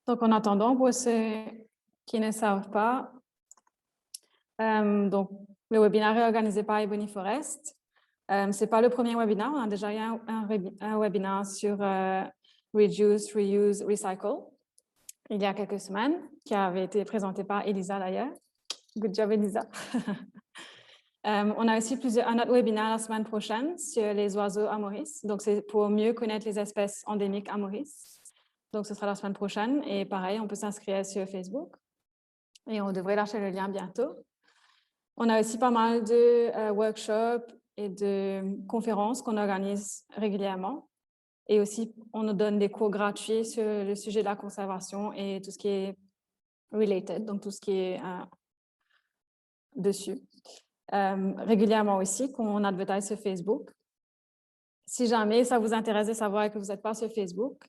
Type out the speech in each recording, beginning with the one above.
Donc, en attendant, pour ceux qui ne savent pas, donc, le webinaire est organisé par Ebony Forest. Ce n'est pas le premier webinaire, on a déjà eu un webinaire sur Reduce, Reuse, Recycle il y a quelques semaines, qui avait été présenté par Elisa d'ailleurs. Good job, Elisa. On a aussi un autre webinaire la semaine prochaine sur les oiseaux à Maurice. Donc, c'est pour mieux connaître les espèces endémiques à Maurice. Donc, ce sera la semaine prochaine. Et pareil, on peut s'inscrire sur Facebook. Et on devrait lâcher le lien bientôt. On a aussi pas mal de workshops et de conférences qu'on organise régulièrement. Et aussi, on nous donne des cours gratuits sur le sujet de la conservation et tout ce qui est related, donc tout ce qui est dessus. Régulièrement aussi, qu'on advertise sur Facebook. Si jamais ça vous intéresse de savoir que vous n'êtes pas sur Facebook,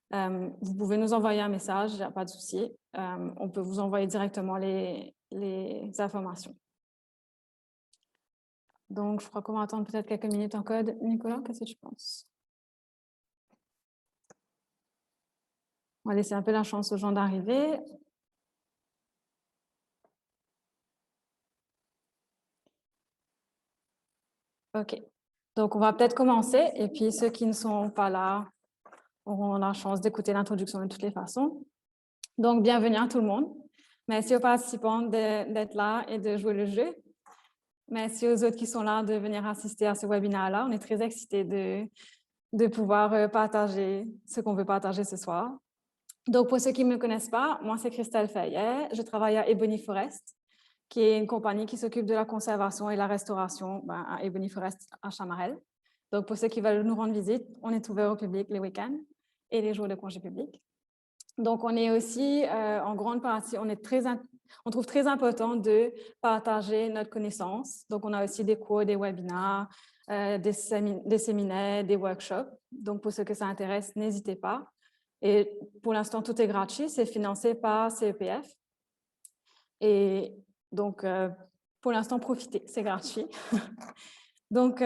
vous pouvez nous envoyer un message, il n'y a pas de souci. On peut vous envoyer directement les informations. Donc, je crois qu'on va attendre peut-être quelques minutes en code. Nicolas, qu'est-ce que tu penses? On va laisser un peu la chance aux gens d'arriver. OK. Donc, on va peut-être commencer. Et puis, ceux qui ne sont pas là auront la chance d'écouter l'introduction de toutes les façons. Donc, bienvenue à tout le monde. Merci aux participants d'être là et de jouer le jeu. Merci aux autres qui sont là de venir assister à ce webinaire-là. On est très excités de pouvoir partager ce qu'on veut partager ce soir. Donc, pour ceux qui ne me connaissent pas, moi, c'est Christelle Fayet. Je travaille à Ebony Forest, qui est une compagnie qui s'occupe de la conservation et la restauration à Ebony Forest à Chamarel. Donc, pour ceux qui veulent nous rendre visite, on est ouvert au public les week-ends et les jours de congé public. Donc, on est aussi, en grande partie, on trouve très important de partager notre connaissance. Donc, on a aussi des cours, des webinaires, des séminaires, des workshops. Donc, pour ceux que ça intéresse, n'hésitez pas. Et pour l'instant, tout est gratuit, c'est financé par CEPF. Et donc, pour l'instant, profitez, c'est gratuit. Donc,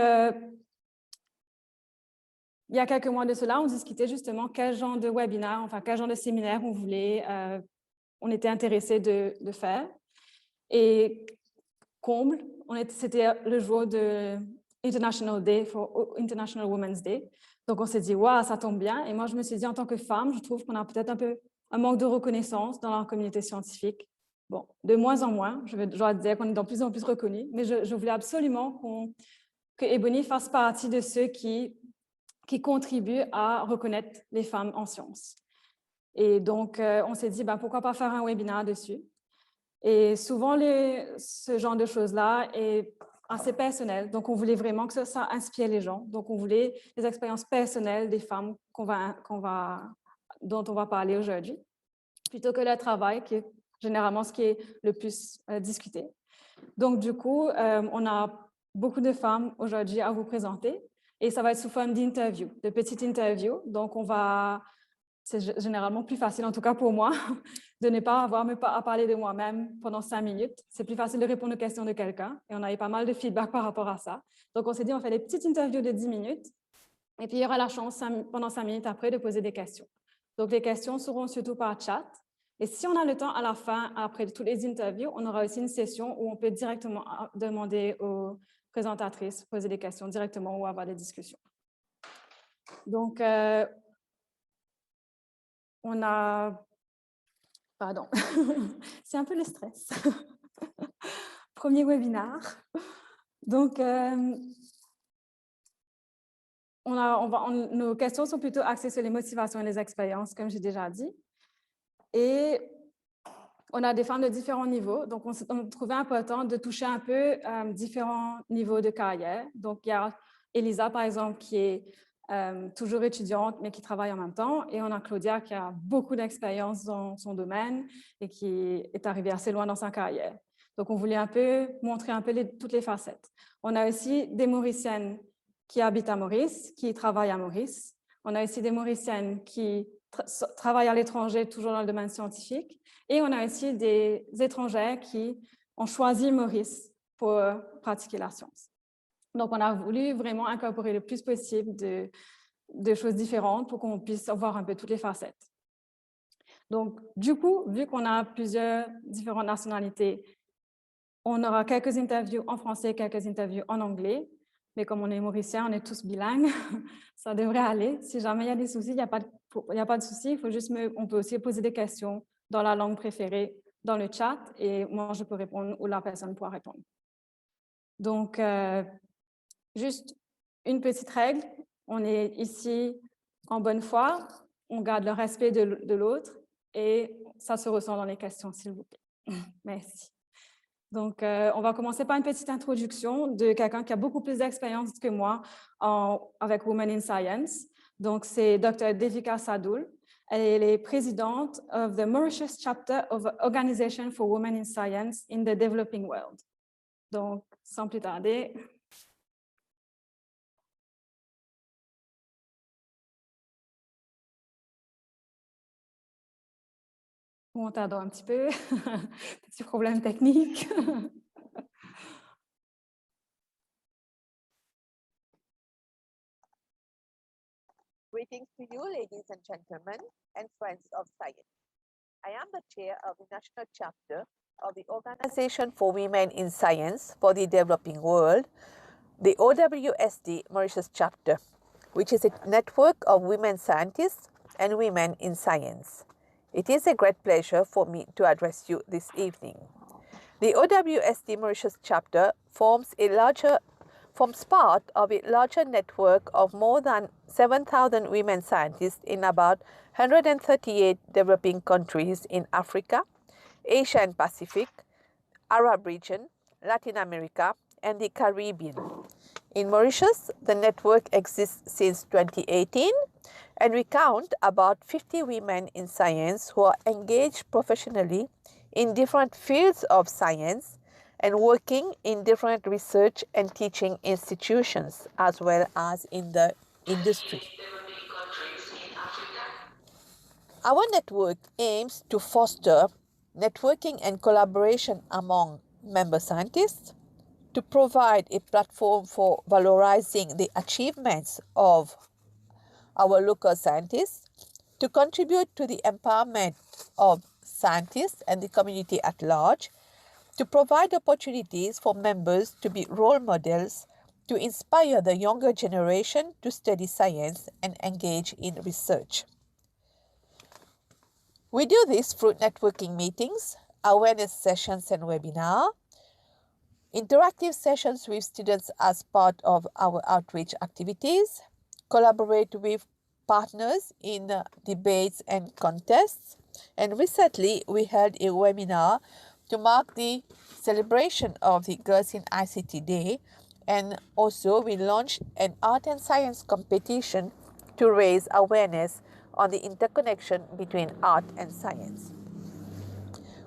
il y a quelques mois de cela, on discutait justement quel genre de webinaire, enfin, quel genre de séminaire on était intéressé de faire. Et comble, c'était le jour de International Women's Day. Donc, on s'est dit, waouh, ça tombe bien. Et moi, je me suis dit, en tant que femme, je trouve qu'on a peut-être un peu un manque de reconnaissance dans la communauté scientifique. Bon, de moins en moins, je dois dire qu'on est de plus en plus reconnus, mais je voulais absolument que Ebony fasse partie de ceux qui contribuent à reconnaître les femmes en sciences. Et donc, on s'est dit, pourquoi pas faire un webinaire dessus? Et souvent, ce genre de choses-là est assez personnel. Donc, on voulait vraiment que ça inspire les gens. Donc, on voulait les expériences personnelles des femmes dont on va parler aujourd'hui, plutôt que le travail, qui est généralement ce qui est le plus discuté. Donc, du coup, on a beaucoup de femmes aujourd'hui à vous présenter et ça va être sous forme d'interview, de petites interviews. Donc, c'est généralement plus facile, en tout cas pour moi, de ne pas avoir à parler de moi-même pendant 5 minutes. C'est plus facile de répondre aux questions de quelqu'un et on a eu pas mal de feedback par rapport à ça. Donc, on s'est dit, on fait des petites interviews de 10 minutes et puis il y aura la chance pendant 5 minutes après de poser des questions. Donc, les questions seront surtout par chat. Et si on a le temps à la fin, après toutes les interviews, on aura aussi une session où on peut directement demander aux présentatrices, poser des questions directement ou avoir des discussions. Donc, on a... Pardon, c'est un peu le stress. Premier webinaire. Donc, nos questions sont plutôt axées sur les motivations et les expériences, comme j'ai déjà dit. Et on a des femmes de différents niveaux. Donc, on trouvait important de toucher un peu différents niveaux de carrière. Donc, il y a Elisa, par exemple, qui est toujours étudiante, mais qui travaille en même temps. Et on a Claudia, qui a beaucoup d'expérience dans son domaine et qui est arrivée assez loin dans sa carrière. Donc, on voulait un peu montrer un peu toutes les facettes. On a aussi des Mauriciennes qui habitent à Maurice, qui travaillent à Maurice. On a aussi des Mauriciennes qui travaillent à l'étranger, toujours dans le domaine scientifique. Et on a aussi des étrangères qui ont choisi Maurice pour pratiquer la science. Donc, on a voulu vraiment incorporer le plus possible de choses différentes pour qu'on puisse voir un peu toutes les facettes. Donc, du coup, vu qu'on a plusieurs différentes nationalités, on aura quelques interviews en français, quelques interviews en anglais. Mais comme on est mauricien, on est tous bilingues, ça devrait aller. Si jamais il y a des soucis, il n'y a pas de souci. On peut aussi poser des questions dans la langue préférée dans le chat et moi, je peux répondre ou la personne pourra répondre. Donc, juste une petite règle. On est ici en bonne foi. On garde le respect de l'autre et ça se ressent dans les questions, s'il vous plaît. Merci. Donc, on va commencer par une petite introduction de quelqu'un qui a beaucoup plus d'expérience que moi avec Women in Science. Donc, c'est Dr. Devika Sadoul. Elle est présidente of the Mauritius Chapter of Organization for Women in Science in the Developing World. Donc, sans plus tarder. On t'adore un petit peu. Petit problème technique. Greetings to you, ladies and gentlemen, and friends of science. I am the chair of the national chapter of the Organization for Women in Science for the Developing World, the OWSD Mauritius chapter, which is a network of women scientists and women in science. It is a great pleasure for me to address you this evening. The OWSD Mauritius chapter forms part of a larger network of more than 7,000 women scientists in about 138 developing countries in Africa, Asia and Pacific, Arab region, Latin America, and the Caribbean. In Mauritius, the network exists since 2018, and we count about 50 women in science who are engaged professionally in different fields of science and working in different research and teaching institutions, as well as in the industry. Our network aims to foster networking and collaboration among member scientists, to provide a platform for valorizing the achievements of our local scientists, to contribute to the empowerment of scientists and the community at large, to provide opportunities for members to be role models, to inspire the younger generation to study science and engage in research. We do this through networking meetings, awareness sessions and webinars, interactive sessions with students as part of our outreach activities, collaborate with partners in debates and contests, and recently we held a webinar to mark the celebration of the Girls in ICT Day, and also we launched an art and science competition to raise awareness on the interconnection between art and science.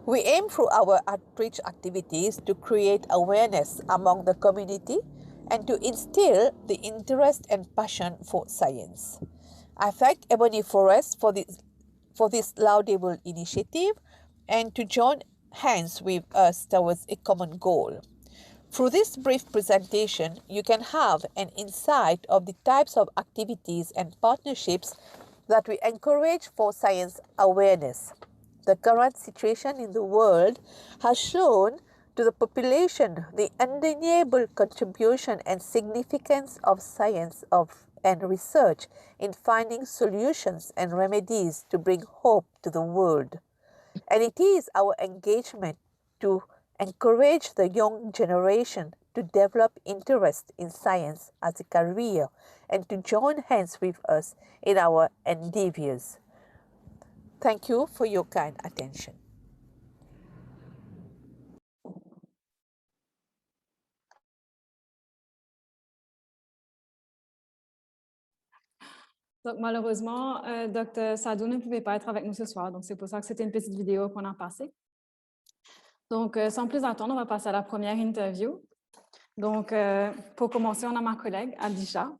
We aim through our outreach activities to create awareness among the community and to instill the interest and passion for science. I thank Ebony Forest for this laudable initiative and to join hands with us towards a common goal. Through this brief presentation, you can have an insight of the types of activities and partnerships that we encourage for science awareness. The current situation in the world has shown to the population the undeniable contribution and significance of science and research in finding solutions and remedies to bring hope to the world. And it is our engagement to encourage the young generation to develop interest in science as a career and to join hands with us in our endeavors. Thank you for your kind attention. Donc, malheureusement, Dr. Sadou ne pouvait pas être avec nous ce soir. Donc, c'est pour ça que c'était une petite vidéo qu'on a passée. Donc, sans plus attendre, on va passer à la première interview. Donc, pour commencer, on a ma collègue, Adisha.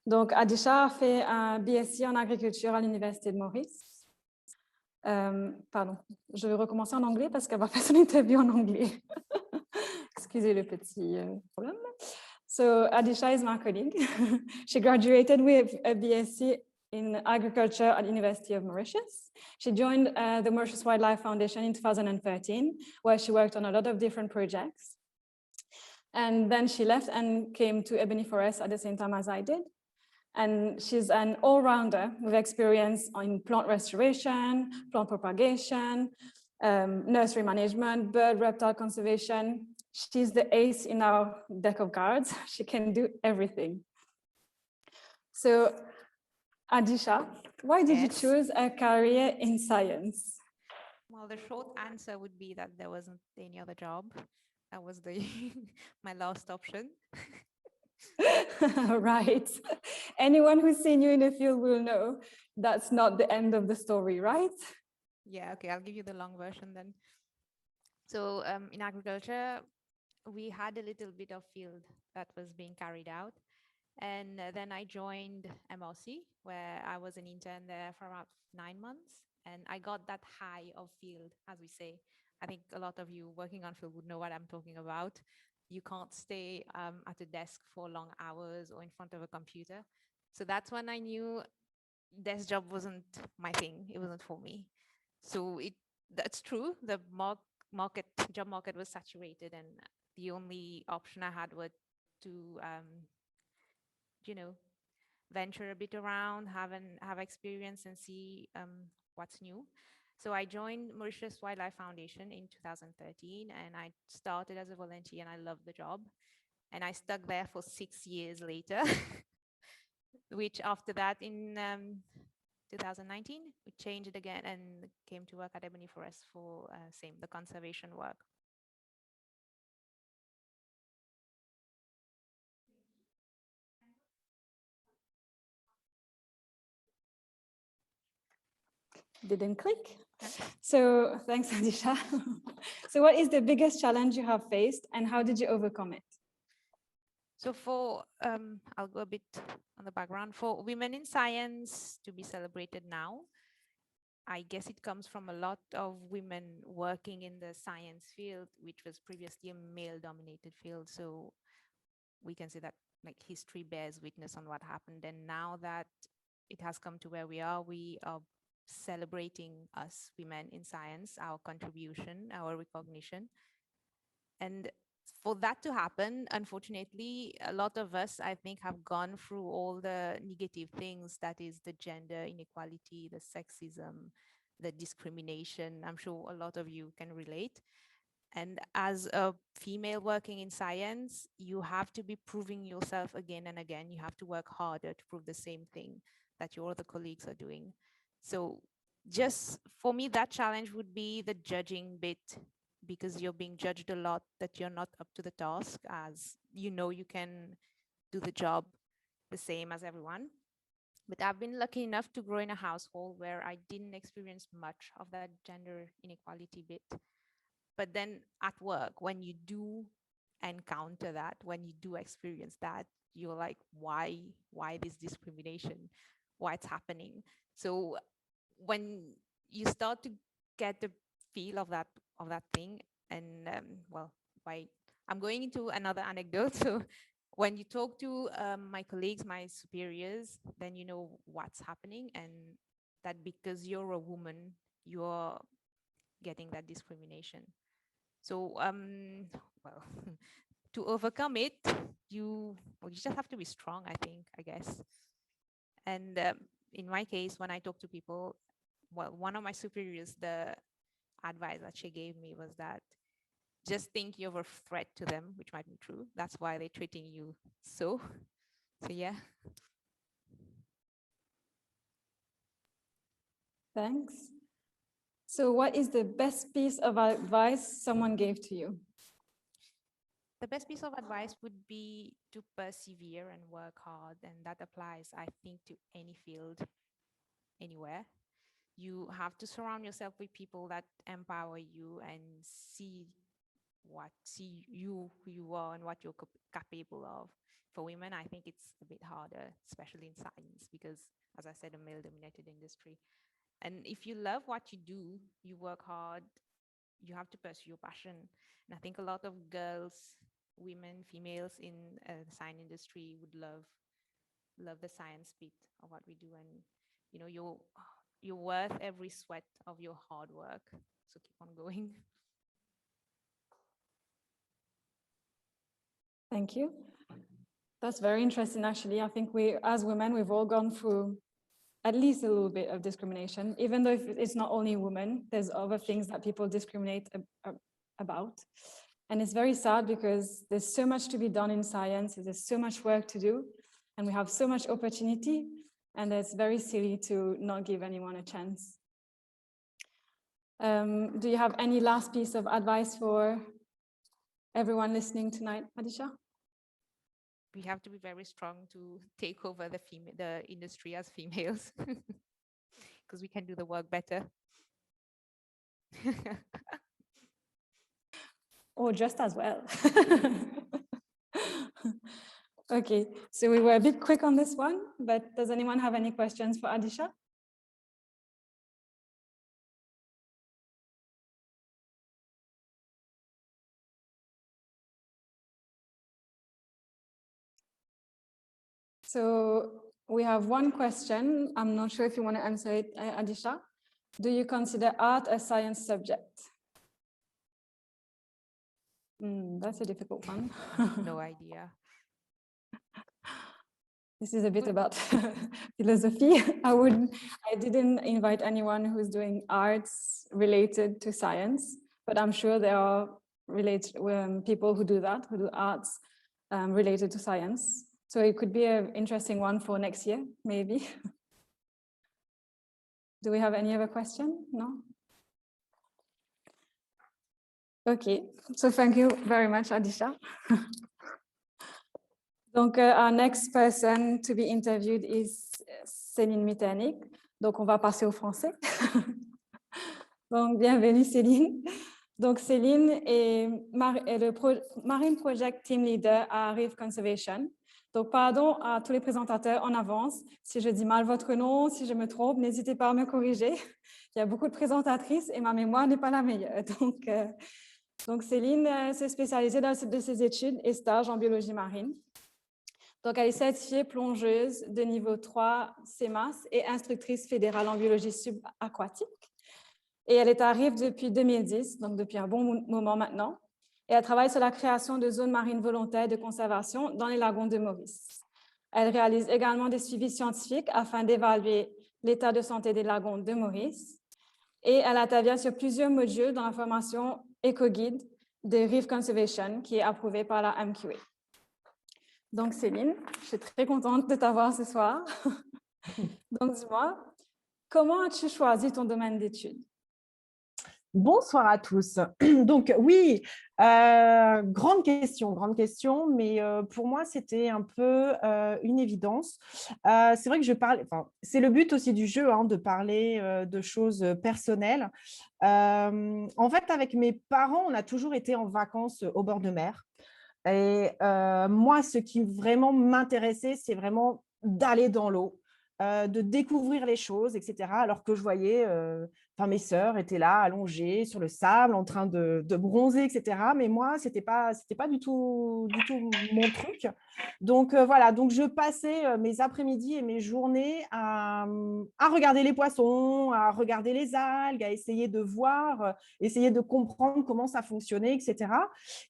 Donc, Adisha a fait un BSc en agriculture à l'Université de Maurice. Pardon, je vais recommencer en anglais parce qu'elle va faire son interview en anglais. Excusez le petit problème. So, Adisha is my colleague. She graduated with a BSc in agriculture at the University of Mauritius. She joined the Mauritius Wildlife Foundation in 2013, where she worked on a lot of different projects. And then she left and came to Ebony Forest at the same time as I did. And she's an all-rounder with experience in plant restoration, plant propagation, nursery management, bird reptile conservation. She's the ace in our deck of cards. She can do everything. So, Adisha, why did you choose a career in science? Well, the short answer would be that there wasn't any other job. That was the my last option. Right. Anyone who's seen you in the field will know that's not the end of the story, right? Yeah, okay, I'll give you the long version then. So in agriculture, we had a little bit of field that was being carried out. And then I joined MRC, where I was an intern there for about 9 months. And I got that high of field, as we say. I think a lot of you working on field would know what I'm talking about. You can't stay at a desk for long hours or in front of a computer. So that's when I knew desk job wasn't my thing. It wasn't for me. So that's true. The job market was saturated, and the only option I had was to venture a bit around, have experience and see what's new. So I joined Mauritius Wildlife Foundation in 2013, and I started as a volunteer, and I loved the job. And I stuck there for 6 years later, which after that in 2019, we changed it again and came to work at Ebony Forest for the conservation work. Didn't click. So thanks, Adisha. So what is the biggest challenge you have faced and how did you overcome it? So I'll go a bit on the background. For women in science to be celebrated now, I guess it comes from a lot of women working in the science field, which was previously a male-dominated field. So we can say that like history bears witness on what happened. And now that it has come to where we are celebrating us women in science, our contribution, our recognition. And for that to happen, unfortunately, a lot of us, I think, have gone through all the negative things, that is the gender inequality, the sexism, the discrimination. I'm sure a lot of you can relate. And as a female working in science, you have to be proving yourself again and again. You have to work harder to prove the same thing that your other colleagues are doing. So just for me, that challenge would be the judging bit, because you're being judged a lot that you're not up to the task, as you can do the job the same as everyone. But I've been lucky enough to grow in a household where I didn't experience much of that gender inequality bit. But then at work, when you do encounter that, when you do experience that, you're like, why this discrimination? Why it's happening? So when you start to get the feel of that thing, and I'm going into another anecdote. So when you talk to my colleagues, my superiors, then you know what's happening, and that because you're a woman, you're getting that discrimination. So to overcome it, you just have to be strong, I guess. And in my case, when I talk to people, one of my superiors, the advice that she gave me was that just think you're a threat to them, which might be true. That's why they're treating you so. So yeah. Thanks. So what is the best piece of advice someone gave to you? The best piece of advice would be to persevere and work hard. And that applies, I think, to any field, anywhere. You have to surround yourself with people that empower you and see you who you are and what you're capable of. For women, I think it's a bit harder, especially in science, because, as I said, a male-dominated industry. And if you love what you do, you work hard, you have to pursue your passion. And I think a lot of girls, women, females in the science industry would love the science bit of what we do. And you know, you're worth every sweat of your hard work. So keep on going. Thank you. That's very interesting, actually. I think we, as women, we've all gone through at least a little bit of discrimination, even though it's not only women, there's other things that people discriminate about. And it's very sad because there's so much to be done in science, there's so much work to do, and we have so much opportunity, and it's very silly to not give anyone a chance. Do you have any last piece of advice for everyone listening tonight, Adisha? We have to be very strong to take over the industry as females, because we can do the work better. Or just as well. Okay, so we were a bit quick on this one, but does anyone have any questions for Adisha? So we have one question. I'm not sure if you want to answer it, Adisha. Do you consider art a science subject? That's a difficult one. No idea. This is a bit about philosophy. I didn't invite anyone who's doing arts related to science, but I'm sure there are people who do that, who do arts related to science. So it could be an interesting one for next year, maybe. Do we have any other question? No? Okay, so thank you very much, Adisha. Donc, our next person to be interviewed is Céline Mitternick. Donc, on va passer au français. Donc, bienvenue Céline. Donc, Céline est le Marine Project Team Leader à Reef Conservation. Donc, pardon à tous les présentateurs en avance. Si je dis mal votre nom, si je me trompe, n'hésitez pas à me corriger. Il y a beaucoup de présentatrices et ma mémoire n'est pas la meilleure. Donc Céline s'est spécialisée dans de ses études et stages en biologie marine. Donc, elle est certifiée plongeuse de niveau 3 CMAS et instructrice fédérale en biologie subaquatique. Et elle est à Rive depuis 2010, donc depuis un bon moment maintenant. Et elle travaille sur la création de zones marines volontaires de conservation dans les lagons de Maurice. Elle réalise également des suivis scientifiques afin d'évaluer l'état de santé des lagons de Maurice. Et elle intervient sur plusieurs modules dans la formation éco-guide de Reef Conservation qui est approuvée par la MQA. Donc Céline, je suis très contente de t'avoir ce soir. Donc dis-moi, comment as-tu choisi ton domaine d'études? Bonsoir à tous. Donc oui, grande question, mais pour moi, c'était un peu une évidence. C'est vrai que je parle, c'est le but aussi du jeu, hein, de parler de choses personnelles. En fait, avec mes parents, on a toujours été en vacances au bord de mer. Et moi, ce qui vraiment m'intéressait, c'est vraiment d'aller dans l'eau, de découvrir les choses, etc. Alors que je voyais, mes sœurs étaient là, allongées sur le sable, en train de bronzer, etc. Mais moi, c'était pas du tout mon truc. Donc voilà, donc je passais mes après-midi et mes journées à regarder les poissons, à regarder les algues, à essayer de voir, essayer de comprendre comment ça fonctionnait, etc.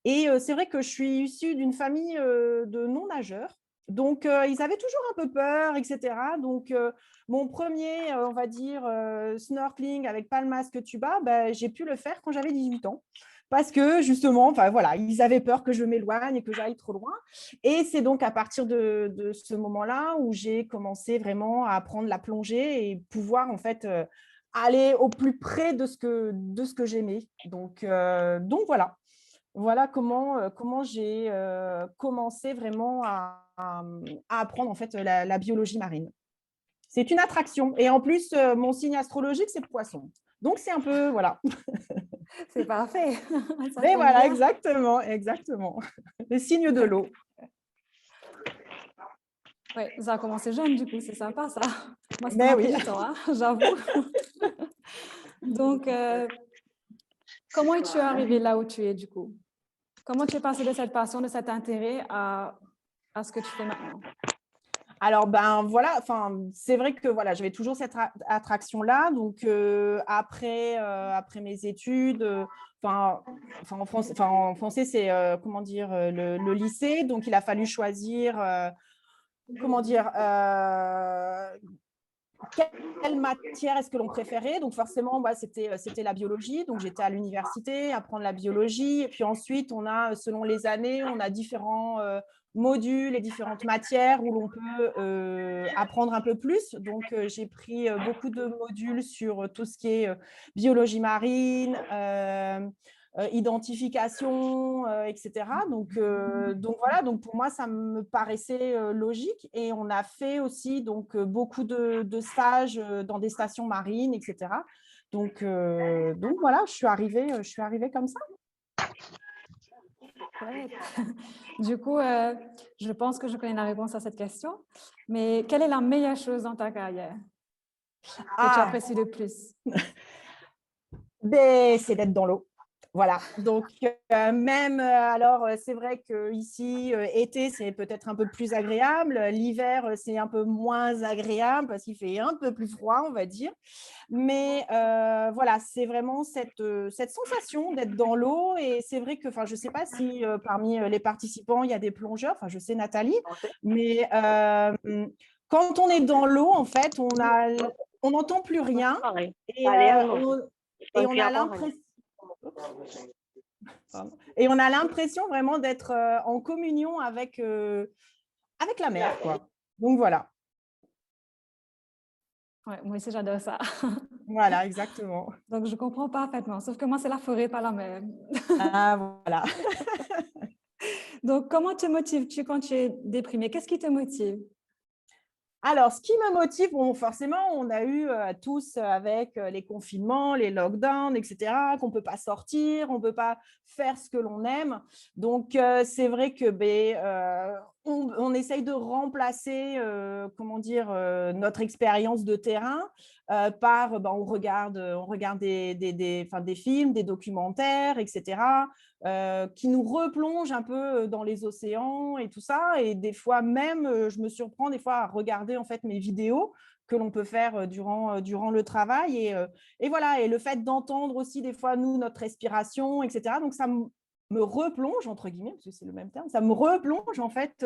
Et c'est vrai que je suis issue d'une famille de non-nageurs. Donc, ils avaient toujours un peu peur, etc. Donc, mon premier, on va dire, snorkeling avec pas le masque tuba, j'ai pu le faire quand j'avais 18 ans. Parce que, justement, voilà, ils avaient peur que je m'éloigne et que j'aille trop loin. Et c'est donc à partir de ce moment-là où j'ai commencé vraiment à apprendre la plongée et pouvoir, en fait, aller au plus près de ce que j'aimais. Donc voilà. Voilà comment j'ai commencé vraiment à apprendre en fait la biologie marine. C'est une attraction. Et en plus, mon signe astrologique, c'est le poisson. Donc, c'est un peu, voilà. C'est parfait. Mais voilà, exactement. Les signes de l'eau. Oui, ça a commencé jeune, du coup, c'est sympa, ça. Moi, ça m'a pris du temps, hein, j'avoue. Donc, comment es-tu arrivée là où tu es, du coup? Comment tu es passée de cette passion, de cet intérêt à ce que tu fais maintenant? Alors, ben voilà, c'est vrai que voilà, j'avais toujours cette attraction-là. Donc, après mes études, en français, c'est, comment dire, le lycée. Donc, il a fallu choisir, comment dire, quelle matière est-ce que l'on préférait? Donc, forcément, c'était la biologie. Donc, j'étais à l'université, apprendre la biologie. Et puis ensuite, on a, selon les années, on a différents modules et différentes matières où l'on peut apprendre un peu plus. Donc, j'ai pris beaucoup de modules sur tout ce qui est biologie marine, identification, etc. Donc voilà, donc pour moi, ça me paraissait logique. Et on a fait aussi beaucoup de stages dans des stations marines, etc. Donc voilà, je suis arrivée comme ça. Ouais. Du coup, je pense que je connais la réponse à cette question. Mais quelle est la meilleure chose dans ta carrière que tu apprécies le plus? C'est d'être dans l'eau. Voilà, donc même, alors c'est vrai qu'ici, été, c'est peut-être un peu plus agréable. L'hiver, c'est un peu moins agréable parce qu'il fait un peu plus froid, on va dire. Mais voilà, c'est vraiment cette sensation d'être dans l'eau. Et c'est vrai que, je ne sais pas si parmi les participants, il y a des plongeurs, je sais Nathalie, mais quand on est dans l'eau, en fait, on n'entend plus rien et on a l'impression... Et on a l'impression vraiment d'être en communion avec la mer, quoi. Donc voilà. Ouais, moi aussi, j'adore ça. Voilà, exactement. Donc, je comprends parfaitement. Sauf que moi, c'est la forêt, pas la mer. Ah, voilà. Donc, comment te motives-tu quand tu es déprimée? Qu'est-ce qui te motive? Alors, ce qui me motive, bon, forcément, on a eu tous avec les confinements, les lockdowns, etc., qu'on ne peut pas sortir, on ne peut pas faire ce que l'on aime. Donc, c'est vrai que on essaye de remplacer, comment dire, notre expérience de terrain par, on regarde des films, des documentaires, etc., qui nous replonge un peu dans les océans et tout ça. Et des fois même, je me surprends des fois à regarder en fait mes vidéos que l'on peut faire durant le travail. Et voilà, et le fait d'entendre aussi des fois, nous, notre respiration, etc. Donc, ça me replonge, entre guillemets, parce que c'est le même terme, ça me replonge en fait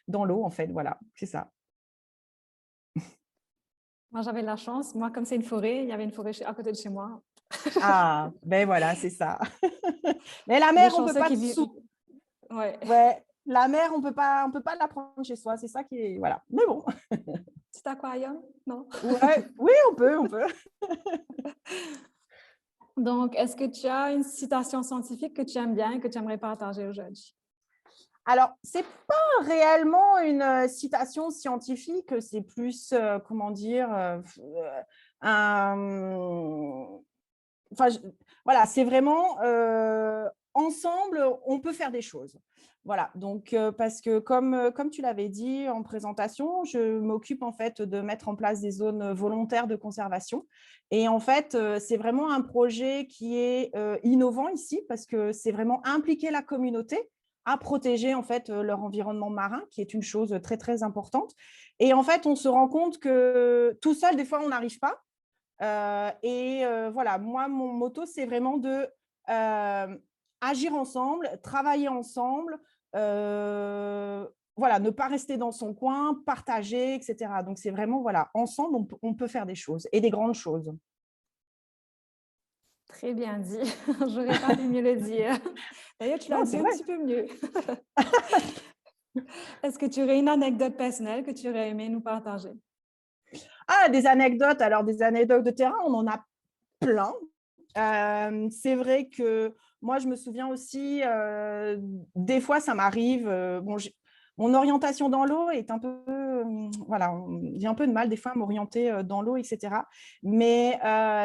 dans l'eau, en fait. Voilà, c'est ça. Moi, j'avais de la chance. Moi, comme c'est une forêt, il y avait une forêt à côté de chez moi. Ah, ben voilà, c'est ça. Mais la Des mer, on ne peut chanceux pas qui vivent. dessous. Ouais. Ouais, la mer, on peut pas la prendre chez soi. C'est ça qui est... Voilà. Mais bon. Petit aquarium? Non. Ouais, oui, on peut. Donc, est-ce que tu as une citation scientifique que tu aimes bien et que tu aimerais partager aujourd'hui? Alors, ce n'est pas réellement une citation scientifique, c'est plus, comment dire, voilà, c'est vraiment ensemble, on peut faire des choses. Voilà, donc parce que comme tu l'avais dit en présentation, je m'occupe en fait de mettre en place des zones volontaires de conservation. Et en fait, c'est vraiment un projet qui est innovant ici parce que c'est vraiment impliquer la communauté à protéger en fait leur environnement marin, qui est une chose très très importante. Et en fait, on se rend compte que tout seul, des fois, on n'arrive pas. Voilà, moi, mon motto, c'est vraiment de agir ensemble, travailler ensemble, voilà, ne pas rester dans son coin, partager, etc. Donc, c'est vraiment, voilà, ensemble, on peut faire des choses et des grandes choses. Très bien dit. Je n'aurais pas pu mieux le dire. D'ailleurs, tu l'as Non, dit c'est un vrai. petit peu mieux. Est-ce que tu aurais une anecdote personnelle que tu aurais aimé nous partager? Ah, des anecdotes. Alors, des anecdotes de terrain, on en a plein. C'est vrai que moi, je me souviens aussi, des fois, ça m'arrive. Mon orientation dans l'eau est un peu, voilà, j'ai un peu de mal des fois à m'orienter dans l'eau, etc. Mais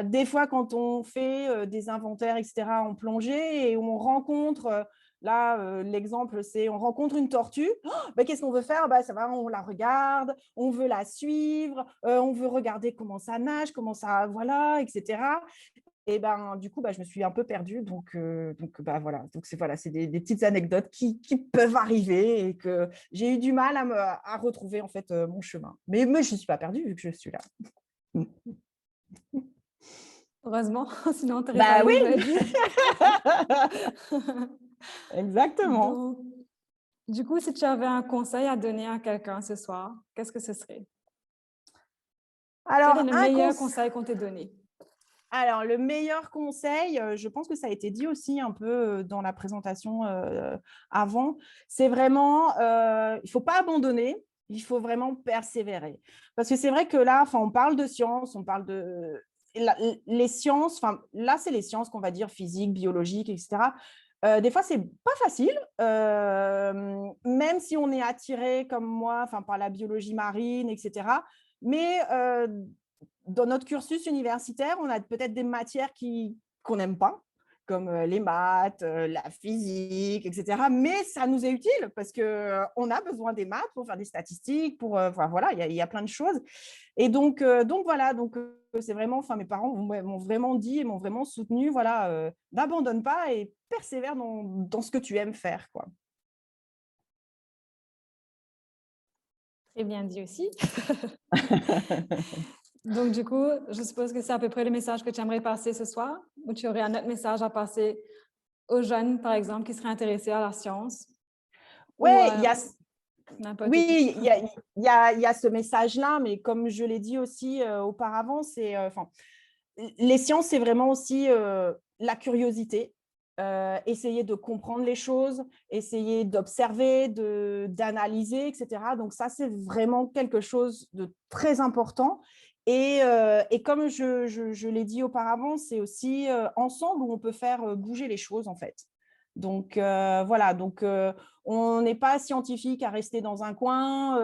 des fois, quand on fait des inventaires, etc., en plongée et on rencontre, là, l'exemple, c'est on rencontre une tortue, qu'est-ce qu'on veut faire? Ça va, on la regarde, on veut la suivre, on veut regarder comment ça nage, comment ça, voilà, etc. Et ben, du coup, je me suis un peu perdue. Donc voilà. Donc, c'est des petites anecdotes qui peuvent arriver et que j'ai eu du mal à retrouver, en fait, mon chemin. Mais je ne suis pas perdue vu que je suis là. Heureusement, sinon tu n'aurais pas Oui, perdu. exactement. Donc, du coup, si tu avais un conseil à donner à quelqu'un ce soir, qu'est-ce que ce serait? Alors, Quel est le meilleur conseil qu'on t'ait donné? Alors, le meilleur conseil, je pense que ça a été dit aussi un peu dans la présentation avant, c'est vraiment, il ne faut pas abandonner, il faut vraiment persévérer. Parce que c'est vrai que là, on parle de sciences, on parle de… les sciences, là, c'est les sciences qu'on va dire physiques, biologiques, etc. Des fois, c'est pas facile, même si on est attiré comme moi par la biologie marine, etc. Mais dans notre cursus universitaire, on a peut-être des matières qu'on n'aime pas, comme les maths, la physique, etc. Mais ça nous est utile parce qu'on a besoin des maths pour faire des statistiques, voilà, il y a plein de choses. Et donc voilà, c'est vraiment, mes parents m'ont vraiment dit et m'ont vraiment soutenu, voilà, n'abandonne pas et persévère dans ce que tu aimes faire, quoi. Très bien dit aussi. Donc, du coup, je suppose que c'est à peu près le message que tu aimerais passer ce soir, ou tu aurais un autre message à passer aux jeunes, par exemple, qui seraient intéressés à la science? Oui, N'importe qui. il y a ce message-là, mais comme je l'ai dit aussi auparavant, les sciences, c'est vraiment aussi la curiosité, essayer de comprendre les choses, essayer d'observer, d'analyser, etc. Donc ça, c'est vraiment quelque chose de très important. Et comme je l'ai dit auparavant, c'est aussi ensemble où on peut faire bouger les choses, en fait. Donc voilà, on n'est pas scientifique à rester dans un coin,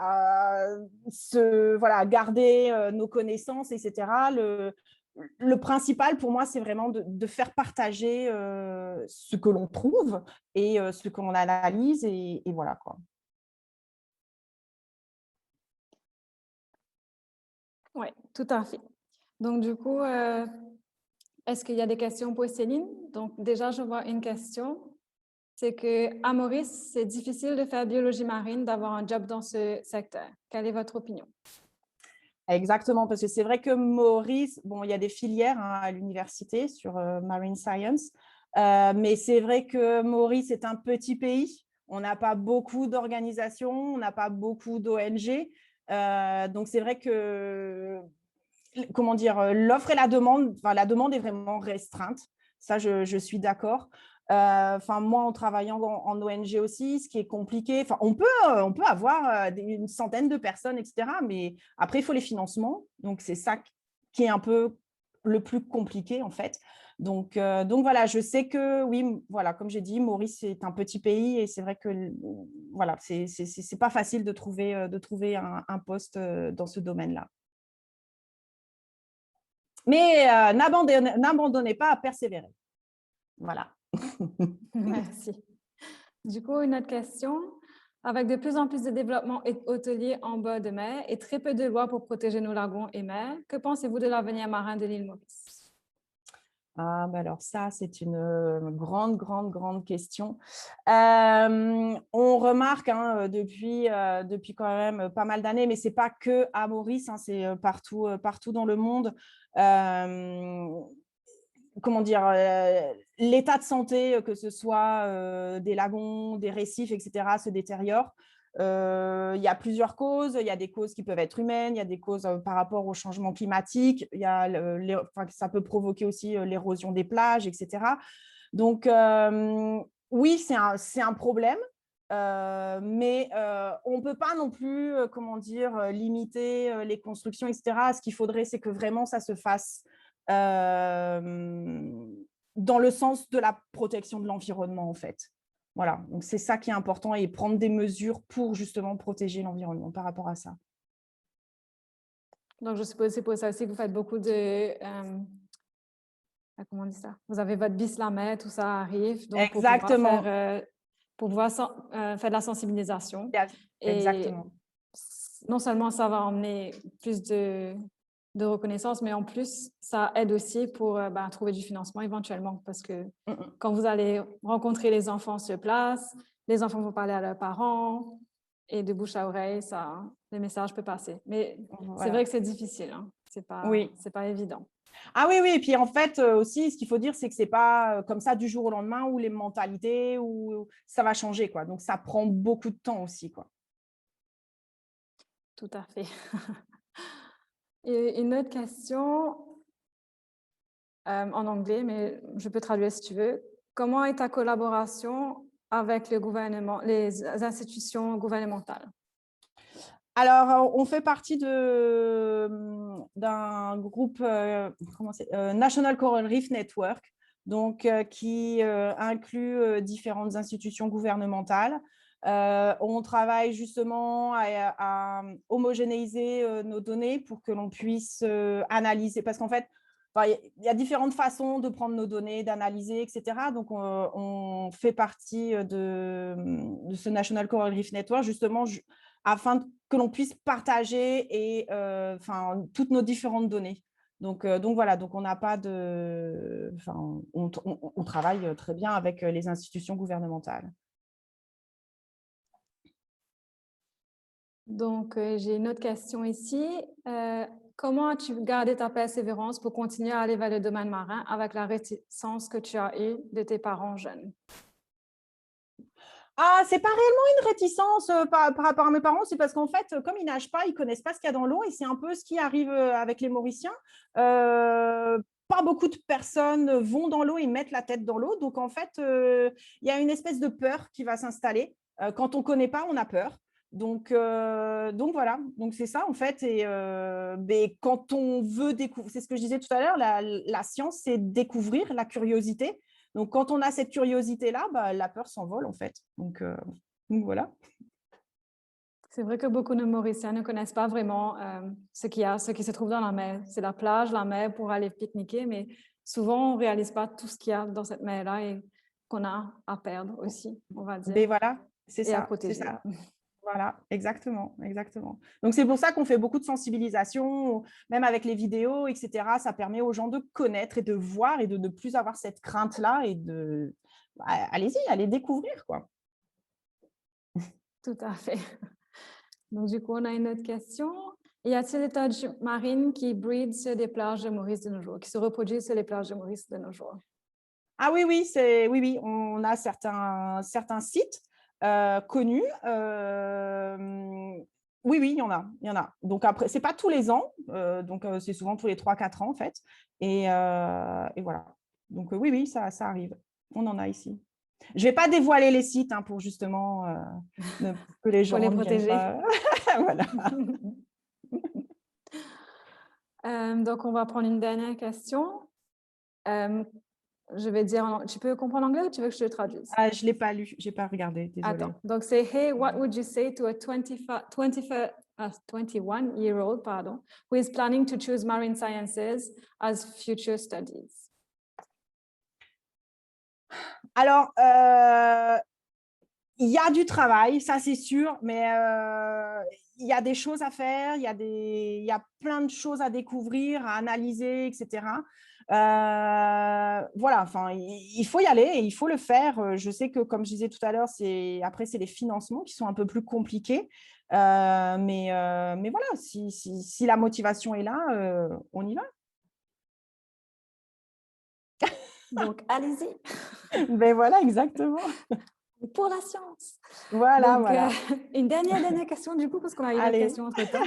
à garder nos connaissances, etc. Le principal pour moi, c'est vraiment de faire partager ce que l'on trouve et ce qu'on analyse et voilà, quoi. Oui, tout à fait. Donc, du coup, est-ce qu'il y a des questions pour Céline? Donc, déjà, je vois une question. C'est qu'à Maurice, c'est difficile de faire biologie marine, d'avoir un job dans ce secteur. Quelle est votre opinion? Exactement, parce que c'est vrai que Maurice, il y a des filières à l'université sur Marine Science, mais c'est vrai que Maurice est un petit pays. On n'a pas beaucoup d'organisations, on n'a pas beaucoup d'ONG. Donc, c'est vrai que, comment dire, l'offre et la demande est vraiment restreinte. Ça, je suis d'accord. Moi, en travaillant en ONG aussi, ce qui est compliqué, on peut avoir une centaine de personnes, etc. Mais après, il faut les financements. Donc, c'est ça qui est un peu le plus compliqué, en fait. Donc voilà, je sais que, oui, voilà, comme j'ai dit, Maurice est un petit pays et c'est vrai que, voilà, c'est pas facile de trouver un poste dans ce domaine-là. Mais n'abandonnez pas à persévérer. Voilà. Merci. Du coup, une autre question. Avec de plus en plus de développement hôtelier en bas de mer et très peu de lois pour protéger nos lagons et mers, que pensez-vous de l'avenir marin de l'île Maurice? Alors ça, c'est une grande question. On remarque depuis quand même pas mal d'années, mais ce n'est pas que à Maurice, c'est partout dans le monde. Comment dire, l'état de santé, que ce soit des lagons, des récifs, etc., se détériore. Il y a plusieurs causes. Il y a des causes qui peuvent être humaines, il y a des causes par rapport au changement climatique, ça peut provoquer aussi l'érosion des plages, etc. Donc, oui, c'est un problème, mais on ne peut pas non plus, limiter les constructions, etc. Ce qu'il faudrait, c'est que vraiment ça se fasse dans le sens de la protection de l'environnement, en fait. Voilà, donc c'est ça qui est important et prendre des mesures pour justement protéger l'environnement par rapport à ça. Donc, je suppose que c'est pour ça aussi que vous faites beaucoup de… comment on dit ça? Vous avez votre bis la mer, tout ça arrive. Donc, Exactement. Pour pouvoir faire de la sensibilisation. Exactement. Et non seulement ça va emmener plus de de reconnaissance, mais en plus, ça aide aussi pour trouver du financement éventuellement, parce que quand vous allez rencontrer les enfants sur place, les enfants vont parler à leurs parents, et de bouche à oreille, le message peut passer. Mais c'est vrai que c'est difficile, hein. C'est pas évident. Ah oui, et puis en fait aussi, ce qu'il faut dire, c'est que c'est pas comme ça du jour au lendemain où les mentalités, où ça va changer, quoi. Donc, ça prend beaucoup de temps aussi, quoi. Tout à fait. Et une autre question en anglais, mais je peux traduire si tu veux. Comment est ta collaboration avec le gouvernement, les institutions gouvernementales? Alors, on fait partie d'un groupe National Coral Reef Network, donc qui inclut différentes institutions gouvernementales. On travaille justement à homogénéiser nos données pour que l'on puisse analyser, parce qu'en fait, il y a différentes façons de prendre nos données, d'analyser, etc. Donc, on fait partie de ce National Coral Reef Network, justement, afin que l'on puisse partager toutes nos différentes données. Donc voilà, donc on n'a pas de… on travaille très bien avec les institutions gouvernementales. Donc, j'ai une autre question ici. Comment as-tu gardé ta persévérance pour continuer à aller vers le domaine marin avec la réticence que tu as eue de tes parents jeunes? Ah, c'est pas réellement une réticence par rapport à mes parents, c'est parce qu'en fait, comme ils nagent pas, ils connaissent pas ce qu'il y a dans l'eau et c'est un peu ce qui arrive avec les Mauriciens. Pas beaucoup de personnes vont dans l'eau et mettent la tête dans l'eau. Donc, en fait, il y a une espèce de peur qui va s'installer. Quand on ne connaît pas, on a peur. Donc voilà, donc c'est ça en fait. Et quand on veut découvrir, c'est ce que je disais tout à l'heure, la science, c'est découvrir la curiosité. Donc, quand on a cette curiosité-là, la peur s'envole en fait. Donc voilà. C'est vrai que beaucoup de Mauriciens ne connaissent pas vraiment ce qui se trouve dans la mer. C'est la plage, la mer pour aller pique-niquer, mais souvent, on ne réalise pas tout ce qu'il y a dans cette mer-là et qu'on a à perdre aussi, on va dire. Mais voilà, c'est ça. Et à protéger. Ça. Voilà, exactement. Donc, c'est pour ça qu'on fait beaucoup de sensibilisation, même avec les vidéos, etc. Ça permet aux gens de connaître et de voir et de ne plus avoir cette crainte-là et de… allez-y, allez découvrir, quoi. Tout à fait. Donc, du coup, on a une autre question. Y a-t-il des tortues marines qui breedent sur des plages de Maurice de nos jours, qui se reproduisent sur les plages de Maurice de nos jours? Ah oui, oui, on a certains sites connus. Oui, il y en a. Donc après, c'est pas tous les ans, donc c'est souvent tous les 3-4 ans en fait. Et voilà. Donc oui, ça arrive. On en a ici. Je vais pas dévoiler les sites pour justement que les gens Pour les ne viennent protéger. pas. Voilà. Donc, on va prendre une dernière question. Je vais dire, tu peux comprendre l'anglais ou tu veux que je le traduise? Ah, je l'ai pas lu, j'ai pas regardé, désolée. Attends, donc c'est hey, what would you say to a 21-year-old, who is planning to choose marine sciences as future studies? Alors, il y a du travail, ça c'est sûr, mais il y a des choses à faire, il y a plein de choses à découvrir, à analyser, etc. Voilà, enfin, il faut y aller et il faut le faire. Je sais que, comme je disais tout à l'heure, après, c'est les financements qui sont un peu plus compliqués. Mais voilà, si la motivation est là, on y va. Donc, allez-y. Ben voilà, exactement. Pour la science. Voilà, Donc, voilà. Une dernière question du coup, parce qu'on a eu d'autres questions entre-temps.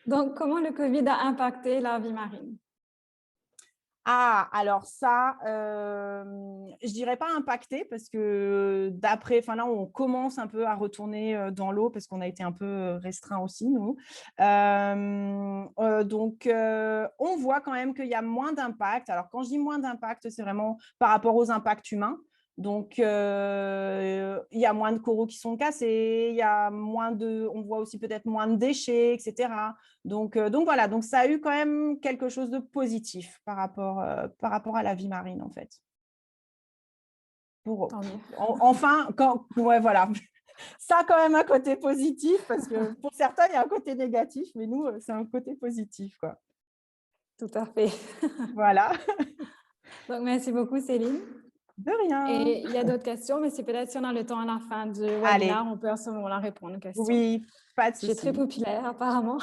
Donc, comment le Covid a impacté la vie marine? Ah, alors ça, je dirais pas impacté parce que là, on commence un peu à retourner dans l'eau parce qu'on a été un peu restreint aussi, nous. Donc, on voit quand même qu'il y a moins d'impact. Alors, quand je dis moins d'impact, c'est vraiment par rapport aux impacts humains. Donc, il y a moins de coraux qui sont cassés, il y a on voit aussi peut-être moins de déchets, etc. Donc voilà, donc ça a eu quand même quelque chose de positif par rapport à la vie marine, en fait. Tant mieux. Enfin, ouais, voilà. Ça a quand même un côté positif, parce que pour certains, il y a un côté négatif, mais nous, c'est un côté positif, quoi. Tout à fait. Voilà. Donc, merci beaucoup, Céline. De rien. Et il y a d'autres questions, mais c'est peut-être si on a le temps à la fin du webinaire, on peut à ce moment-là répondre aux questions. Oui, pas de Je suis souci. très populaire, apparemment.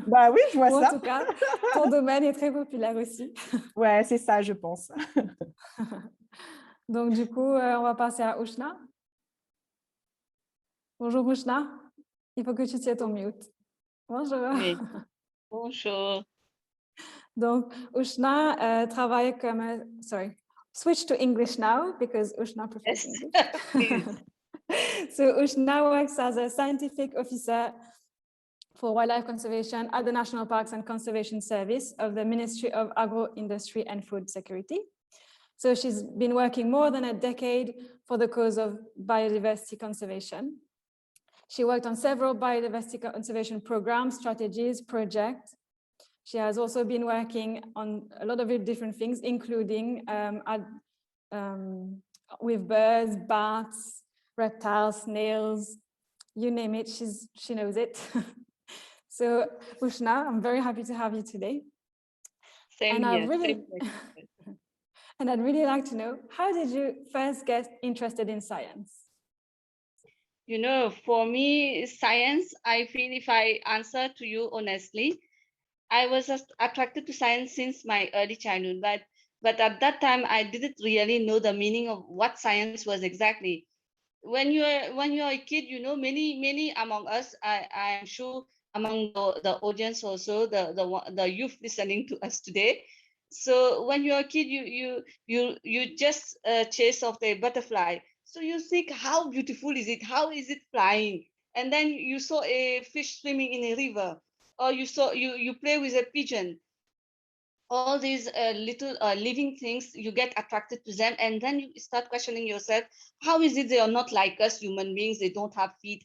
Bah oui, je vois Ou en ça. tout cas, ton domaine est très populaire aussi. Ouais, c'est ça, je pense. Donc, du coup, on va passer à Ushna. Bonjour, Ushna. Il faut que tu tiennes ton mute. Bonjour. Oui. Bonjour. Donc, Ushna travaille comme... sorry. Switch to English now, because Ushna prefers Yes, English. please. So, Ushna works as a scientific officer for wildlife conservation at the National Parks and Conservation Service of the Ministry of Agro-Industry and Food Security. So she's been working more than a decade for the cause of biodiversity conservation. She worked on several biodiversity conservation programs, strategies, projects. She has also been working on a lot of different things, including with birds, bats, reptiles, snails, you name it, she knows it. So, Ushna, I'm very happy to have you today. Same And here. and I'd really like to know, how did you first get interested in science? You know, for me, science, I feel if I answer to you honestly, I was just attracted to science since my early childhood, but at that time, I didn't really know the meaning of what science was exactly. When you're a kid, you know, many among us, I am sure among the audience also, the youth listening to us today. So when you're a kid, you just chase off the butterfly. So you think, how beautiful is it? How is it flying? And then you saw a fish swimming in a river, or you play with a pigeon. All these little living things, you get attracted to them, and then you start questioning yourself, how is it they are not like us human beings? They don't have feet,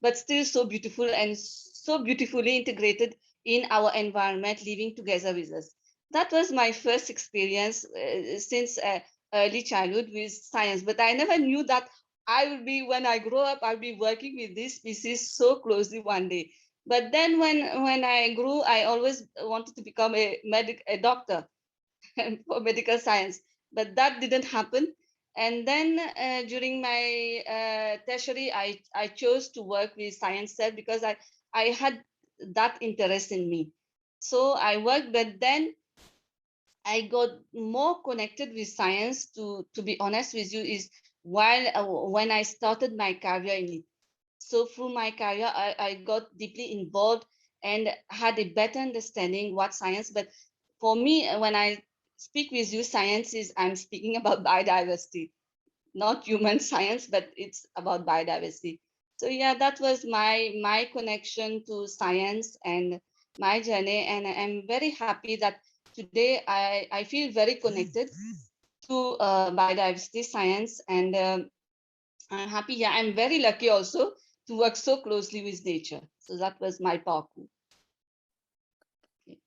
but still so beautiful and so beautifully integrated in our environment, living together with us. That was my first experience since early childhood with science, but I never knew that when I grow up, I'll be working with this species so closely one day. But then when I grew, I always wanted to become a doctor for medical science, but that didn't happen. And then during my tertiary, I chose to work with science cell because I had that interest in me. So I worked, but then I got more connected with science, to be honest with you, is when I started my career in it. So through my career, I got deeply involved and had a better understanding what science. But for me, when I speak with you, science is, I'm speaking about biodiversity, not human science, but it's about biodiversity. So yeah, that was my connection to science and my journey. And I'm very happy that today I feel very connected to biodiversity science. And I'm happy. Yeah, I'm very lucky also to work so closely with nature. So that was my parkour. Okay.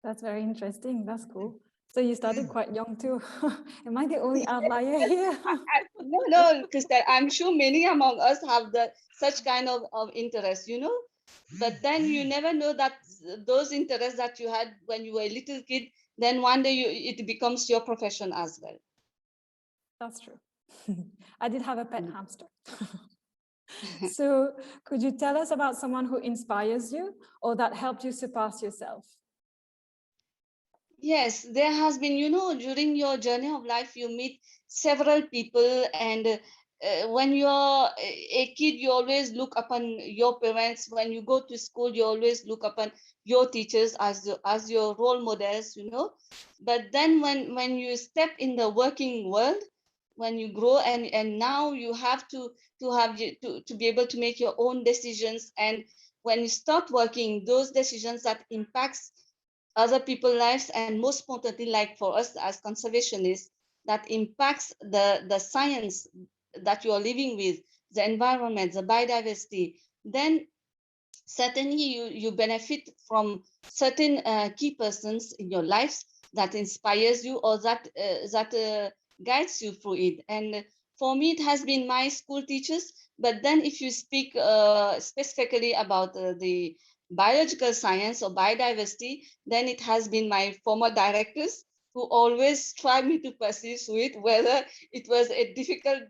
That's very interesting. That's cool. So you started quite young too. Am I the only outlier here? No, Christelle, I'm sure many among us have such kind of interest, you know, but then you never know that those interests that you had when you were a little kid, then one day it becomes your profession as well. That's true. I did have a pet hamster. So could you tell us about someone who inspires you or that helped you surpass yourself? Yes, there has been, you know, during your journey of life, you meet several people, and when you're a kid, you always look upon your parents. When you go to school, you always look upon your teachers as your role models, you know. But then when you step in the working world, when you grow and now you have to be able to make your own decisions, and when you start working, those decisions that impacts other people's lives, and most importantly, like for us as conservationists, that impacts the science that you are living with, the environment, the biodiversity, then certainly you benefit from certain key persons in your lives that inspires you or that guides you through it. And for me, it has been my school teachers. But then if you speak specifically about the biological science or biodiversity, then it has been my former directors who always tried me to pursue it, whether it was a difficult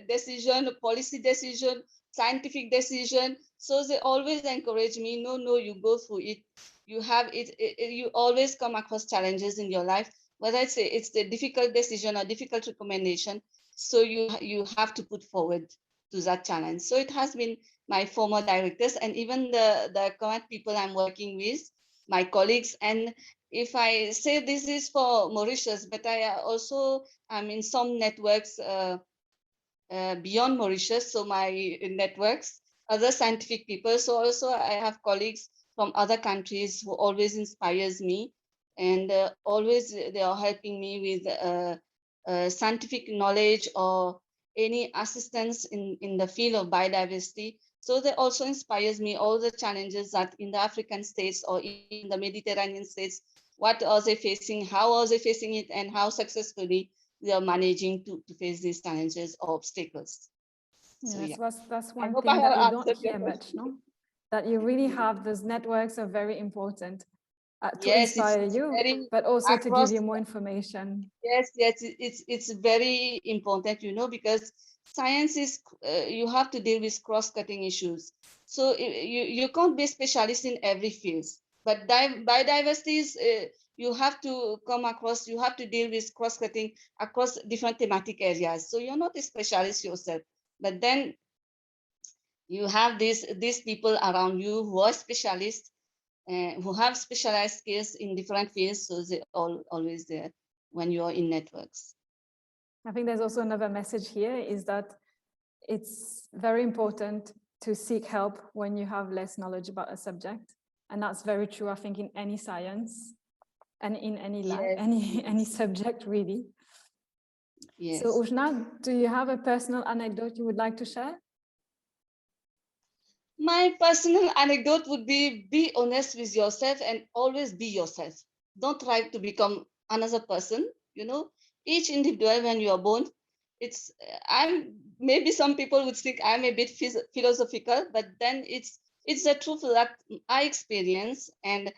decision, a policy decision, scientific decision. So they always encourage me, no, you go through it. You have it, you always come across challenges in your life, whether it's a difficult decision or difficult recommendation. So you have to put forward to that challenge. So it has been my former directors and even the current people I'm working with, my colleagues. And if I say this is for Mauritius, but I also am in some networks beyond Mauritius. So my networks, other scientific people. So also I have colleagues from other countries who always inspires me, and always they are helping me with scientific knowledge or any assistance in the field of biodiversity. So they also inspires me all the challenges that in the African states or in the Mediterranean states, what are they facing, how are they facing it, and how successfully they are managing to face these challenges or obstacles. Yes, So, yeah. that's one hope thing I that have you don't answered your hear much, question. no? That you really have, those networks are very important to Yes, inspire it's you, very but also to give across. you more information. Yes, it's very important, because science is you have to deal with cross-cutting issues. So you can't be a specialist in every field, but biodiversity is you have to come across, you have to deal with cross-cutting across different thematic areas. So you're not a specialist yourself, but then you have these people around you who are specialists, who have specialized skills in different fields. So they're always there when you're in networks. I think there's also another message here is that it's very important to seek help when you have less knowledge about a subject. And that's very true, I think, in any science and in any life, Yes, any subject really. yes. So Ujna, do you have a personal anecdote you would like to share? My personal anecdote would be honest with yourself and always be yourself. Don't try to become another person. Each individual, when you are born, maybe some people would think I'm a bit philosophical, but then it's the truth that I experience. And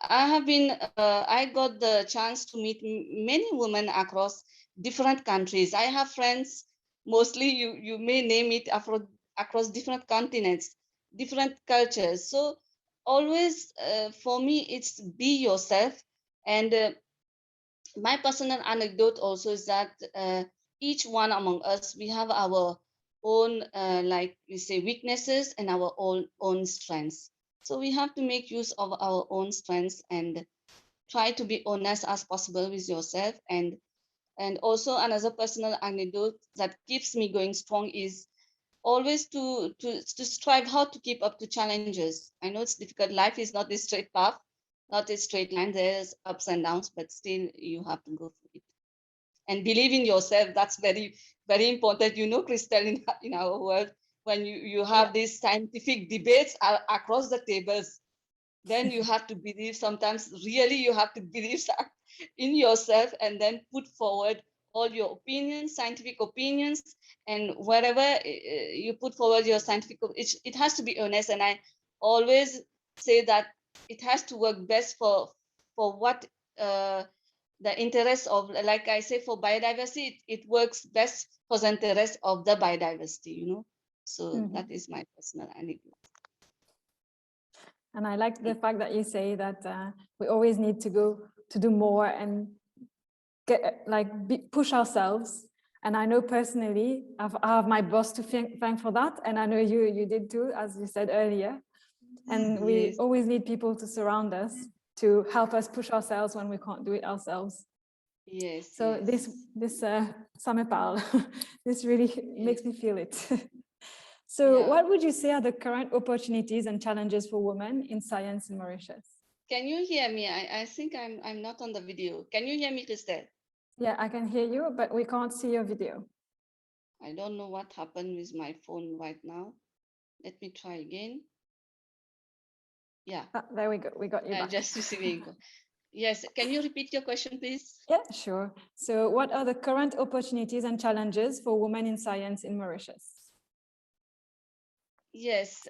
I got the chance to meet many women across different countries. I have friends, mostly you may name it, across different continents, different cultures. So always for me, it's be yourself. And my personal anecdote also is that each one among us, we have our own, like we say, weaknesses and our own strengths. So we have to make use of our own strengths and try to be honest as possible with yourself. And also another personal anecdote that keeps me going strong is always to strive how to keep up to challenges. I know it's difficult. Life is not a straight path, not a straight line. There's ups and downs, but still you have to go through it. And believe in yourself. That's very, very important. Crystal, in our world, when you have these scientific debates across the tables, then you have to believe, sometimes really you have to believe in yourself and then put forward all your opinions, scientific opinions, and wherever you put forward your scientific, it has to be honest. And I always say that it has to work best for what the interest of, like I say, for biodiversity, it works best for the interest of the biodiversity, so that is my personal anecdote. And I like the fact that you say that we always need to go to do more and push ourselves. And I know personally, I have my boss to thank for that. And I know you did too, as you said earlier. And we always need people to surround us to help us push ourselves when we can't do it ourselves. Yes. So this ça me parle. This really makes me feel it. So what would you say are the current opportunities and challenges for women in science in Mauritius? Can you hear me? I think I'm not on the video. Can you hear me, Christelle? Yeah, I can hear you, but we can't see your video. I don't know what happened with my phone right now. Let me try again. Yeah. There we go. We got you back. Just receiving. Yes. Can you repeat your question, please? Yeah, sure. So what are the current opportunities and challenges for women in science in Mauritius? Yes.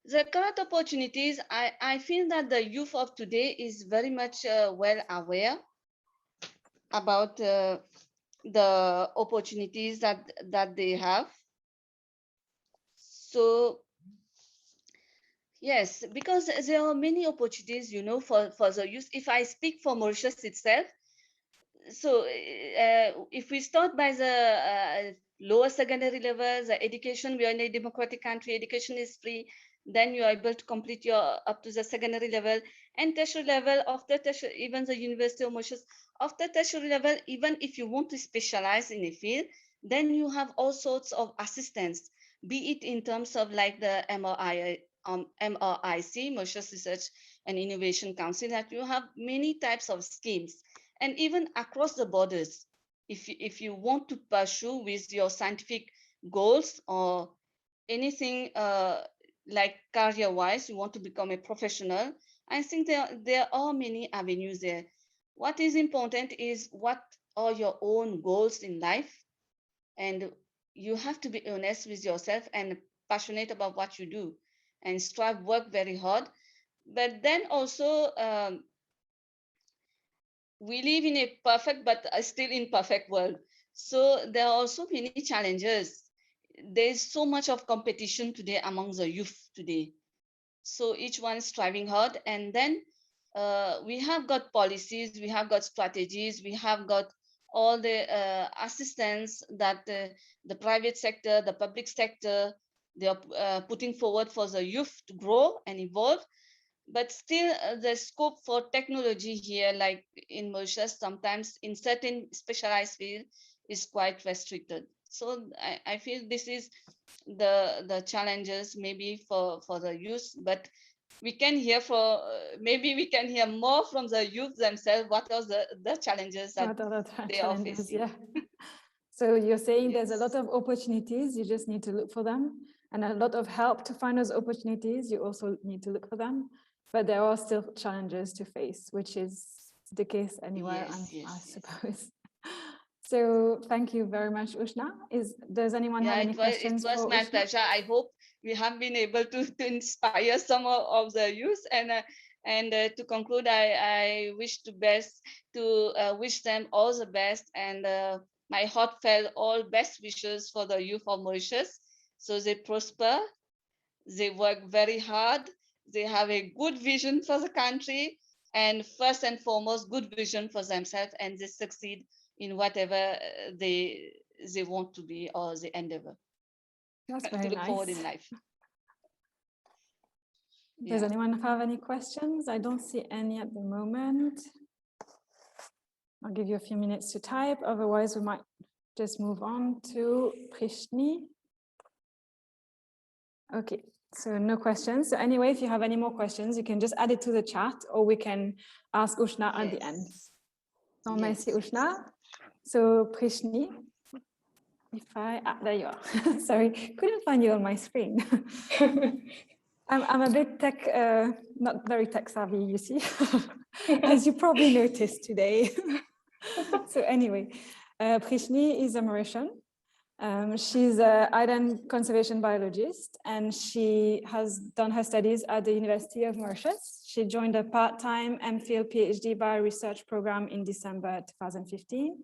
The current opportunities, I feel that the youth of today is very much well aware about the opportunities that they have. So yes, because there are many opportunities, you know, for the youth. If I speak for Mauritius itself, so if we start by the lower secondary level, the education, we are in a democratic country, education is free, then you are able to complete your up to the secondary level and tertiary level. After tertiary, even the University of Mauritius, after tertiary level, even if you want to specialize in a field, then you have all sorts of assistance, be it in terms of like the MRIC, Mauritius Research and Innovation Council, that you have many types of schemes. And even across the borders, if you want to pursue with your scientific goals or anything like career-wise, you want to become a professional, I think there are many avenues there. What is important is what are your own goals in life, and you have to be honest with yourself and passionate about what you do and strive, work very hard. But then also we live in a perfect but still imperfect world. So there are also many challenges. There's so much of competition today among the youth today. So each one is striving hard. And then we have got policies, we have got strategies, we have got all the assistance that the private sector, the public sector, they are putting forward for the youth to grow and evolve. But still the scope for technology here, like in Mauritius, sometimes in certain specialized field is quite restricted. So I feel this is the challenges maybe for the youth, but we can hear for maybe we can hear more from the youth themselves. What are the challenges that they are facing? Yeah. So you're saying Yes. there's a lot of opportunities, you just need to look for them, and a lot of help to find those opportunities, you also need to look for them. But there are still challenges to face, which is the case anywhere, I suppose. So thank you very much, Ushna. Does anyone have any questions? It was my pleasure. I hope we have been able to inspire some of the youth. And to conclude, I wish to wish them all the best, and my heartfelt all best wishes for the youth of Mauritius, so they prosper, they work very hard, they have a good vision for the country, and first and foremost, good vision for themselves, and they succeed in whatever they want to be or they endeavor. That's to very look forward nice. in life. Does anyone have any questions? I don't see any at the moment. I'll give you a few minutes to type, otherwise we might just move on to Prishni. Okay, so no questions. So anyway, if you have any more questions, you can just add it to the chat, or we can ask Ushna at the end. So merci Ushna. So Prishni, there you are. Sorry, couldn't find you on my screen. I'm a bit tech, not very tech savvy, you see, as you probably noticed today. So anyway, Prishni is a Mauritian. She's an island conservation biologist, and she has done her studies at the University of Mauritius. She joined a part-time MPhil PhD bioresearch program in December 2015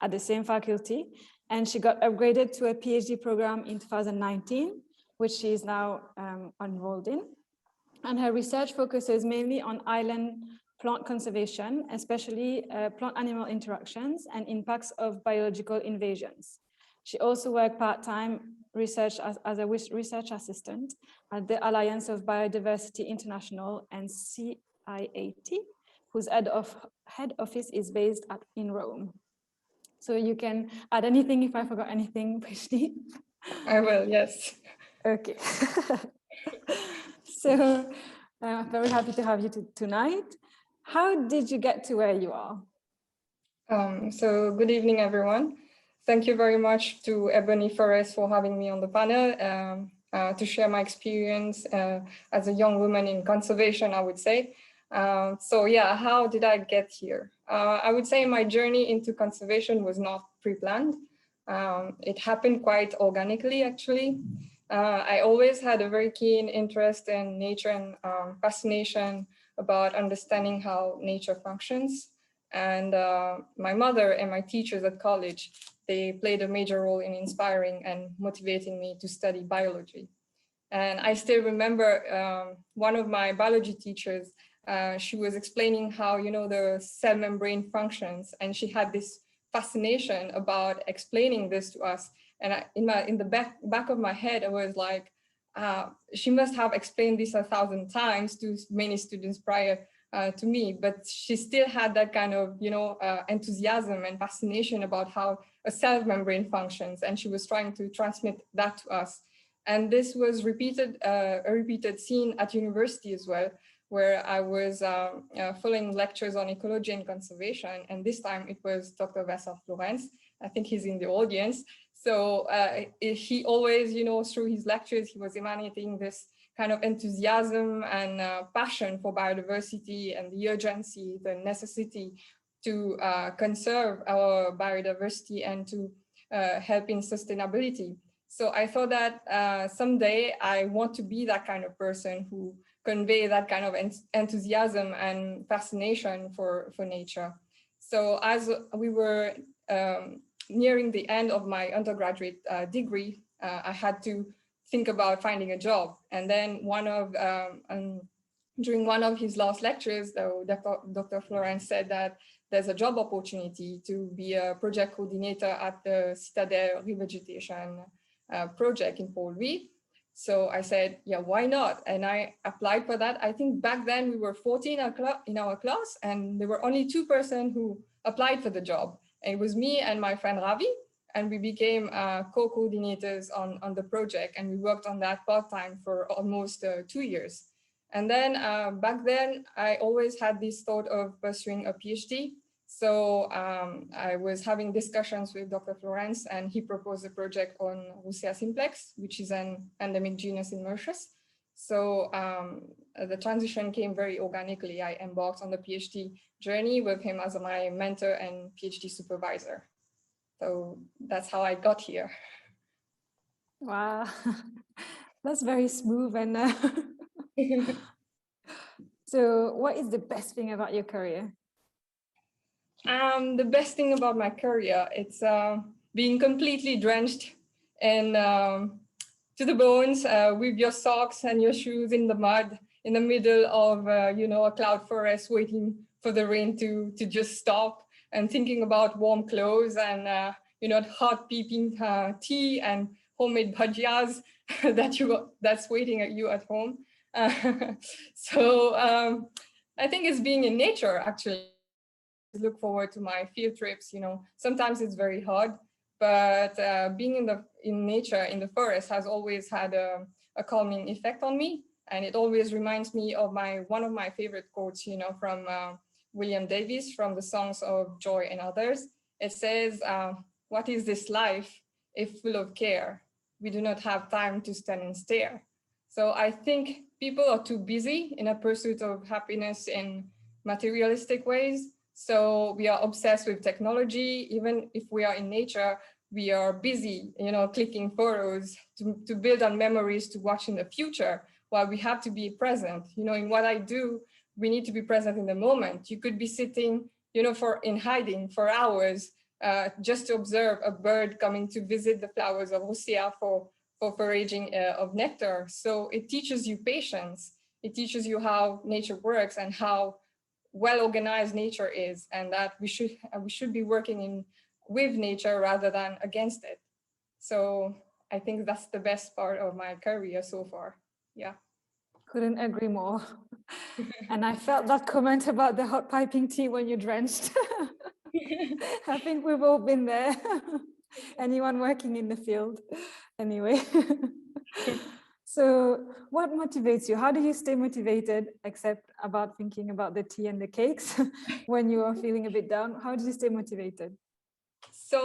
at the same faculty, and she got upgraded to a PhD program in 2019, which she is now enrolled in. And her research focuses mainly on island plant conservation, especially plant-animal interactions and impacts of biological invasions. She also worked part-time research as a research assistant at the Alliance of Biodiversity International and CIAT, whose head office is based in Rome. So you can add anything if I forgot anything, Prishni. I will, yes. Okay. So I'm very happy to have you tonight. How did you get to where you are? So good evening, everyone. Thank you very much to Ebony Forrest for having me on the panel to share my experience as a young woman in conservation, I would say. So yeah, how did I get here? I would say my journey into conservation was not pre-planned. It happened quite organically, actually. I always had a very keen interest in nature and fascination about understanding how nature functions. And my mother and my teachers at college, they played a major role in inspiring and motivating me to study biology. And I still remember one of my biology teachers, she was explaining how, the cell membrane functions, and she had this fascination about explaining this to us. And in the back of my head, I was like, she must have explained this 1,000 times to many students prior to me, but she still had that kind of, enthusiasm and fascination about how a cell membrane functions, and she was trying to transmit that to us. And this was a repeated scene at university as well, where I was following lectures on ecology and conservation. And this time it was Dr. Vincent Florence. I think he's in the audience. So he always, through his lectures, he was emanating this kind of enthusiasm and passion for biodiversity and the urgency, the necessity to conserve our biodiversity and to help in sustainability. So I thought that someday I want to be that kind of person who convey that kind of enthusiasm and fascination for nature. So as we were nearing the end of my undergraduate degree, I had to think about finding a job. And then during one of his last lectures, Dr. Florence said that there's a job opportunity to be a project coordinator at the Citadel Revegetation project in Port Louis. So I said, yeah, why not? And I applied for that. I think back then we were 14 in our class, and there were only 2 persons who applied for the job. And it was me and my friend Ravi, and we became co-coordinators on the project, and we worked on that part-time for almost 2 years. And then back then, I always had this thought of pursuing a PhD. So I was having discussions with Dr. Florence, and he proposed a project on Roussia simplex, which is an endemic genus in Mauritius. So the transition came very organically. I embarked on the PhD journey with him as my mentor and PhD supervisor. So that's how I got here. Wow, that's very smooth. And so what is the best thing about your career? The best thing about my career, it's being completely drenched and to the bones with your socks and your shoes in the mud in the middle of a cloud forest, waiting for the rain to just stop, and thinking about warm clothes and hot peeping tea and homemade bhajias that's waiting at you at home. So I think it's being in nature, actually. Look forward to my field trips. Sometimes it's very hard, but being in nature, in the forest, has always had a calming effect on me, and it always reminds me of one of my favorite quotes, from William Davis, from the Songs of Joy and Others. It says, "What is this life if full of care? We do not have time to stand and stare." So I think people are too busy in a pursuit of happiness in materialistic ways. So we are obsessed with technology. Even if we are in nature, we are busy, clicking photos to build on memories to watch in the future, while we have to be present. In what I do, we need to be present in the moment. You could be sitting, in hiding for hours, just to observe a bird coming to visit the flowers of Roussia for foraging of nectar. So it teaches you patience. It teaches you how nature works and how well-organized nature is, and that we should be working with nature rather than against it. So I think that's the best part of my career so far. Yeah. Couldn't agree more. And I felt that comment about the hot piping tea when you're drenched. I think we've all been there. Anyone working in the field. Anyway. So what motivates you? How do you stay motivated, except about thinking about the tea and the cakes when you are feeling a bit down? How do you stay motivated? So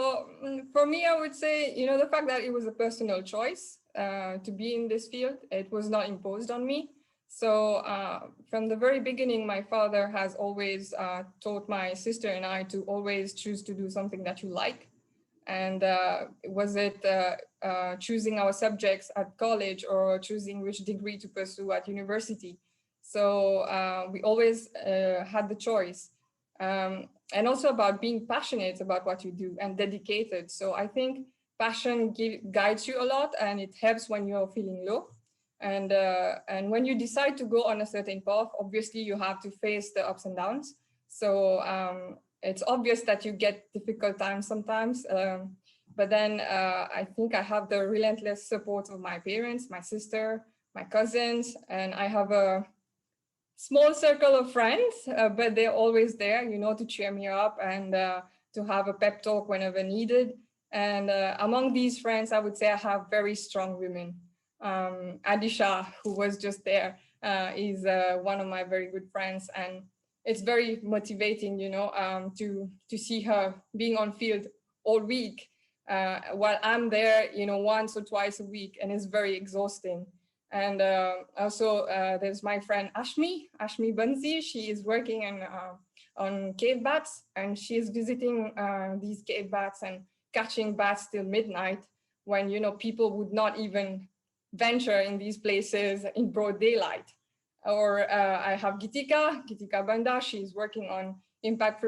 for me, I would say, the fact that it was a personal choice to be in this field, it was not imposed on me. So from the very beginning, my father has always taught my sister and I to always choose to do something that you like. And was it choosing our subjects at college or choosing which degree to pursue at university? So we always had the choice. And also about being passionate about what you do and dedicated. So I think passion guides you a lot, and it helps when you're feeling low. And when you decide to go on a certain path, obviously you have to face the ups and downs. So it's obvious that you get difficult times sometimes, but then I think I have the relentless support of my parents, my sister, my cousins, and I have a small circle of friends, but they're always there, you know, to cheer me up and to have a pep talk whenever needed. And among these friends, I would say I have very strong women. Adisha, who was just there, is one of my very good friends, and it's very motivating, you know, to see her being on field all week while I'm there, you know, once or twice a week, and it's very exhausting. And also there's my friend Ashmi Bansi. She is working on cave bats, and she is visiting these cave bats and catching bats till midnight when, you know, people would not even venture in these places in broad daylight. Or I have Gitika Banda. She's working on impact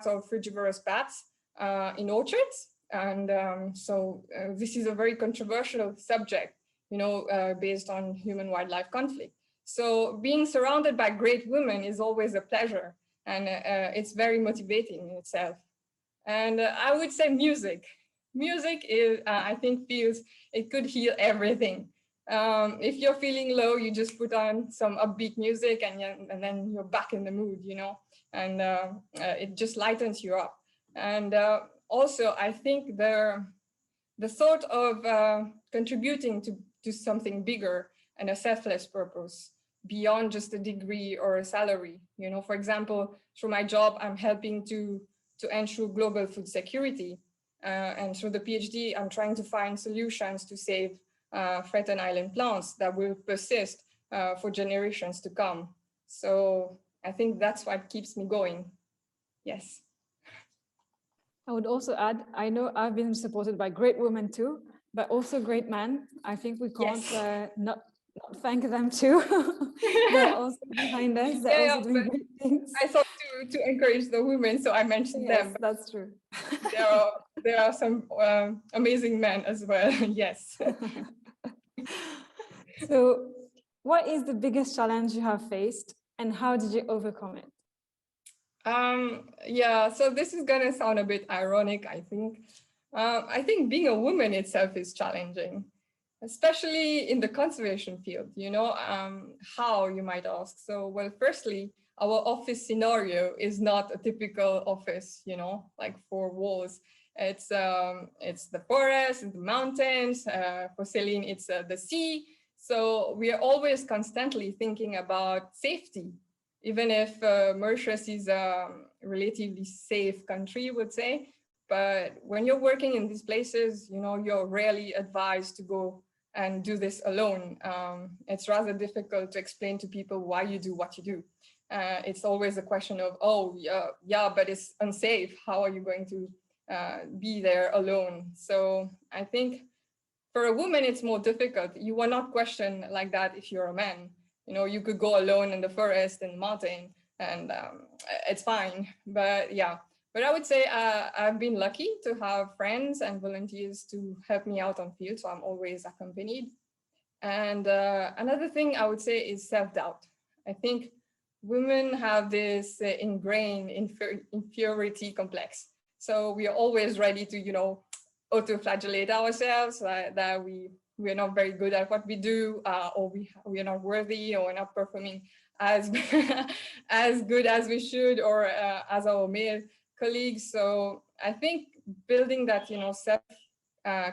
of frugivorous bats in orchards. And so this is a very controversial subject, you know, based on human-wildlife conflict. So being surrounded by great women is always a pleasure, and it's very motivating in itself. And I would say music. Music is, I think, it could heal everything. If you're feeling low, you just put on some upbeat music, and then you're back in the mood, you know, and it just lightens you up. And also, I think the thought of contributing to something bigger and a selfless purpose beyond just a degree or a salary. You know, for example, through my job, I'm helping to ensure global food security. And through the PhD, I'm trying to find solutions to save threatened island plants that will persist for generations to come. So I think that's what keeps me going. Yes. I would also add, I know I've been supported by great women too, but also great men. I think we can't not thank them too. They're also behind us. They're also doing great things. I thought to encourage the women, so I mentioned them. Yes, that's true. There are some amazing men as well. Yes. So what is the biggest challenge you have faced, and how did you overcome it? Yeah, so this is gonna sound a bit ironic, I think. I think being a woman itself is challenging, especially in the conservation field, you know. How, you might ask? So, well, firstly, our office scenario is not a typical office, you know, like 4 walls. It's the forest, the mountains, for Celine, it's the sea. So we are always constantly thinking about safety, even if Mauritius is a relatively safe country, I would say. But when you're working in these places, you know, you're rarely advised to go and do this alone. It's rather difficult to explain to people why you do what you do. It's always a question of, oh, yeah, but it's unsafe. How are you going to be there alone? So I think for a woman, it's more difficult. You will not question like that if you're a man. You know, you could go alone in the forest and mountain, and it's fine. But yeah, but I would say I've been lucky to have friends and volunteers to help me out on field, so I'm always accompanied. And another thing I would say is self-doubt. I think women have this ingrained inferiority complex. So we are always ready to, you know, auto-flagellate ourselves, that we're not very good at what we do, or we are not worthy, or we're not performing as as good as we should, or as our male colleagues. So I think building that, you know, self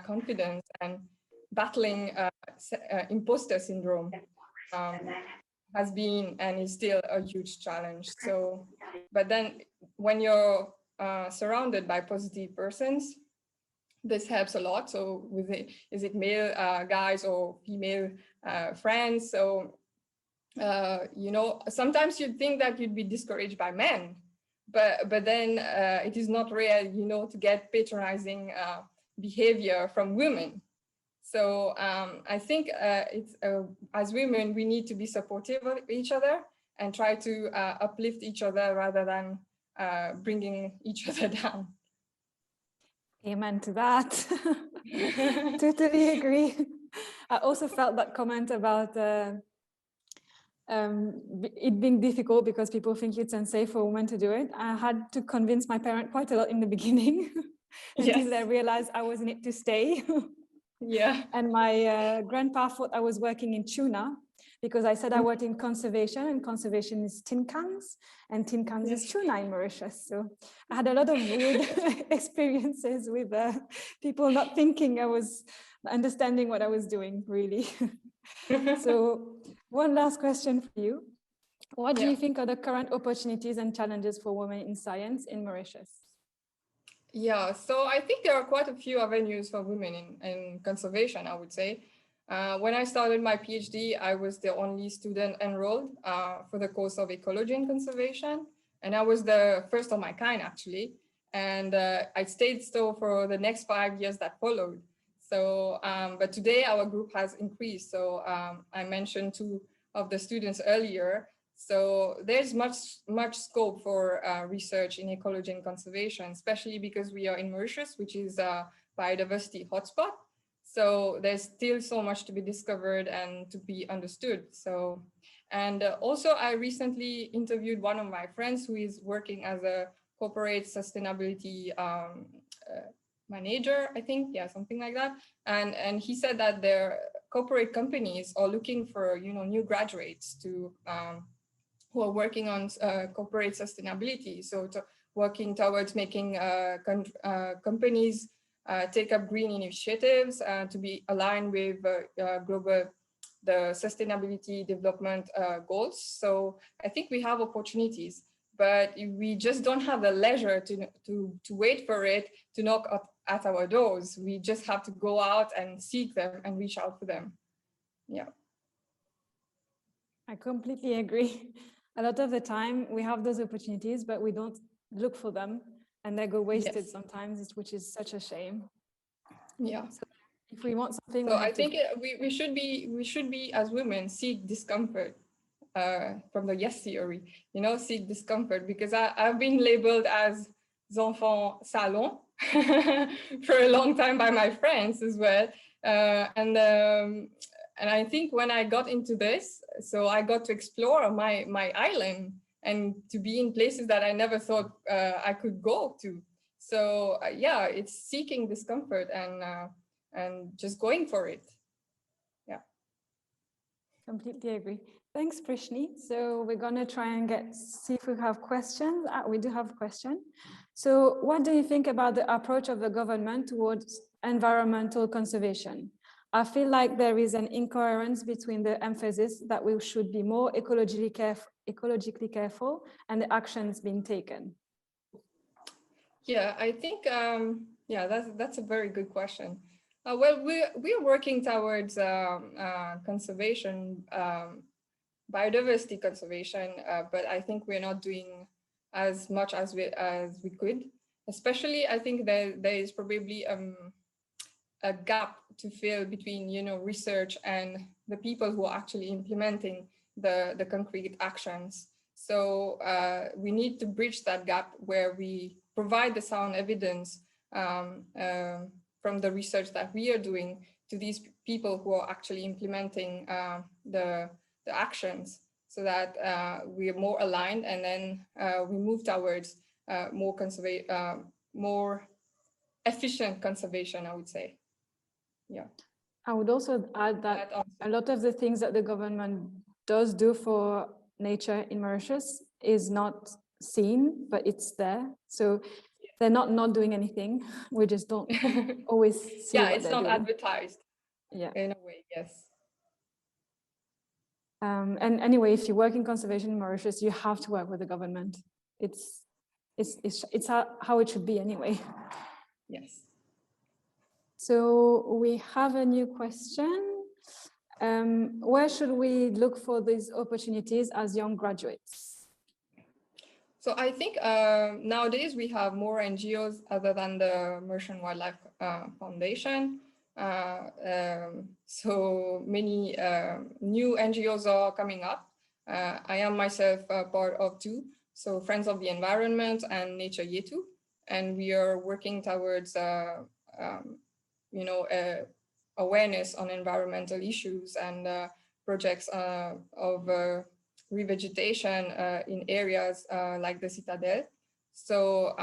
confidence and battling imposter syndrome has been and is still a huge challenge. So, but then when you're surrounded by positive persons, this helps a lot. So is it male guys or female friends? So, you know, sometimes you'd think that you'd be discouraged by men, but then it is not rare, you know, to get patronizing behavior from women. So I think it's as women, we need to be supportive of each other and try to uplift each other rather than bringing each other down. Amen to that. Totally agree. I also felt that comment about it being difficult because people think it's unsafe for women to do it. I had to convince my parent quite a lot in the beginning until they realized I was in it to stay. Yeah. And my grandpa thought I was working in tuna because I said I worked in conservation, and conservation is tin cans, and tin cans is tuna in Mauritius. So I had a lot of weird experiences with people not thinking I was understanding what I was doing, really. So one last question for you. What do you think are the current opportunities and challenges for women in science in Mauritius? Yeah, so I think there are quite a few avenues for women in conservation, I would say. When I started my PhD, I was the only student enrolled for the course of ecology and conservation. And I was the first of my kind, actually. And I stayed so for the next 5 years that followed. So, but today our group has increased. So I mentioned 2 of the students earlier. So there's much scope for research in ecology and conservation, especially because we are in Mauritius, which is a biodiversity hotspot. So there's still so much to be discovered and to be understood. So, and also I recently interviewed one of my friends who is working as a corporate sustainability manager, I think, yeah, something like that. And he said that their corporate companies are looking for, you know, new graduates to who are working on corporate sustainability. So working towards making companies take up green initiatives to be aligned with the sustainability development goals. So I think we have opportunities, but we just don't have the leisure to wait for it to knock at our doors. We just have to go out and seek them and reach out for them. Yeah. I completely agree. A lot of the time we have those opportunities, but we don't look for them and they go wasted sometimes, which is such a shame. Yeah. So if we want something, so I think we should be as women seek discomfort from the yes theory, you know, seek discomfort, because I've been labeled as enfant salon for a long time by my friends as well. And I think when I got into this, so I got to explore my island and to be in places that I never thought I could go to. So yeah, it's seeking discomfort and just going for it. Yeah. Completely agree. Thanks, Prishni. So we're going to try and see if we have questions. We do have a question. So what do you think about the approach of the government towards environmental conservation? I feel like there is an incoherence between the emphasis that we should be more ecologically careful and the actions being taken. Yeah, I think, yeah, that's a very good question. Well, we're working towards conservation, biodiversity conservation, but I think we're not doing as much as we could. Especially, I think there is probably a gap to fill between, you know, research and the people who are actually implementing the concrete actions. So we need to bridge that gap where we provide the sound evidence from the research that we are doing to these people who are actually implementing the actions, so that we are more aligned, and then we move towards more efficient conservation, I would say. Yeah. I would also add that a lot of the things that the government does do for nature in Mauritius is not seen, but it's there. So they're not doing anything. We just don't always see what it's they're not doing. advertised. Yeah. In a way, yes. And anyway, if you work in conservation in Mauritius, you have to work with the government. It's how it should be anyway. Yes. So we have a new question. Where should we look for these opportunities as young graduates? So I think nowadays we have more NGOs other than the Mauritian Wildlife Foundation. So many new NGOs are coming up. I am myself part of two. So Friends of the Environment and Nature Yetu. And we are working towards, awareness on environmental issues and projects of revegetation in areas like the Citadel. So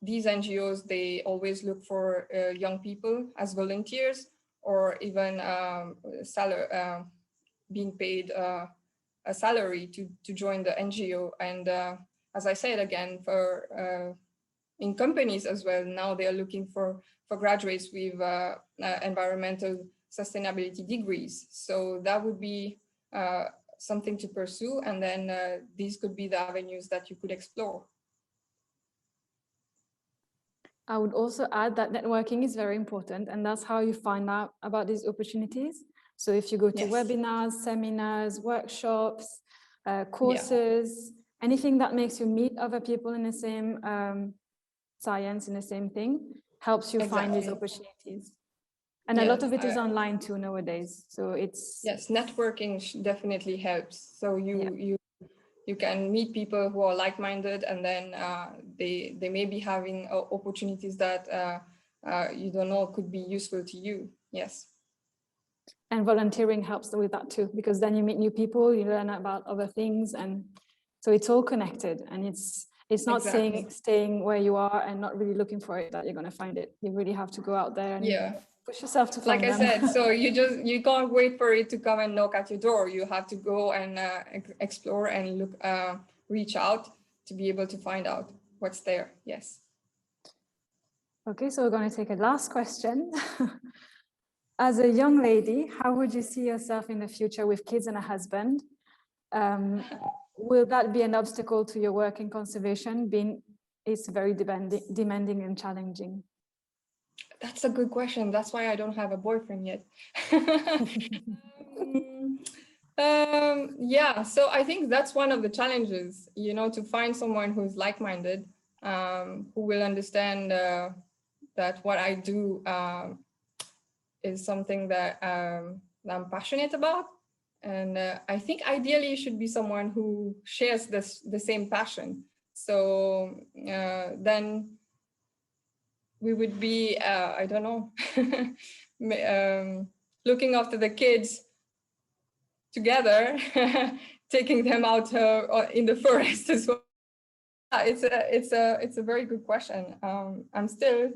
these NGOs, they always look for young people as volunteers or even being paid a salary to join the NGO. And as I said again, for in companies as well, now they are looking for graduates with environmental sustainability degrees. So that would be something to pursue. And then these could be the avenues that you could explore. I would also add that networking is very important, and that's how you find out about these opportunities. So if you go to webinars, seminars, workshops, courses, anything that makes you meet other people in the same science, in the same thing, helps you find these opportunities. And a lot of it is online too nowadays. So it's... Yes, networking definitely helps. So you can meet people who are like-minded, and then they may be having opportunities that you don't know could be useful to you. Yes. And volunteering helps with that too, because then you meet new people, you learn about other things, and so it's all connected. And it's not staying where you are and not really looking for it that you're going to find it. You really have to go out there and push yourself to find them. Like I said, so you can't wait for it to come and knock at your door. You have to go and explore and look, reach out to be able to find out what's there. Yes. Okay, so we're going to take a last question. As a young lady, how would you see yourself in the future with kids and a husband? Will that be an obstacle to your work in conservation, being it's very demanding and challenging? That's a good question. That's why I don't have a boyfriend yet. Yeah, so I think that's one of the challenges, to find someone who's like-minded, who will understand that what I do is something that I'm passionate about. And I think ideally it should be someone who shares the same passion. So then we would be, I don't know, looking after the kids together, taking them out in the forest as well. It's a very good question. I'm still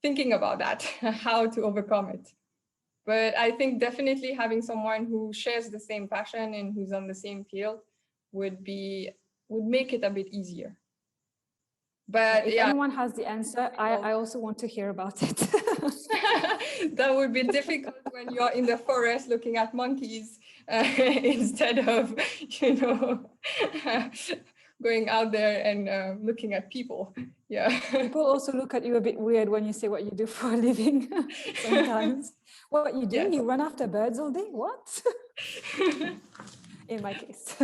thinking about that, how to overcome it. But I think definitely having someone who shares the same passion and who's on the same field would make it a bit easier. But if anyone has the answer, I also want to hear about it. That would be difficult when you're in the forest looking at monkeys instead of, going out there and looking at people. Yeah. People also look at you a bit weird when you say what you do for a living sometimes. What you do? Yes. You run after birds all day? What? In my case.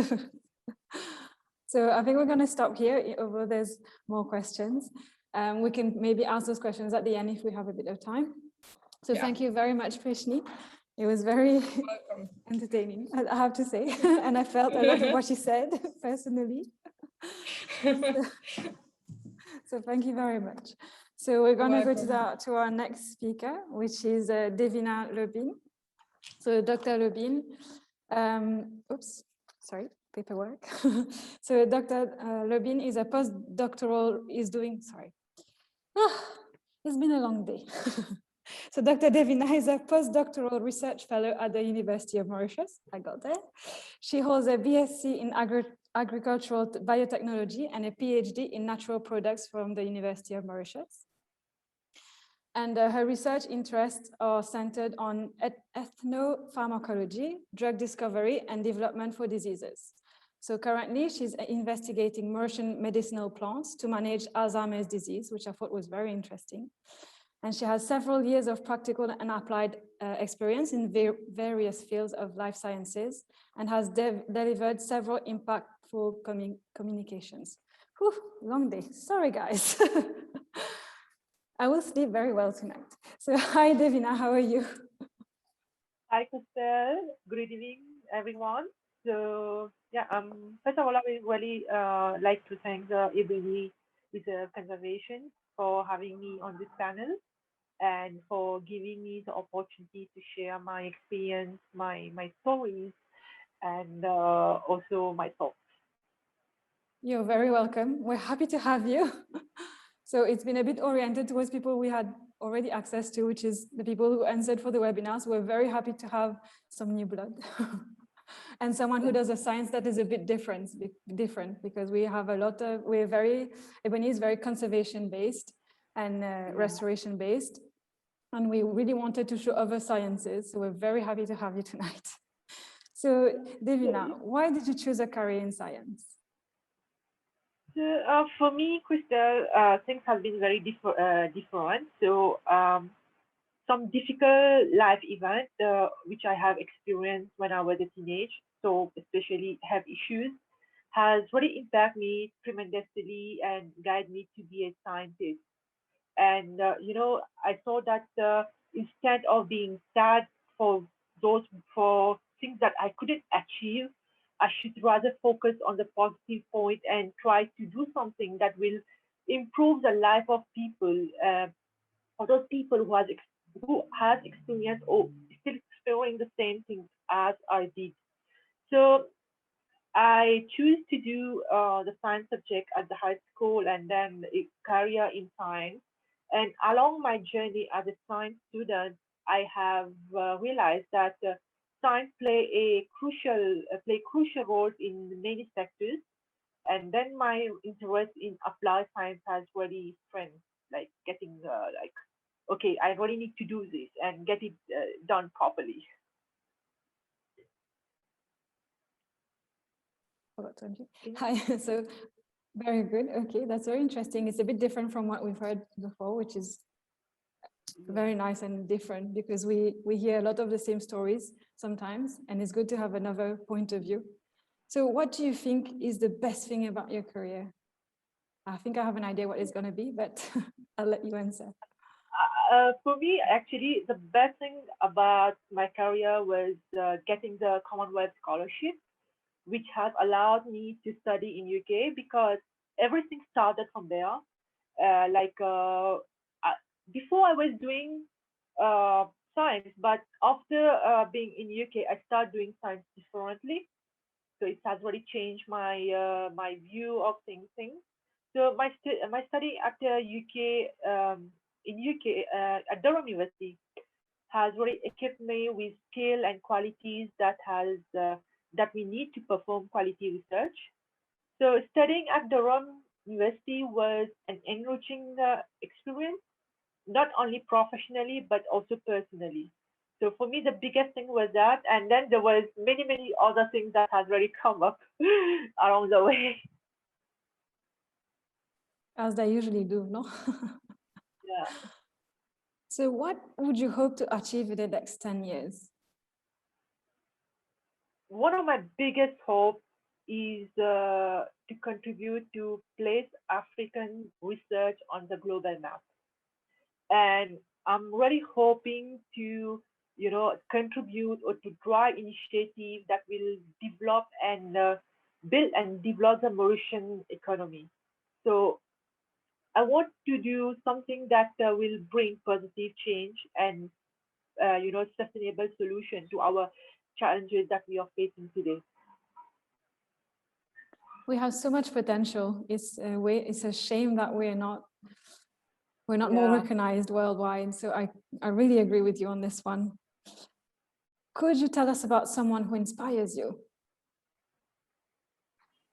So I think we're going to stop here, although there's more questions. We can maybe ask those questions at the end if we have a bit of time. So thank you very much, Prishni. It was very entertaining, I have to say. And I felt a lot of what she said personally. So thank you very much. So we're going to go to our next speaker, which is Devina Lebin. So Dr. Lebin, paperwork. So Dr. Lebin is a postdoctoral, it's been a long day. So Dr. Devina is a postdoctoral research fellow at the University of Mauritius. I got there. She holds a BSc in agricultural biotechnology and a PhD in natural products from the University of Mauritius. And her research interests are centered on ethnopharmacology, drug discovery, and development for diseases. So currently, she's investigating Mauritian medicinal plants to manage Alzheimer's disease, which I thought was very interesting. And she has several years of practical and applied experience in various fields of life sciences and has delivered several impactful respectful communications. Whew, long day. Sorry, guys. I will sleep very well tonight. So hi, Devina, how are you? Hi, Kustel. Good evening, everyone. So, yeah, first of all, I would really like to thank the Ebony Reserve Conservation for having me on this panel and for giving me the opportunity to share my experience, my stories, and also my thoughts. You're very welcome. We're happy to have you. So it's been a bit oriented towards people we had already access to, which is the people who answered for the webinars. We're very happy to have some new blood and someone who does a science that is a bit different because we have a lot of, Ebony is very conservation based and restoration based. And we really wanted to show other sciences. So we're very happy to have you tonight. So Devina, why did you choose a career in science? So, for me, Crystal, things have been very different. So, some difficult life events, which I have experienced when I was a teenage, so especially health issues, has really impacted me tremendously and guided me to be a scientist. And I saw that instead of being sad for for things that I couldn't achieve, I should rather focus on the positive point and try to do something that will improve the life of people, for those people who has experienced or still exploring the same things as I did. So I choose to do the science subject at the high school and then a career in science. And along my journey as a science student, I have realized that science play crucial roles in many sectors. And then my interest in applied science has really strengthened, like getting like, okay, I really need to do this and get it done properly. Hi, so very good. Okay, that's very interesting. It's a bit different from what we've heard before, which is very nice and different because we hear a lot of the same stories sometimes, and it's good to have another point of view. So what do you think is the best thing about your career? I think I have an idea what it's going to be, but I'll let you answer. For me, actually, the best thing about my career was getting the Commonwealth Scholarship, which has allowed me to study in UK because everything started from there. Before I was doing science, but after being in UK, I started doing science differently. So it has really changed my view of things. So my study at UK in UK at Durham University has really equipped me with skill and qualities that we need to perform quality research. So studying at Durham University was an enriching experience, not only professionally but also personally. So for me, the biggest thing was that, and then there was many other things that has really come up along the way. As they usually do, no? Yeah. So what would you hope to achieve in the next 10 years? One of my biggest hopes is to contribute to place African research on the global map. And I'm really hoping to, contribute or to drive initiatives that will develop and build and develop the Mauritian economy. So I want to do something that will bring positive change and sustainable solution to our challenges that we are facing today. We have so much potential. It's a shame that we're not more recognized worldwide. So I really agree with you on this one. Could you tell us about someone who inspires you?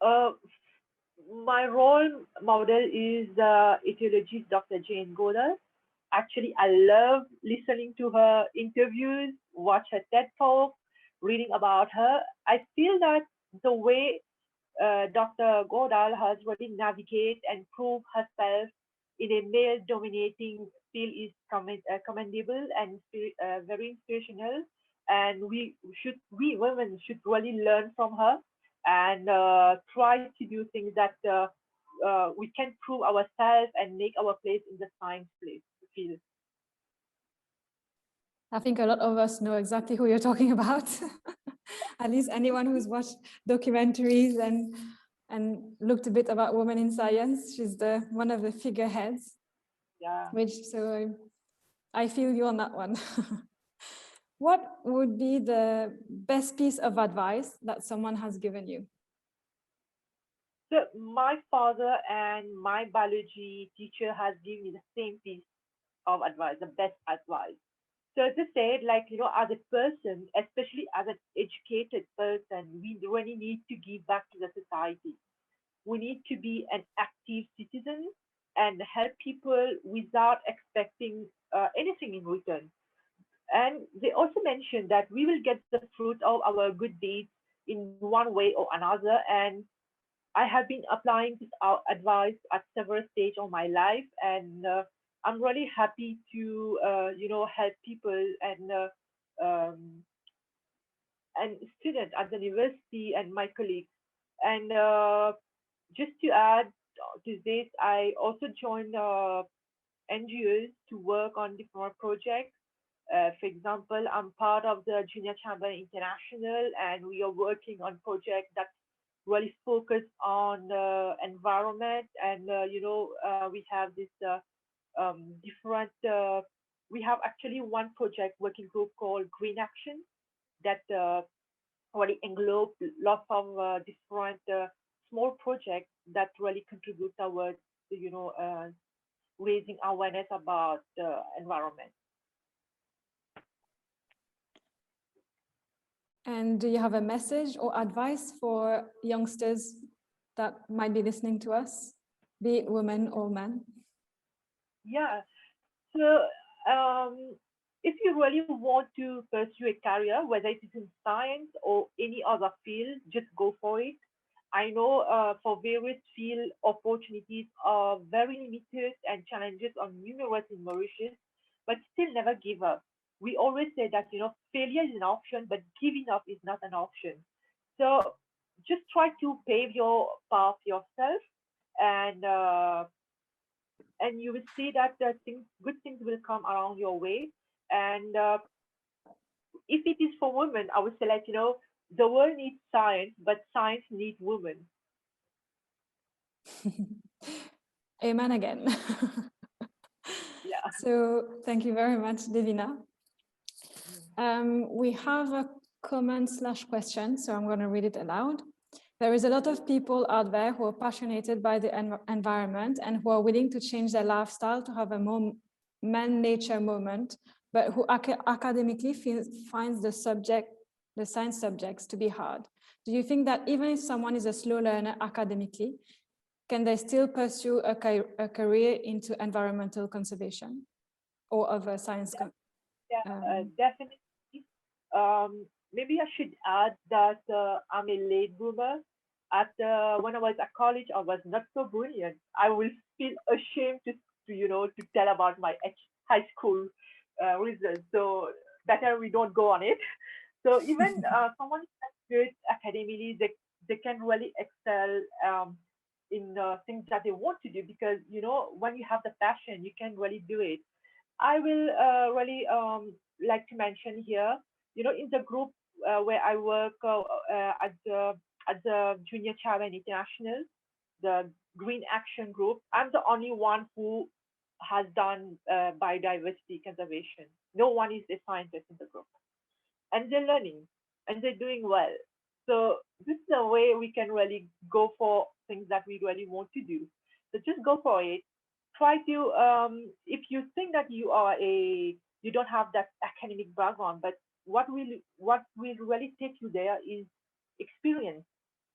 My role model is etiologist Dr. Jane Goddard. Actually, I love listening to her interviews, watch her TED Talk, reading about her. I feel that the way Dr. Goddard has really navigated and proved herself in a male-dominating field is commendable and very inspirational. And we women should really learn from her and try to do things that we can prove ourselves and make our place in the science field. I think a lot of us know exactly who you're talking about. At least anyone who's watched documentaries and looked a bit about women in science. She's one of the figureheads. Yeah. So I feel you on that one. What would be the best piece of advice that someone has given you? So my father and my biology teacher has given me the same piece of advice, the best advice. So as I said, like, as a person, especially as an educated person, we really need to give back to the society. We need to be an active citizen and help people without expecting anything in return. And they also mentioned that we will get the fruit of our good deeds in one way or another. And I have been applying this advice at several stages of my life, and I'm really happy to help people um, and students at the university and my colleagues. And just to add to this, I also joined NGOs to work on different projects. For example, I'm part of the Junior Chamber International, and we are working on projects that really focus on environment. And we have this different. We have actually one project working group called Green Action that really englobes lots of different small projects that really contribute towards raising awareness about the environment. And do you have a message or advice for youngsters that might be listening to us, be it women or men? Yeah. So if you really want to pursue a career, whether it is in science or any other field, just go for it. I know for various field opportunities are very limited and challenges are numerous in Mauritius, but still never give up. We always say that failure is an option, but giving up is not an option. So just try to pave your path yourself, and you will see that good things will come around your way. And if it is for women, I would say, like, the world needs science, but science needs women. Amen again. Yeah. So thank you very much, Devina. We have a comment/question, so I'm going to read it aloud. There is a lot of people out there who are passionate by the environment and who are willing to change their lifestyle to have a more man-nature moment, but who academically finds the science subjects to be hard. Do you think that even if someone is a slow learner academically, can they still pursue a career into environmental conservation or other science? Definitely. Maybe I should add that I'm a late bloomer. When I was at college, I was not so brilliant. I will feel ashamed to tell about my high school results. So better we don't go on it. So even someone is good academically, they can really excel in things that they want to do, because when you have the passion, you can really do it. I will really like to mention here, in the group where I work at the Junior Chamber International, the Green Action Group, I'm the only one who has done biodiversity conservation. No one is a scientist in the group, and they're learning and they're doing well. So this is a way we can really go for things that we really want to do. So just go for it. Try to if you think that you don't have that academic background, but what will really take you there is experience.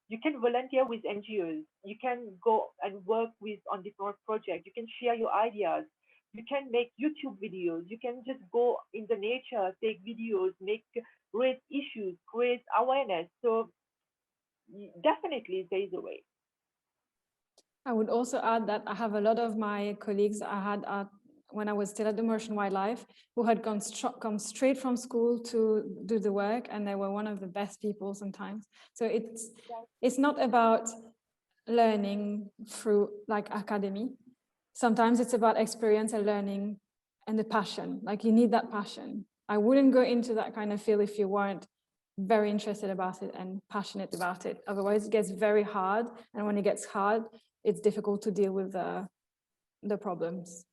You can volunteer with NGOs. You can go and work on different projects. You can share your ideas. You can make YouTube videos. You can just go in the nature, take videos, raise issues, raise awareness. So definitely there is a way. I would also add that I have a lot of my colleagues when I was still at the Mauritian Wildlife, who had come straight from school to do the work, and they were one of the best people sometimes. So it's not about learning through like academy. Sometimes it's about experience and learning and the passion. Like you need that passion. I wouldn't go into that kind of field if you weren't very interested about it and passionate about it. Otherwise it gets very hard. And when it gets hard, it's difficult to deal with the problems.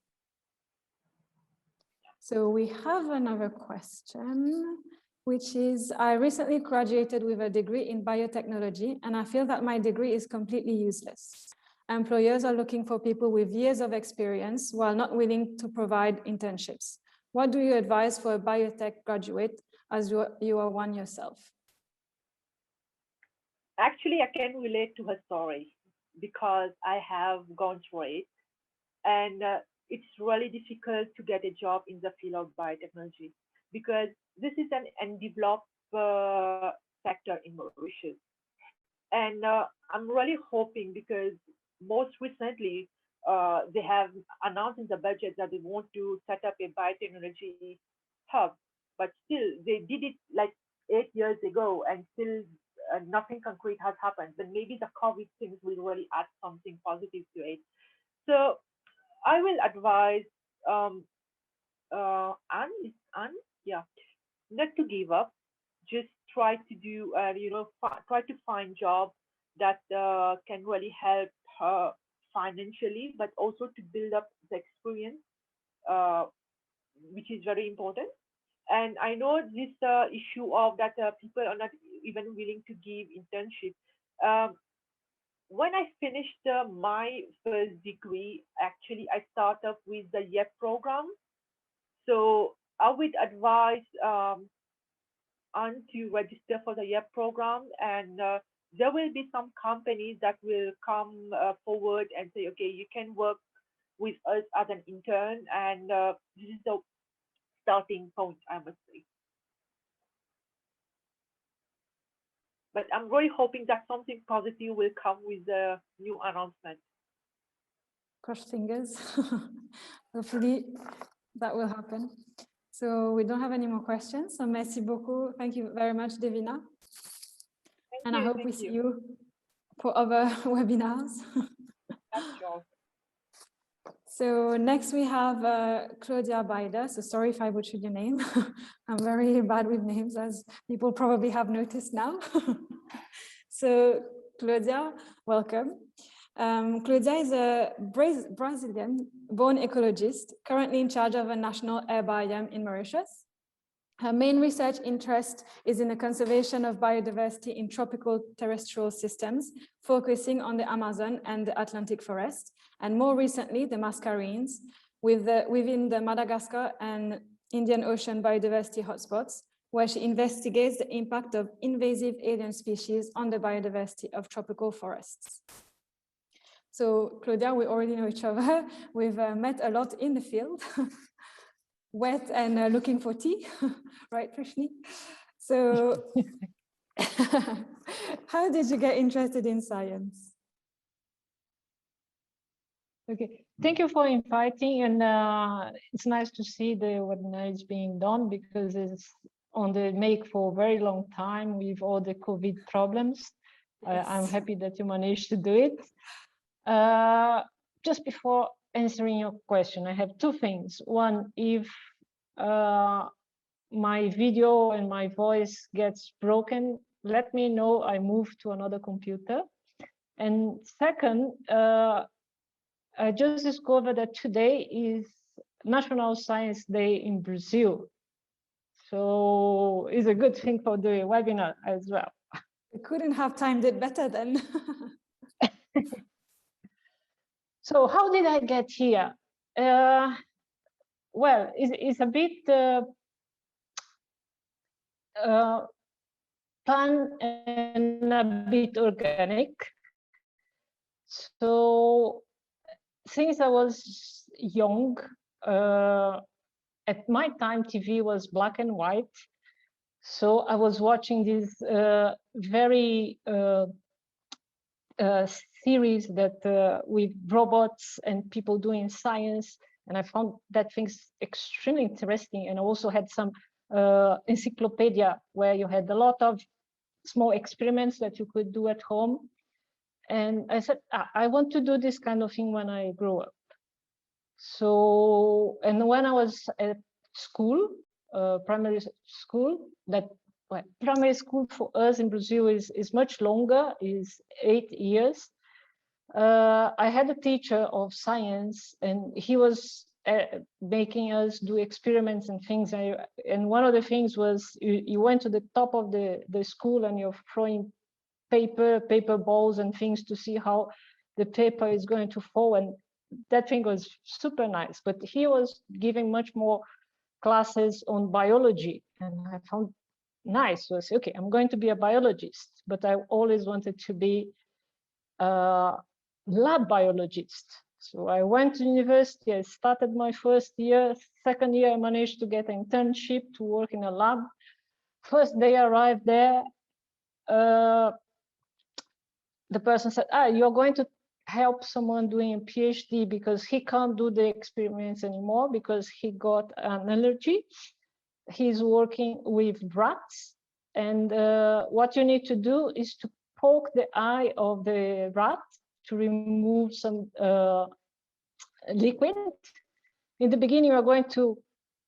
So we have another question, which is, I recently graduated with a degree in biotechnology, and I feel that my degree is completely useless. Employers are looking for people with years of experience while not willing to provide internships. What do you advise for a biotech graduate as you are one yourself? Actually, I can relate to her story because I have gone through it, and it's really difficult to get a job in the field of biotechnology because this is an undeveloped sector in Mauritius. And I'm really hoping, because most recently they have announced in the budget that they want to set up a biotechnology hub, but still they did it like 8 years ago, and still nothing concrete has happened. But maybe the COVID things will really add something positive to it. So I will advise Anne, yeah, not to give up. Just try to do, try to find jobs that can really help her financially, but also to build up the experience, which is very important. And I know this issue of that people are not even willing to give internship. When I finished my first degree, actually, I started off with the YEP program. So I would advise Anne to register for the YEP program, and there will be some companies that will come forward and say, okay, you can work with us as an intern, and this is the starting point, I must say. But I'm really hoping that something positive will come with the new announcement. Cross fingers. Hopefully that will happen. So we don't have any more questions. So merci beaucoup. Thank you very much, Devina. And I hope we see you for other webinars. That's sure. So next we have Claudia Baider. So sorry if I butchered your name. I'm very bad with names, as people probably have noticed now. So Claudia, welcome. Claudia is a Brazilian-born ecologist, currently in charge of a national herbarium in Mauritius. Her main research interest is in the conservation of biodiversity in tropical terrestrial systems, focusing on the Amazon and the Atlantic forest, and more recently, the mascarenes within the Madagascar and Indian Ocean biodiversity hotspots, where she investigates the impact of invasive alien species on the biodiversity of tropical forests. So Claudia, we already know each other. We've met a lot in the field. Wet and looking for tea, right, Prashni? So how did you get interested in science? Okay, thank you for inviting, and it's nice to see the webinar is being done, because it's on the make for a very long time with all the COVID problems. Yes. I'm happy that you managed to do it. Just before answering your question, I have two things. One, if my video and my voice gets broken, let me know. I move to another computer. And second, I just discovered that today is National Science Day in Brazil. So it's a good thing for the webinar as well. We couldn't have timed it better then. So how did I get here? Well, it's a bit planned and a bit organic. So since I was young, at my time, TV was black and white. So I was watching these very series that with robots and people doing science. And I found that things extremely interesting, and also had some encyclopedia where you had a lot of small experiments that you could do at home. And I said, I want to do this kind of thing when I grow up. So, and when I was at school, primary school, primary school for us in Brazil is much longer, is 8 years. I had a teacher of science, and he was making us do experiments and things. And one of the things was you went to the top of the school and you're throwing paper balls and things to see how the paper is going to fall. And that thing was super nice. But he was giving much more classes on biology. And I found nice. So I said, okay, I'm going to be a biologist. But I always wanted to be a lab biologist. So I went to university, I started my first year. Second year, I managed to get an internship to work in a lab. First day I arrived there, the person said, you're going to help someone doing a PhD because he can't do the experiments anymore because he got an allergy. He's working with rats. And what you need to do is to poke the eye of the rat to remove some liquid. In the beginning, you are going to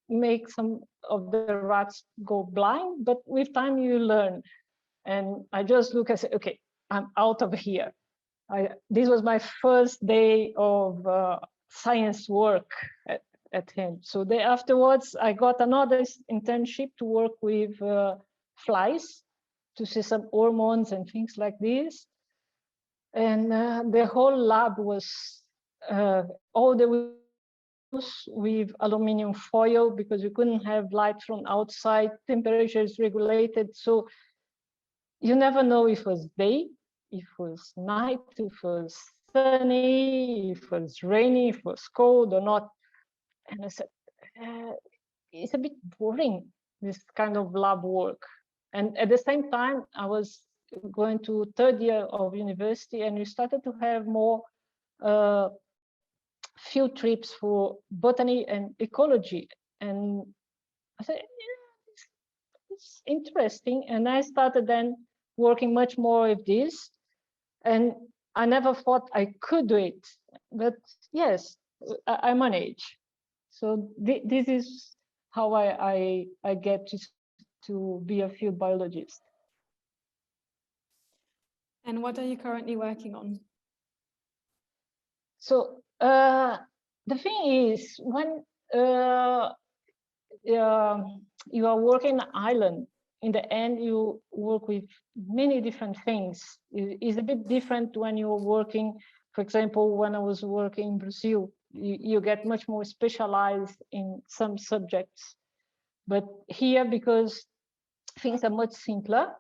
make some of the rats go blind, but with time you learn. And I just look and say, okay, I'm out of here. This was my first day of science work at him. So afterwards, I got another internship to work with flies to see some hormones and things like this. And the whole lab was all the windows with aluminum foil because you couldn't have light from outside. Temperature is regulated, so you never know if it was day, if it was night, if it was sunny, if it was rainy, if it was cold or not. And I said, it's a bit boring, this kind of lab work. And at the same time, I was going to third year of university, and we started to have more field trips for botany and ecology. And I said, it's interesting. And I started then working much more with this. And I never thought I could do it. But yes, I manage. So this is how I get to be a field biologist. And what are you currently working on? So the thing is, when you are working on an island, in the end, you work with many different things. It's a bit different when you're working, for example, when I was working in Brazil, you get much more specialized in some subjects. But here, because things are much simpler,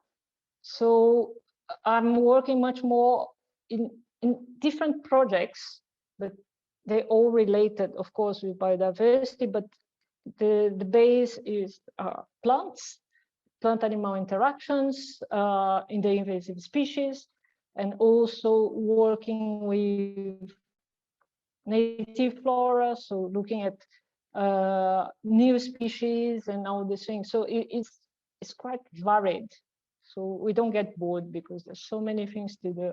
so I'm working much more in different projects, but they're all related, of course, with biodiversity, but the base is plants, plant-animal interactions in the invasive species, and also working with native flora, so looking at new species and all these things. So it's quite varied. So we don't get bored because there's so many things to do.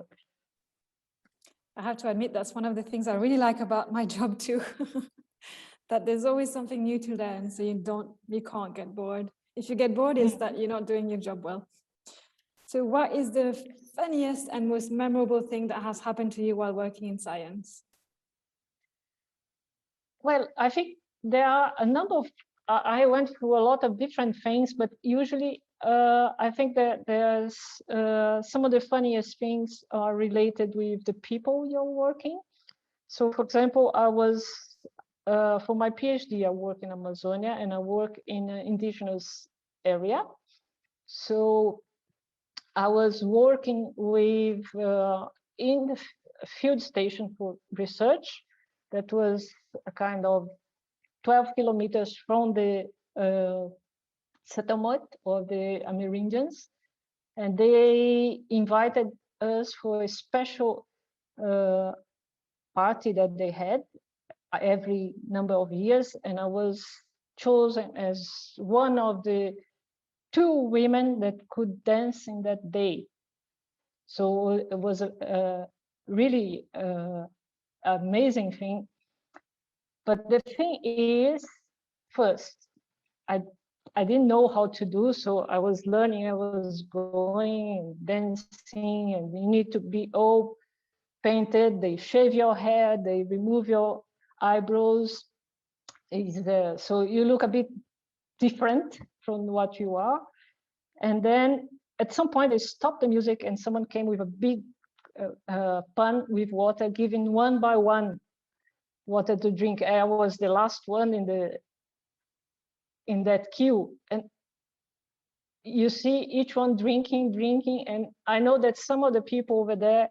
I have to admit, that's one of the things I really like about my job too, that there's always something new to learn, so you can't get bored. If you get bored, it's that you're not doing your job well. So what is the funniest and most memorable thing that has happened to you while working in science? Well, I think there are a number of, I went through a lot of different things, but usually I think that there's some of the funniest things are related with the people you're working. So for example, I was, for my PhD, I work in Amazonia and I work in an indigenous area. So I was working with, in the field station for research that was a kind of 12 kilometers from the settlement of the Amerindians, and they invited us for a special party that they had every number of years, and I was chosen as one of the 2 women that could dance in that day. So it was a really amazing thing. But the thing is, first, I didn't know how to do, so I was learning, I was going and dancing, and you need to be all painted, they shave your hair, they remove your eyebrows. So you look a bit different from what you are. And then at some point they stopped the music and someone came with a big pan with water, giving one by one water to drink. I was the last one in that queue. And you see each one drinking, and I know that some of the people over there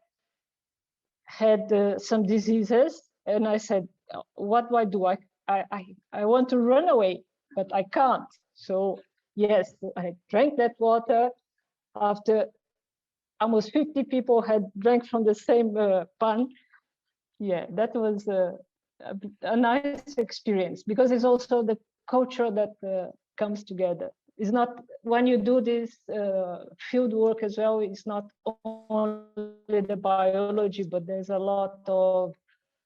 had some diseases, and I said, what do I do? I want to run away, but I can't. So yes, I drank that water. After almost 50 people had drank from the same pan. Yeah, that was a nice experience, because it's also the culture that comes together. It's not, when you do this field work as well, it's not only the biology, but there's a lot of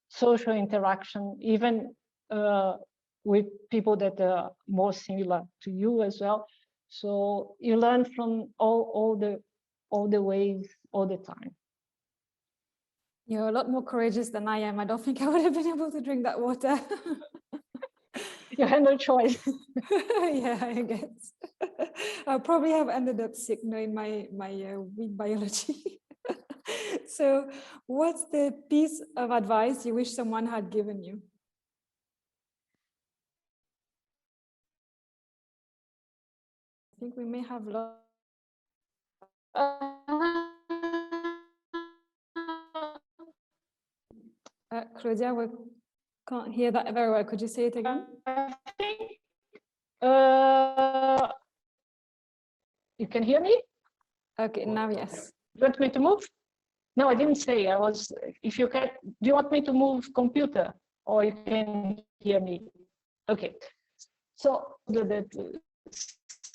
social interaction, even with people that are more similar to you as well. So you learn from all the ways all the time. You're a lot more courageous than I am. I don't think I would have been able to drink that water. You had no choice. Yeah, I guess. I probably have ended up sick knowing my weak biology. So what's the piece of advice you wish someone had given you? I think we may have lost. Claudia, we can't hear that very well. Could you say it again? You can hear me? Okay, now yes. You want me to move? No, I didn't say. I was, if you can, do you want me to move computer, or you can hear me? Okay. So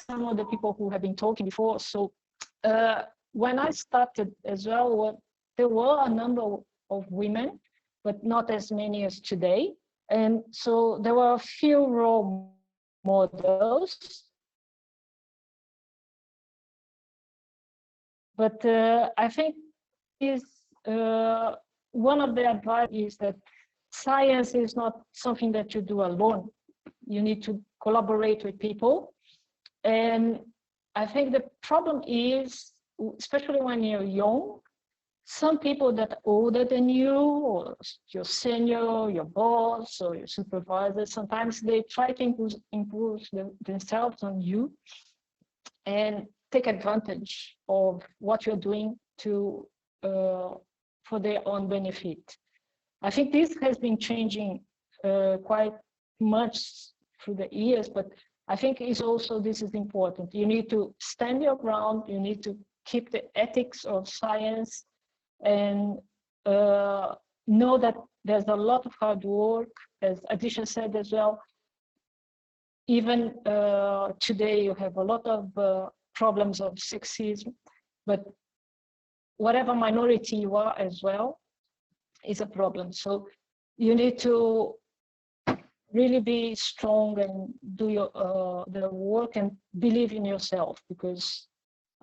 some of the people who have been talking before, so when I started as well, there were a number of women, but not as many as today. And so there were a few role models. But I think one of the advice is that science is not something that you do alone. You need to collaborate with people. And I think the problem is, especially when you're young, some people that are older than you, or your senior, your boss, or your supervisor, sometimes they try to impose themselves on you and take advantage of what you're doing to for their own benefit. I think this has been changing quite much through the years, but I think this is important. You need to stand your ground. You need to keep the ethics of science, and know that there's a lot of hard work, as Adisha said as well. Even today, you have a lot of problems of sexism, but whatever minority you are as well is a problem. So you need to really be strong and do the work and believe in yourself, because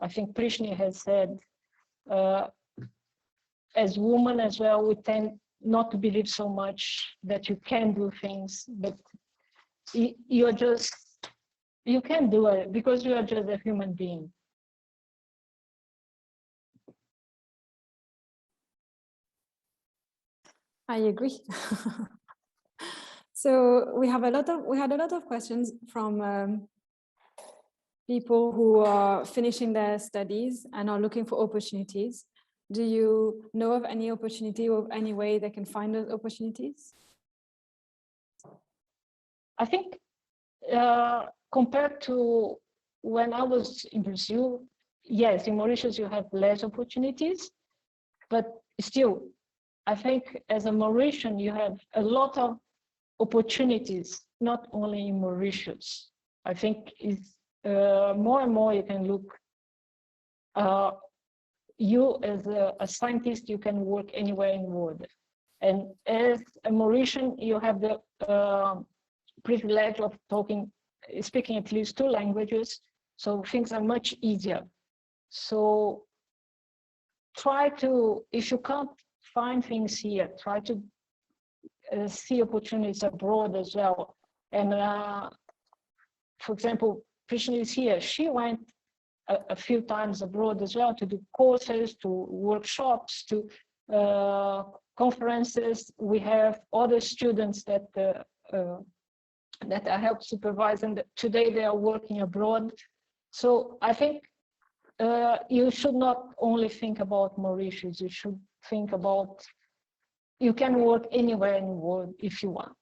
I think Prishni has said, as women as well, we tend not to believe so much that you can do things, but you can do it because you are just a human being. I agree. So we had a lot of questions from people who are finishing their studies and are looking for opportunities. Do you know of any opportunity or any way they can find those opportunities? I think compared to when I was in Brazil, yes, in Mauritius you have less opportunities, but still, I think as a Mauritian, you have a lot of opportunities, not only in Mauritius. I think it's more and more you can look, you as a scientist, you can work anywhere in the world. And as a Mauritian, you have the privilege of speaking at least 2 languages, so things are much easier. So try to, if you can't find things here, try to see opportunities abroad as well. And for example, Krishna is here. She went a few times abroad as well to do courses, to workshops, to conferences. We have other students that I help supervise, and today they are working abroad. So I think you should not only think about Mauritius, you should think about, you can work anywhere in the world if you want.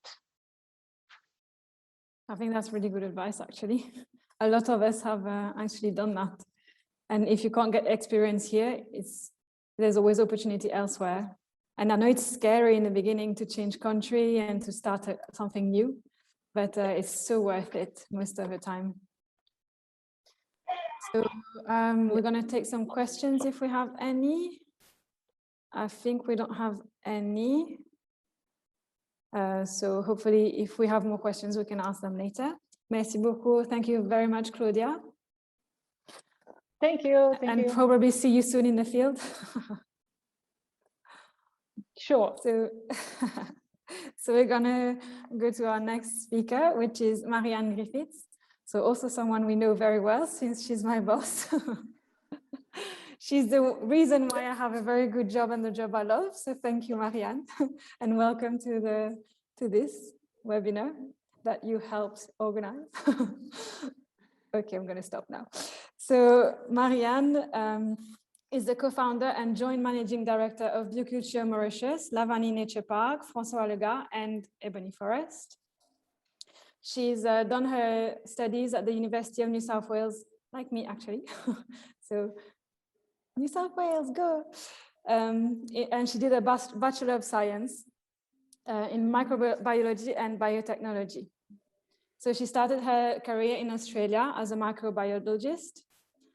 I think that's really good advice, actually. A lot of us have actually done that. And if you can't get experience here, there's always opportunity elsewhere. And I know it's scary in the beginning to change country and to start something new, but it's so worth it most of the time. So we're going to take some questions if we have any. I think we don't have any. So hopefully if we have more questions, we can ask them later. Merci beaucoup. Thank you very much, Claudia. Thank you. And probably see you soon in the field. Sure. So we're gonna go to our next speaker, which is Marianne Griffiths. So also someone we know very well since she's my boss. She's the reason why I have a very good job and the job I love. So thank you, Marianne, and welcome to this webinar that you helped organize. Okay, I'm going to stop now. So Marianne is the co-founder and joint managing director of Bioculture Mauritius, Lavani Nature Park, François Lega, and Ebony Forest. She's done her studies at the University of New South Wales, like me actually. So New South Wales, go! And she did a Bachelor of Science in microbiology and biotechnology. So she started her career in Australia as a microbiologist.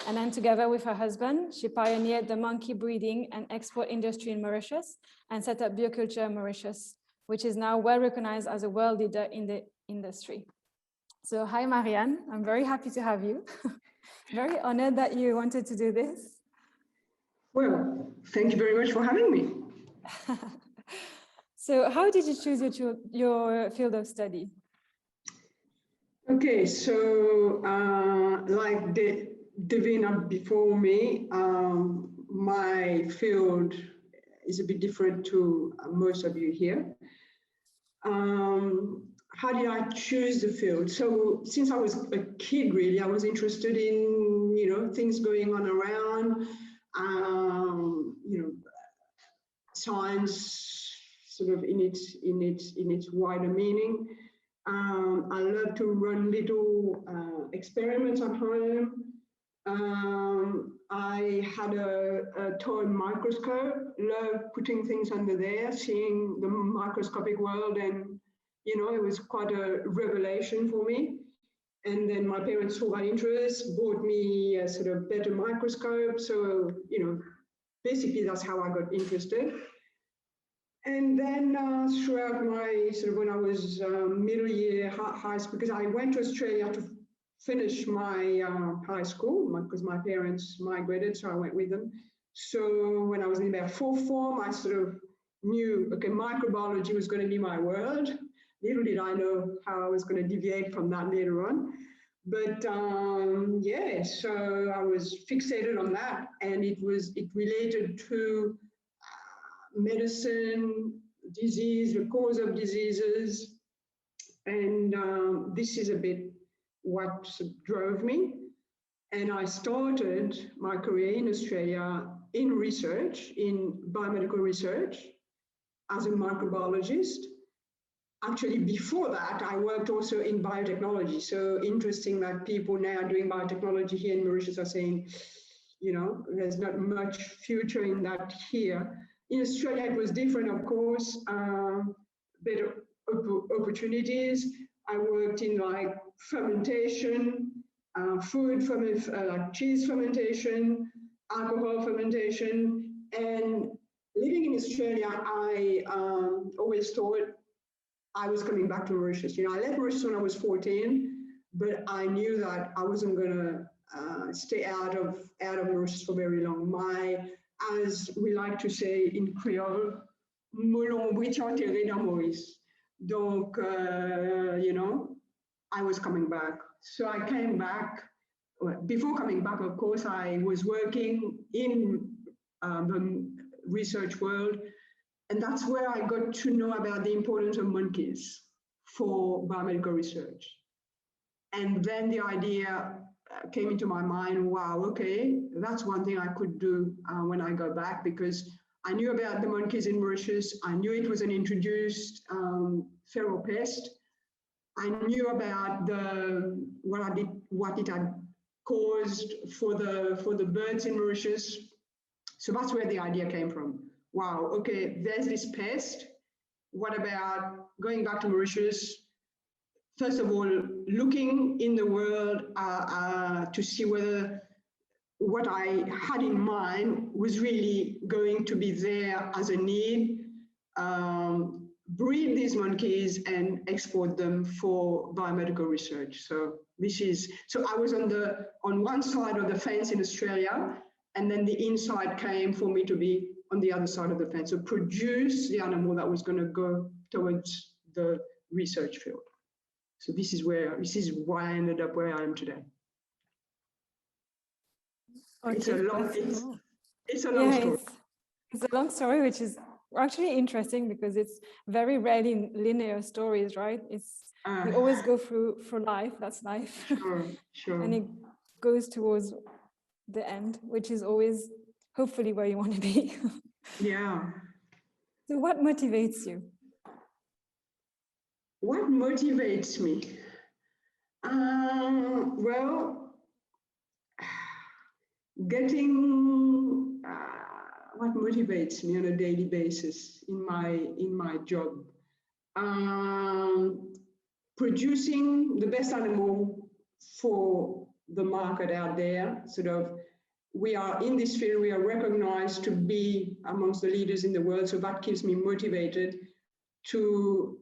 And then together with her husband, she pioneered the monkey breeding and export industry in Mauritius and set up Bioculture Mauritius, which is now well recognized as a world leader in the industry. So hi, Marianne. I'm very happy to have you. Very honored that you wanted to do this. Well, thank you very much for having me. So how did you choose your field of study? Okay, so like Davina before me, my field is a bit different to most of you here. How did I choose the field? So since I was a kid, really, I was interested in, things going on around, science sort of in its wider meaning. I love to run little experiments at home. I had a toy microscope, love putting things under there, seeing the microscopic world, and it was quite a revelation for me. And then my parents saw my interest, bought me a sort of better microscope. So, basically that's how I got interested. And then throughout my when I was middle year high school, because I went to Australia to finish my high school because my parents migrated, so I went with them. So when I was in about fourth form, I sort of knew, okay, microbiology was going to be my world. Little did I know how I was going to deviate from that later on. But yeah, so I was fixated on that, and it related to medicine, disease, the cause of diseases, and this is a bit what drove me. And I started my career in Australia in research, in biomedical research, as a microbiologist. Actually, before that, I worked also in biotechnology. So interesting that people now doing biotechnology here in Mauritius are saying, there's not much future in that here. In Australia, it was different, of course, but opportunities. I worked in like fermentation, like cheese fermentation, alcohol fermentation, and living in Australia, I always thought I was coming back to Mauritius. You know, I left Mauritius when I was 14, but I knew that I wasn't going to stay out of Mauritius for very long. As we like to say in Creole, melon bouti enterré dans Maurice. Donc, you know, I was coming back. So I came back. Before coming back, of course, I was working in the research world. And that's where I got to know about the importance of monkeys for biomedical research. And then the idea came into my mind, wow, okay, that's one thing I could do when I go back, because I knew about the monkeys in Mauritius. I knew it was an introduced feral pest. I knew about what it had caused for the birds in Mauritius. So that's where the idea came from. Wow, okay, there's this pest. What about going back to Mauritius? First of all, looking in the world to see whether what I had in mind was really going to be there as a need, breed these monkeys and export them for biomedical research. So I was on one side of the fence in Australia, and then the inside came for me to be on the other side of the fence, so produce the animal that was going to go towards the research field. So this is why I ended up where I am today. Okay. It's a long story. It's a long story, which is actually interesting because it's very rarely linear stories, right? We always go through life. That's life. Sure. And it goes towards the end, which is always hopefully where you want to be. Yeah. So what motivates you? What motivates me? Well, what motivates me on a daily basis in my job? Producing the best animal for the market out there. Sort of, we are in this field, we are recognized to be amongst the leaders in the world, so that keeps me motivated to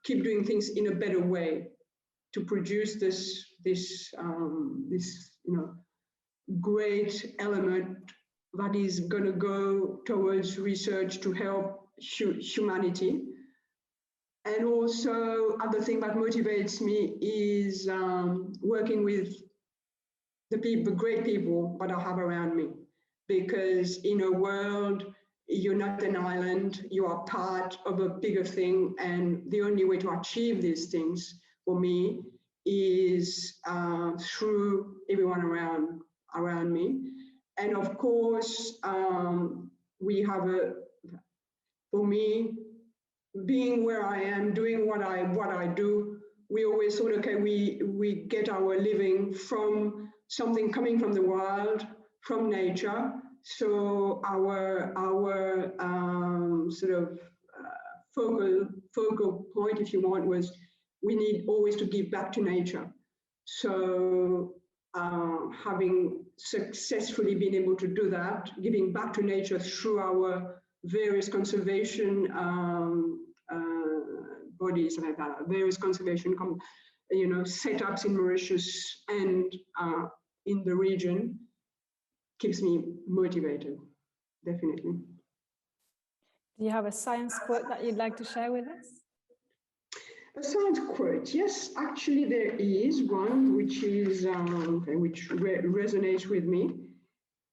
keep doing things in a better way, to produce this great element that is going to go towards research to help humanity. And also, other thing that motivates me is working with the great people that I have around me, because in a world, you're not an island, you are part of a bigger thing, and the only way to achieve these things for me is through everyone around me. And of course, we have for me, being where I am, doing what I do, we always thought, okay, we get our living from something coming from the wild, from nature. So our sort of focal point, if you want, was we need always to give back to nature. So having successfully been able to do that, giving back to nature through our various conservation bodies, like that, various conservation setups in Mauritius and in the region, keeps me motivated, definitely. Do you have a science quote that you'd like to share with us? A science quote, yes, actually there is one which is which resonates with me.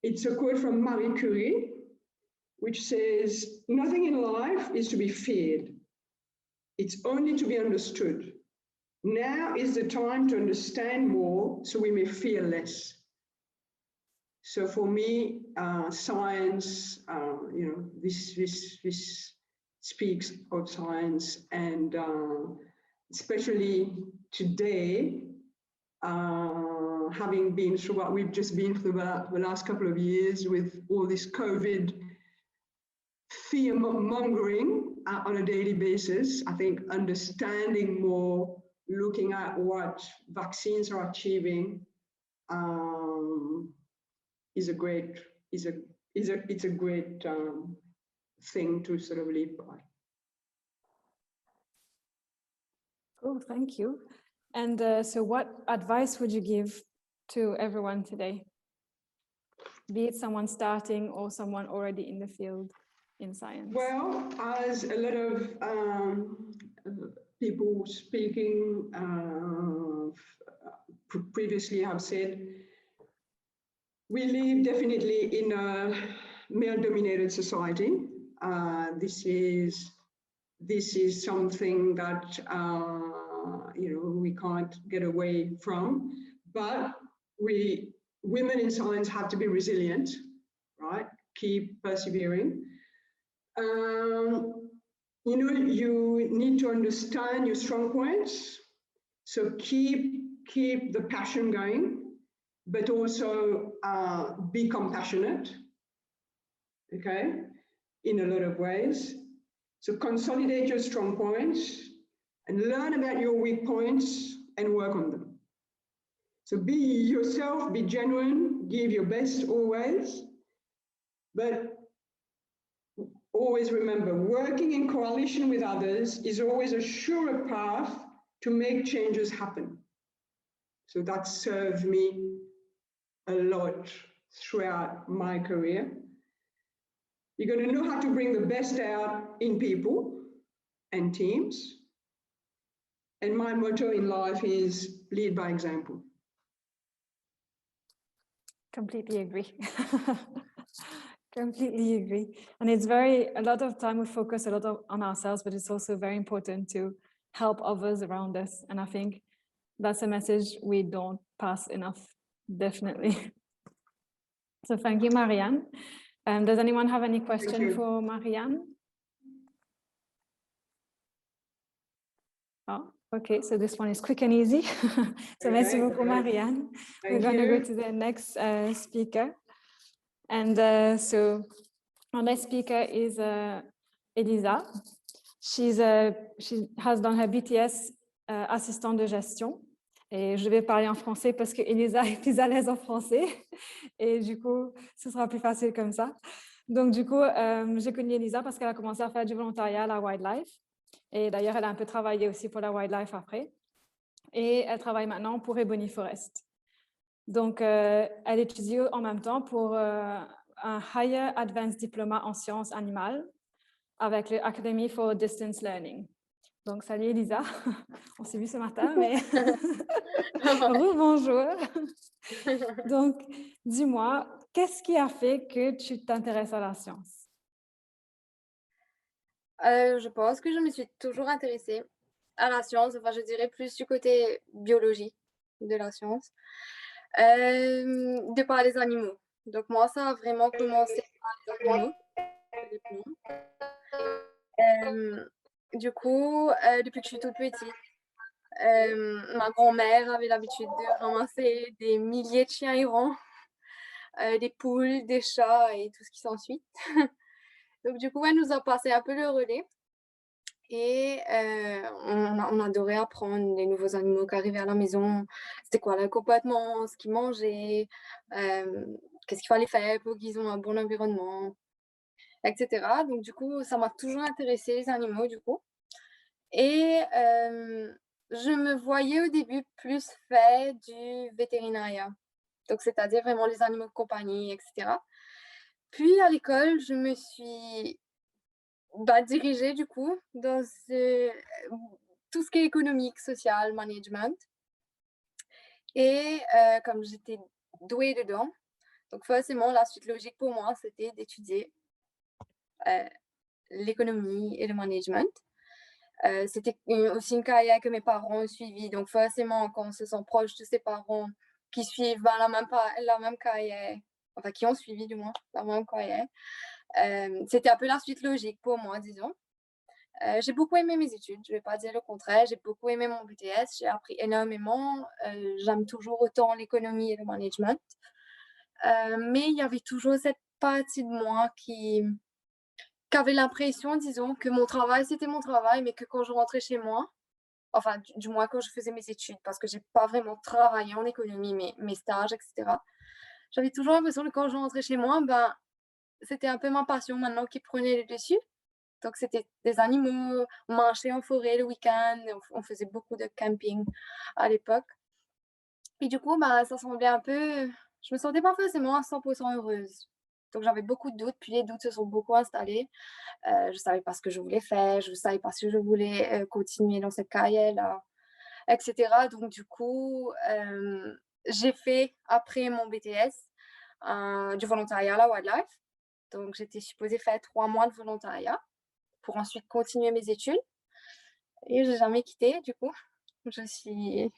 It's a quote from Marie Curie, which says, "Nothing in life is to be feared. It's only to be understood. Now is the time to understand more so we may fear less." So for me, science, this speaks of science, and especially today, having been through what we've just been through the last couple of years with all this COVID fear mongering, on a daily basis. I think understanding more, looking at what vaccines are achieving, is a great thing to sort of live by. Cool, thank you. And so what advice would you give to everyone today? Be it someone starting or someone already in the field in science? Well, as a lot of people speaking previously have said, we live definitely in a male-dominated society. This is something that we can't get away from. But women in science have to be resilient, right? Keep persevering. You need to understand your strong points. So keep the passion going, but also be compassionate, okay, in a lot of ways. So consolidate your strong points and learn about your weak points and work on them. So be yourself, be genuine, give your best always, but always remember, working in coalition with others is always a surer path to make changes happen. So that served me a lot throughout my career. You're going to know how to bring the best out in people and teams. And my motto in life is lead by example. Completely agree. Completely agree. And it's a lot of time we focus a lot on ourselves, but it's also very important to help others around us. And I think that's a message we don't pass enough, definitely. So thank you, Marianne. Does anyone have any question for Marianne? Oh, okay, so this one is quick and easy. So merci beaucoup, Marianne. We're going to go to the next speaker. And so our next speaker is Elisa. She has done her BTS assistant de gestion. Et je vais parler en français parce que Elisa est plus à l'aise en français. Et du coup, ce sera plus facile comme ça. Donc, du coup, j'ai connu Elisa parce qu'elle a commencé à faire du volontariat à la Wildlife. Et d'ailleurs, elle a un peu travaillé aussi pour la Wildlife après. Et elle travaille maintenant pour Ebony Forest. Donc, elle étudie en même temps pour un Higher Advanced Diploma en sciences animales avec l'Academy for Distance Learning. Donc, salut Elisa, on s'est vu ce matin, mais bonjour. Donc, dis-moi, qu'est-ce qui a fait que tu t'intéresses à la science? Je pense que je me suis toujours intéressée à la science, enfin je dirais plus du côté biologie de la science, de par les animaux. Donc moi, ça a vraiment commencé par les animaux. Du coup, depuis que je suis toute petite, ma grand-mère avait l'habitude de ramasser des milliers de chiens errants, des poules, des chats et tout ce qui s'ensuit. Donc du coup, elle nous a passé un peu le relais et on adorait apprendre les nouveaux animaux qui arrivaient à la maison. C'était quoi leur comportement, ce qu'ils mangeaient, qu'est-ce qu'il fallait faire pour qu'ils aient un bon environnement, etc. Donc du coup, ça m'a toujours intéressé les animaux du coup. Et je me voyais au début plus faire du vétérinaria, donc c'est-à-dire vraiment les animaux de compagnie, etc. Puis à l'école, je me suis dirigée du coup dans tout ce qui est économique, social, management. Et comme j'étais douée dedans, donc forcément la suite logique pour moi, c'était d'étudier l'économie et le management. C'était aussi une carrière que mes parents ont suivie, donc forcément quand on se sent proche de ses parents qui suivent la même carrière, enfin qui ont suivi du moins la même carrière, c'était un peu la suite logique pour moi, disons. J'ai beaucoup aimé mes études, je ne vais pas dire le contraire, j'ai beaucoup aimé mon BTS, j'ai appris énormément, j'aime toujours autant l'économie et le management, mais il y avait toujours cette partie de moi qui qu'avait l'impression, disons, que mon travail, c'était mon travail, mais que quand je rentrais chez moi, enfin, du moins quand je faisais mes études, parce que j'ai pas vraiment travaillé en économie, mais mes stages, etc. J'avais toujours l'impression que quand je rentrais chez moi, ben, c'était un peu ma passion maintenant qui prenait le dessus. Donc, c'était des animaux, on marchait en forêt le week-end, on faisait beaucoup de camping à l'époque. Et du coup, bah, ça semblait un peu... Je me sentais pas forcément à 100% heureuse. Donc, j'avais beaucoup de doutes, puis les doutes se sont beaucoup installés. Je savais pas ce que je voulais faire, je savais pas si je voulais continuer dans cette carrière-là, etc. Donc, du coup, j'ai fait, après mon BTS, du volontariat à la Wildlife. Donc, j'étais supposée faire 3 mois de volontariat pour ensuite continuer mes études. Et j'ai jamais quitté, du coup. Je suis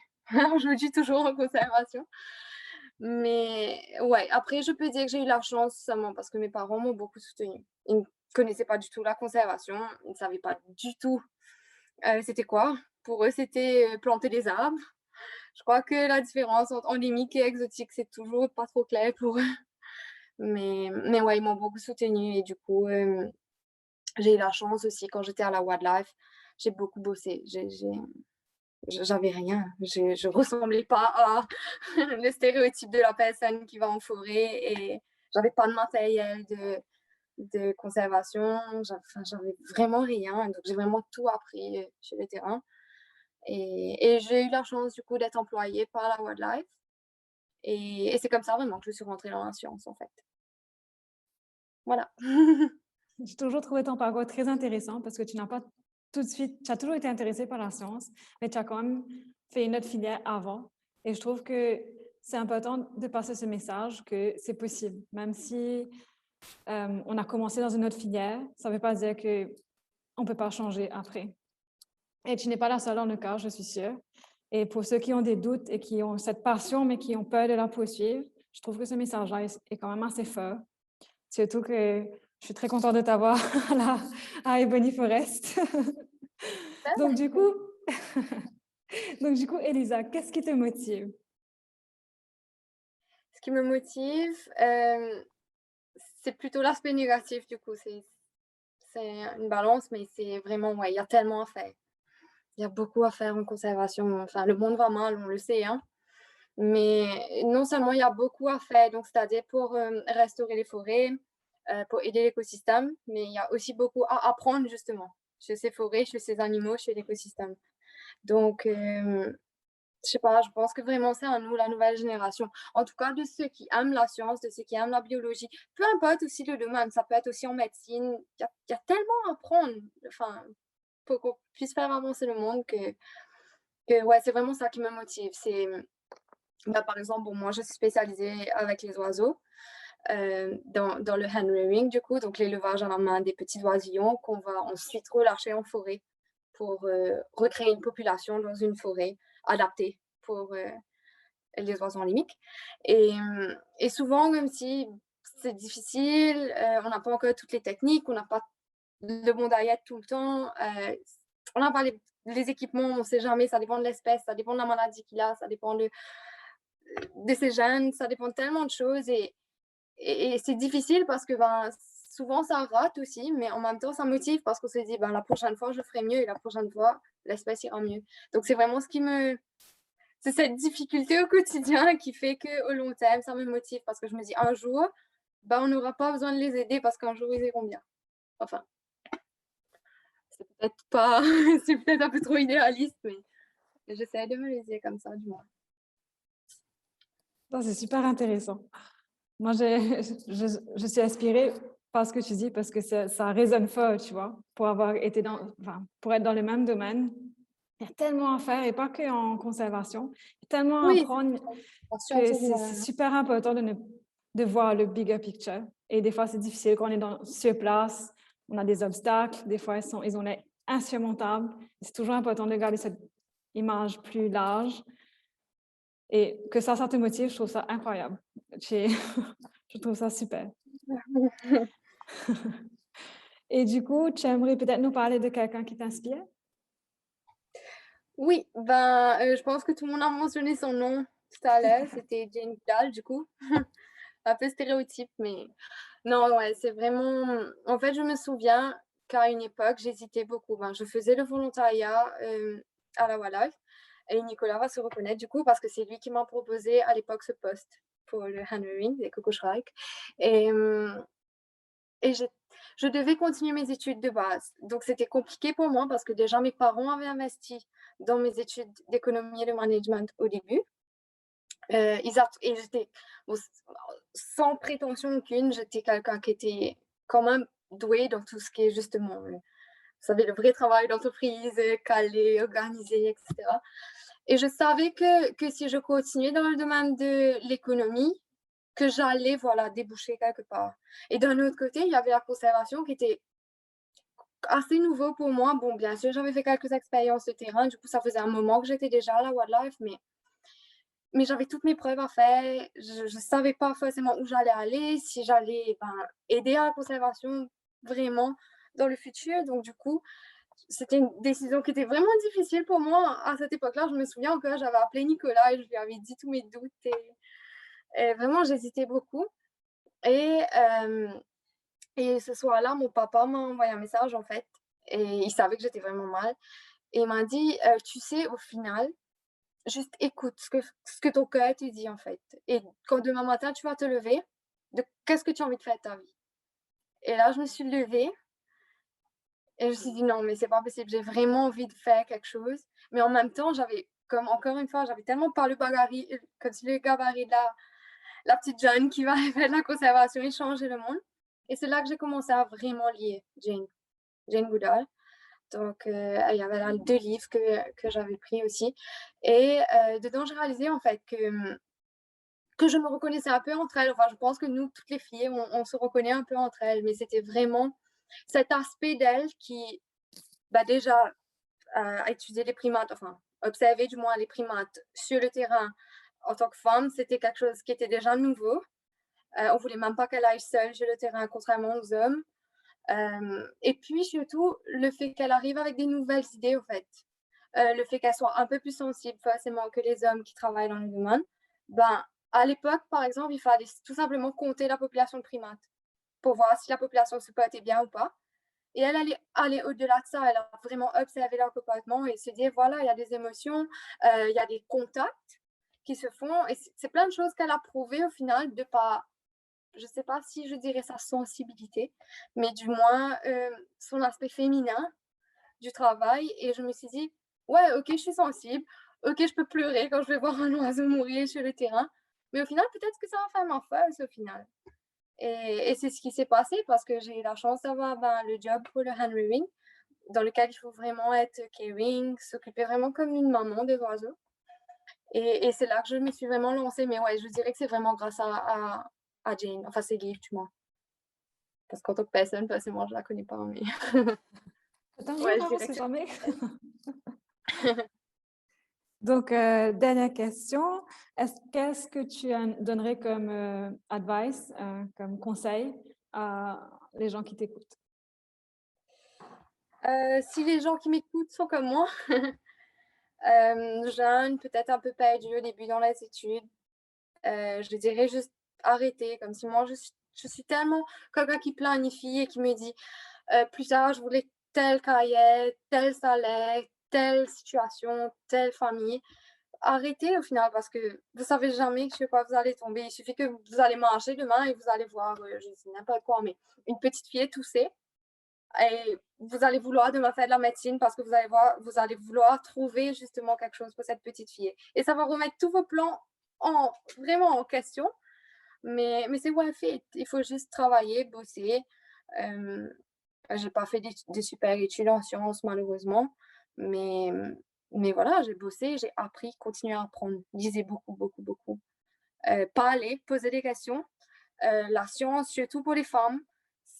aujourd'hui toujours en conservation. Mais ouais, après, je peux dire que j'ai eu la chance seulement parce que mes parents m'ont beaucoup soutenue. Ils ne connaissaient pas du tout la conservation, ils ne savaient pas du tout c'était quoi. Pour eux, c'était planter des arbres. Je crois que la différence entre endémique et exotique, c'est toujours pas trop clair pour eux. Mais ouais, ils m'ont beaucoup soutenue et du coup, j'ai eu la chance aussi quand j'étais à la Wildlife, j'ai beaucoup bossé. J'avais rien, je ressemblais pas à le stéréotype de la personne qui va en forêt et j'avais pas de matériel de conservation, j'avais vraiment rien. Donc, j'ai vraiment tout appris sur le terrain. Et j'ai eu la chance du coup d'être employée par la Wildlife. Et c'est comme ça vraiment que je suis rentrée dans la science en fait. Voilà. J'ai toujours trouvé ton parcours très intéressant parce que tu n'as pas tout de suite, tu as toujours été intéressée par la science, mais tu as quand même fait une autre filière avant. Et je trouve que c'est important de passer ce message que c'est possible. Même si on a commencé dans une autre filière, ça ne veut pas dire qu'on ne peut pas changer après. Et tu n'es pas la seule dans le cas, je suis sûre. Et pour ceux qui ont des doutes et qui ont cette passion, mais qui ont peur de la poursuivre, je trouve que ce message-là est quand même assez fort. Surtout que je suis très contente de t'avoir à Ebony Forest. Donc du coup, Elisa, qu'est-ce qui te motive? Ce qui me motive, c'est plutôt l'aspect négatif du coup. C'est une balance, mais c'est vraiment, ouais, il y a tellement à faire. Il y a beaucoup à faire en conservation. Enfin, le monde va mal, on le sait, hein. Mais non seulement il y a beaucoup à faire, donc c'est-à-dire pour restaurer les forêts, pour aider l'écosystème, mais il y a aussi beaucoup à apprendre justement chez ces forêts, chez ces animaux, chez l'écosystème. Donc, je sais pas, je pense que vraiment c'est à nous, la nouvelle génération. En tout cas, de ceux qui aiment la science, de ceux qui aiment la biologie, peu importe aussi le domaine, ça peut être aussi en médecine. Il y a tellement à apprendre, enfin, pour qu'on puisse faire avancer le monde que ouais, c'est vraiment ça qui me motive. C'est bah, par exemple, bon, moi, je suis spécialisée avec les oiseaux dans le hand rearing, du coup, donc l'élevage à la main des petits oisillons qu'on va ensuite relâcher en forêt pour recréer une population dans une forêt adaptée pour les oiseaux endémiques. Et souvent, même si c'est difficile, on n'a pas encore toutes les techniques, on n'a pas le bon diet tout le temps, on n'a pas les équipements, on ne sait jamais, ça dépend de l'espèce, ça dépend de la maladie qu'il a, ça dépend de ces gènes, ça dépend de tellement de choses et c'est difficile parce que ben, souvent ça rate aussi, mais en même temps ça motive parce qu'on se dit ben, la prochaine fois je ferai mieux et la prochaine fois l'espèce ira mieux. Donc c'est vraiment c'est cette difficulté au quotidien qui fait qu'au long terme ça me motive parce que je me dis un jour ben, on n'aura pas besoin de les aider parce qu'un jour ils iront bien. Enfin, c'est peut-être pas, c'est peut-être un peu trop idéaliste, mais j'essaie de me les dire comme ça du moins. C'est super intéressant. Moi, je suis inspirée par ce que tu dis parce que ça résonne fort, tu vois, pour être dans le même domaine. Il y a tellement à faire et pas qu'en conservation. Il y a tellement à apprendre que c'est super important de voir le bigger picture. Et des fois, c'est difficile quand on est sur place, on a des obstacles, des fois, ils ont l'air insurmontables. C'est toujours important de garder cette image plus large. Et que ça te motive, je trouve ça incroyable. Je trouve ça super. Et du coup, tu aimerais peut-être nous parler de quelqu'un qui t'inspire? Oui, ben, je pense que tout le monde a mentionné son nom tout à l'heure. C'était Jane Goodall, du coup. un peu stéréotype, mais non, ouais, c'est vraiment... En fait, je me souviens qu'à une époque, j'hésitais beaucoup. Ben, je faisais le volontariat à la Wallach et Nicolas va se reconnaître du coup parce que c'est lui qui m'a proposé à l'époque ce poste pour le handling des Coco Shrike. Et je devais continuer mes études de base. Donc, c'était compliqué pour moi parce que déjà, mes parents avaient investi dans mes études d'économie et de management au début. Et j'étais, bon, sans prétention aucune, j'étais quelqu'un qui était quand même doué dans tout ce qui est justement, vous savez, le vrai travail d'entreprise, calé, organisé, etc. Et je savais que si je continuais dans le domaine de l'économie, que j'allais, voilà, déboucher quelque part. Et d'un autre côté, il y avait la conservation qui était assez nouveau pour moi. Bon, bien sûr, j'avais fait quelques expériences de terrain, du coup, ça faisait un moment que j'étais déjà à la wildlife, mais j'avais toutes mes preuves à faire. Je ne savais pas forcément où j'allais aller, si j'allais aider à la conservation vraiment dans le futur. Donc, du coup, c'était une décision qui était vraiment difficile pour moi. À cette époque-là, je me souviens encore, j'avais appelé Nicolas et je lui avais dit tous mes doutes. Et vraiment, j'hésitais beaucoup. Et ce soir-là, mon papa m'a envoyé un message, en fait. Et il savait que j'étais vraiment mal. Et il m'a dit, tu sais, au final, juste écoute ce que ton cœur te dit, en fait. Et quand demain matin, tu vas te lever, qu'est-ce que tu as envie de faire de ta vie? Et là, je me suis levée et je me suis dit, non, mais c'est pas possible, j'ai vraiment envie de faire quelque chose. Mais en même temps, encore une fois, j'avais tellement pas le gabarit, comme si le gabarit de la petite jeune qui va faire de la conservation et changer le monde. Et c'est là que j'ai commencé à vraiment lire Jane Goodall. Donc, il y avait là 2 livres que j'avais pris aussi. Et dedans, j'ai réalisé en fait que je me reconnaissais un peu entre elles. Enfin, je pense que nous, toutes les filles, on se reconnaît un peu entre elles. Mais c'était vraiment cet aspect d'elles qui, déjà, a étudié les primates, enfin, observé du moins les primates sur le terrain en tant que femme, c'était quelque chose qui était déjà nouveau. On ne voulait même pas qu'elle aille seule sur le terrain, contrairement aux hommes. Et puis surtout, le fait qu'elle arrive avec des nouvelles idées, au fait. Le fait qu'elle soit un peu plus sensible forcément que les hommes qui travaillent dans le domaine. À l'époque, par exemple, il fallait tout simplement compter la population de primates pour voir si la population se portait bien ou pas. Et elle allait aller au-delà de ça, elle a vraiment observé leur comportement et se dire, voilà, il y a des émotions, il y a des contacts qui se font. Et c'est plein de choses qu'elle a prouvées au final de pas... Je ne sais pas si je dirais sa sensibilité, mais du moins son aspect féminin du travail. Et je me suis dit, ouais, ok, je suis sensible, ok, je peux pleurer quand je vais voir un oiseau mourir sur le terrain, mais au final, peut-être que ça va faire ma force au final. Et c'est ce qui s'est passé parce que j'ai eu la chance d'avoir le job pour le hand rearing, dans lequel il faut vraiment être caring, s'occuper vraiment comme une maman des oiseaux. Et c'est là que je me suis vraiment lancée. Mais ouais, je dirais que c'est vraiment grâce à Jane, enfin ses livres, du moins. Parce qu'en tant que personne, forcément, je la connais pas, mais... Ouais, je sais jamais. Donc, dernière question. Qu'est-ce que tu donnerais comme advice, comme conseil à les gens qui t'écoutent? Si les gens qui m'écoutent sont comme moi, jeunes, peut-être un peu perdus au début dans les études, je dirais juste arrêter. Comme si moi, je suis tellement quelqu'un qui planifie et qui me dit plus tard, je voulais telle carrière, tel salaire, telle situation, telle famille. Arrêtez au final parce que vous savez jamais sur quoi vous allez tomber. Il suffit que vous allez marcher demain et vous allez voir, je ne sais n'importe quoi, mais une petite fille tousser. Et vous allez vouloir demain faire de la médecine parce que vous allez vouloir trouver justement quelque chose pour cette petite fille. Et ça va remettre tous vos plans vraiment en question. Mais c'est worth it. Il faut juste travailler, bosser. J'ai pas fait des super études en sciences, malheureusement. Mais voilà, j'ai bossé, j'ai appris, continué à apprendre. Lisez beaucoup, beaucoup, beaucoup. Parler, poser des questions. La science, surtout pour les femmes,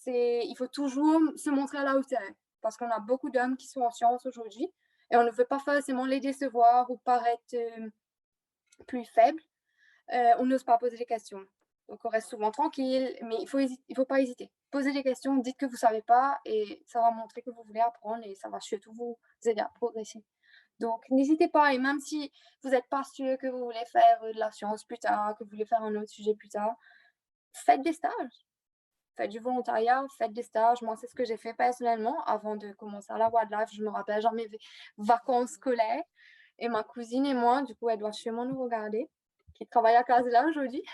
il faut toujours se montrer à la hauteur. Parce qu'on a beaucoup d'hommes qui sont en sciences aujourd'hui et on ne veut pas forcément les décevoir ou paraître plus faibles. On n'ose pas poser des questions. Donc, on reste souvent tranquille, mais il faut pas hésiter. Posez des questions, dites que vous ne savez pas et ça va montrer que vous voulez apprendre et ça va surtout vous aider à progresser. Donc, n'hésitez pas. Et même si vous n'êtes pas sûr que vous voulez faire de la science plus tard, que vous voulez faire un autre sujet plus tard, faites des stages. Faites du volontariat, faites des stages. Moi, c'est ce que j'ai fait personnellement avant de commencer à la wildlife. Je me rappelle genre mes vacances scolaires. Et ma cousine et moi, du coup, elle doit sûrement nous regarder, qui travaille à Casella aujourd'hui.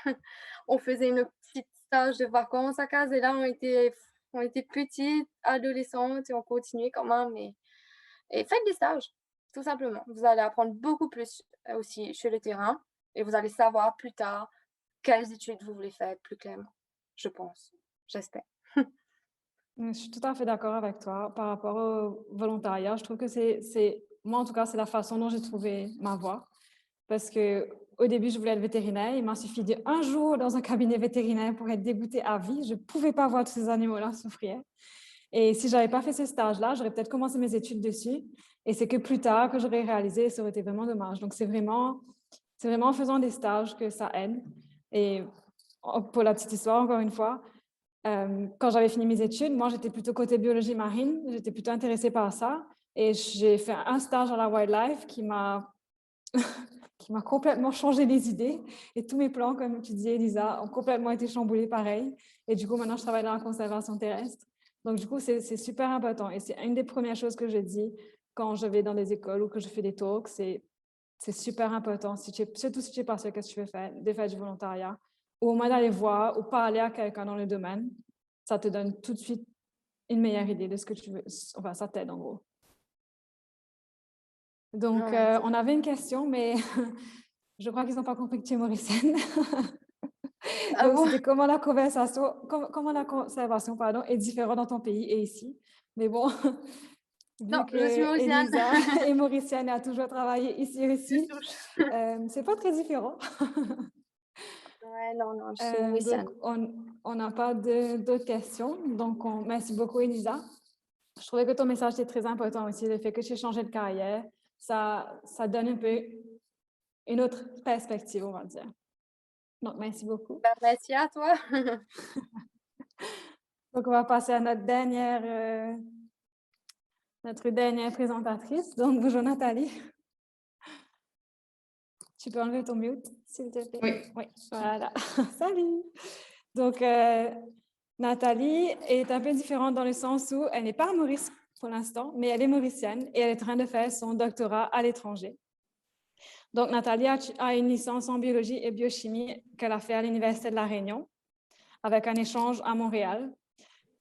On faisait une petite stage de vacances à Casella. On était petites, adolescentes, et on continuait quand même. Et faites des stages, tout simplement. Vous allez apprendre beaucoup plus aussi sur le terrain. Et vous allez savoir plus tard quelles études vous voulez faire plus clairement, je pense. J'espère. Je suis tout à fait d'accord avec toi par rapport au volontariat. Je trouve que moi en tout cas, c'est la façon dont j'ai trouvé ma voie. Parce qu'au début, je voulais être vétérinaire. Il m'a suffi d'un jour dans un cabinet vétérinaire pour être dégoûtée à vie. Je ne pouvais pas voir tous ces animaux-là souffrir. Et si je n'avais pas fait ce stage-là, j'aurais peut-être commencé mes études dessus. Et c'est que plus tard que j'aurais réalisé, ça aurait été vraiment dommage. Donc, c'est vraiment en faisant des stages que ça aide. Et pour la petite histoire, encore une fois, quand j'avais fini mes études, moi, j'étais plutôt côté biologie marine. J'étais plutôt intéressée par ça. Et j'ai fait un stage à la wildlife qui m'a complètement changé les idées. Et tous mes plans, comme tu disais, Elisa, ont complètement été chamboulés pareil. Et du coup, maintenant, je travaille dans la conservation terrestre. Donc, du coup, c'est super important. Et c'est une des premières choses que je dis quand je vais dans des écoles ou que je fais des talks. C'est super important, surtout si tu es pas sûr qu'est-ce que tu veux faire, de faire du volontariat, ou au moins d'aller voir ou parler à quelqu'un dans le domaine. Ça te donne tout de suite une meilleure idée de ce que tu veux. Enfin, ça t'aide en gros. Donc, on avait une question, mais je crois qu'ils n'ont pas compris que tu es mauricienne. Donc, c'était comment la conservation est différente dans ton pays et ici. Mais bon, vu que Elisa est mauricienne et a toujours travaillé ici aussi, c'est pas très différent. Ouais, non, je suis mauricienne. Donc, on n'a pas d'autres questions. Donc, merci beaucoup, Elisa. Je trouvais que ton message était très important aussi, le fait que tu aies changé de carrière. Ça donne un peu une autre perspective, on va dire. Donc, merci beaucoup. Merci à toi. Donc, on va passer à notre dernière présentatrice. Donc, bonjour Nathalie. Tu peux enlever ton mute, s'il te plaît? Oui. Voilà. Salut. Donc, Nathalie est un peu différente dans le sens où elle n'est pas à Maurice pour l'instant, mais elle est mauricienne et elle est en train de faire son doctorat à l'étranger. Donc, Nathalie a une licence en biologie et biochimie qu'elle a fait à l'Université de La Réunion avec un échange à Montréal.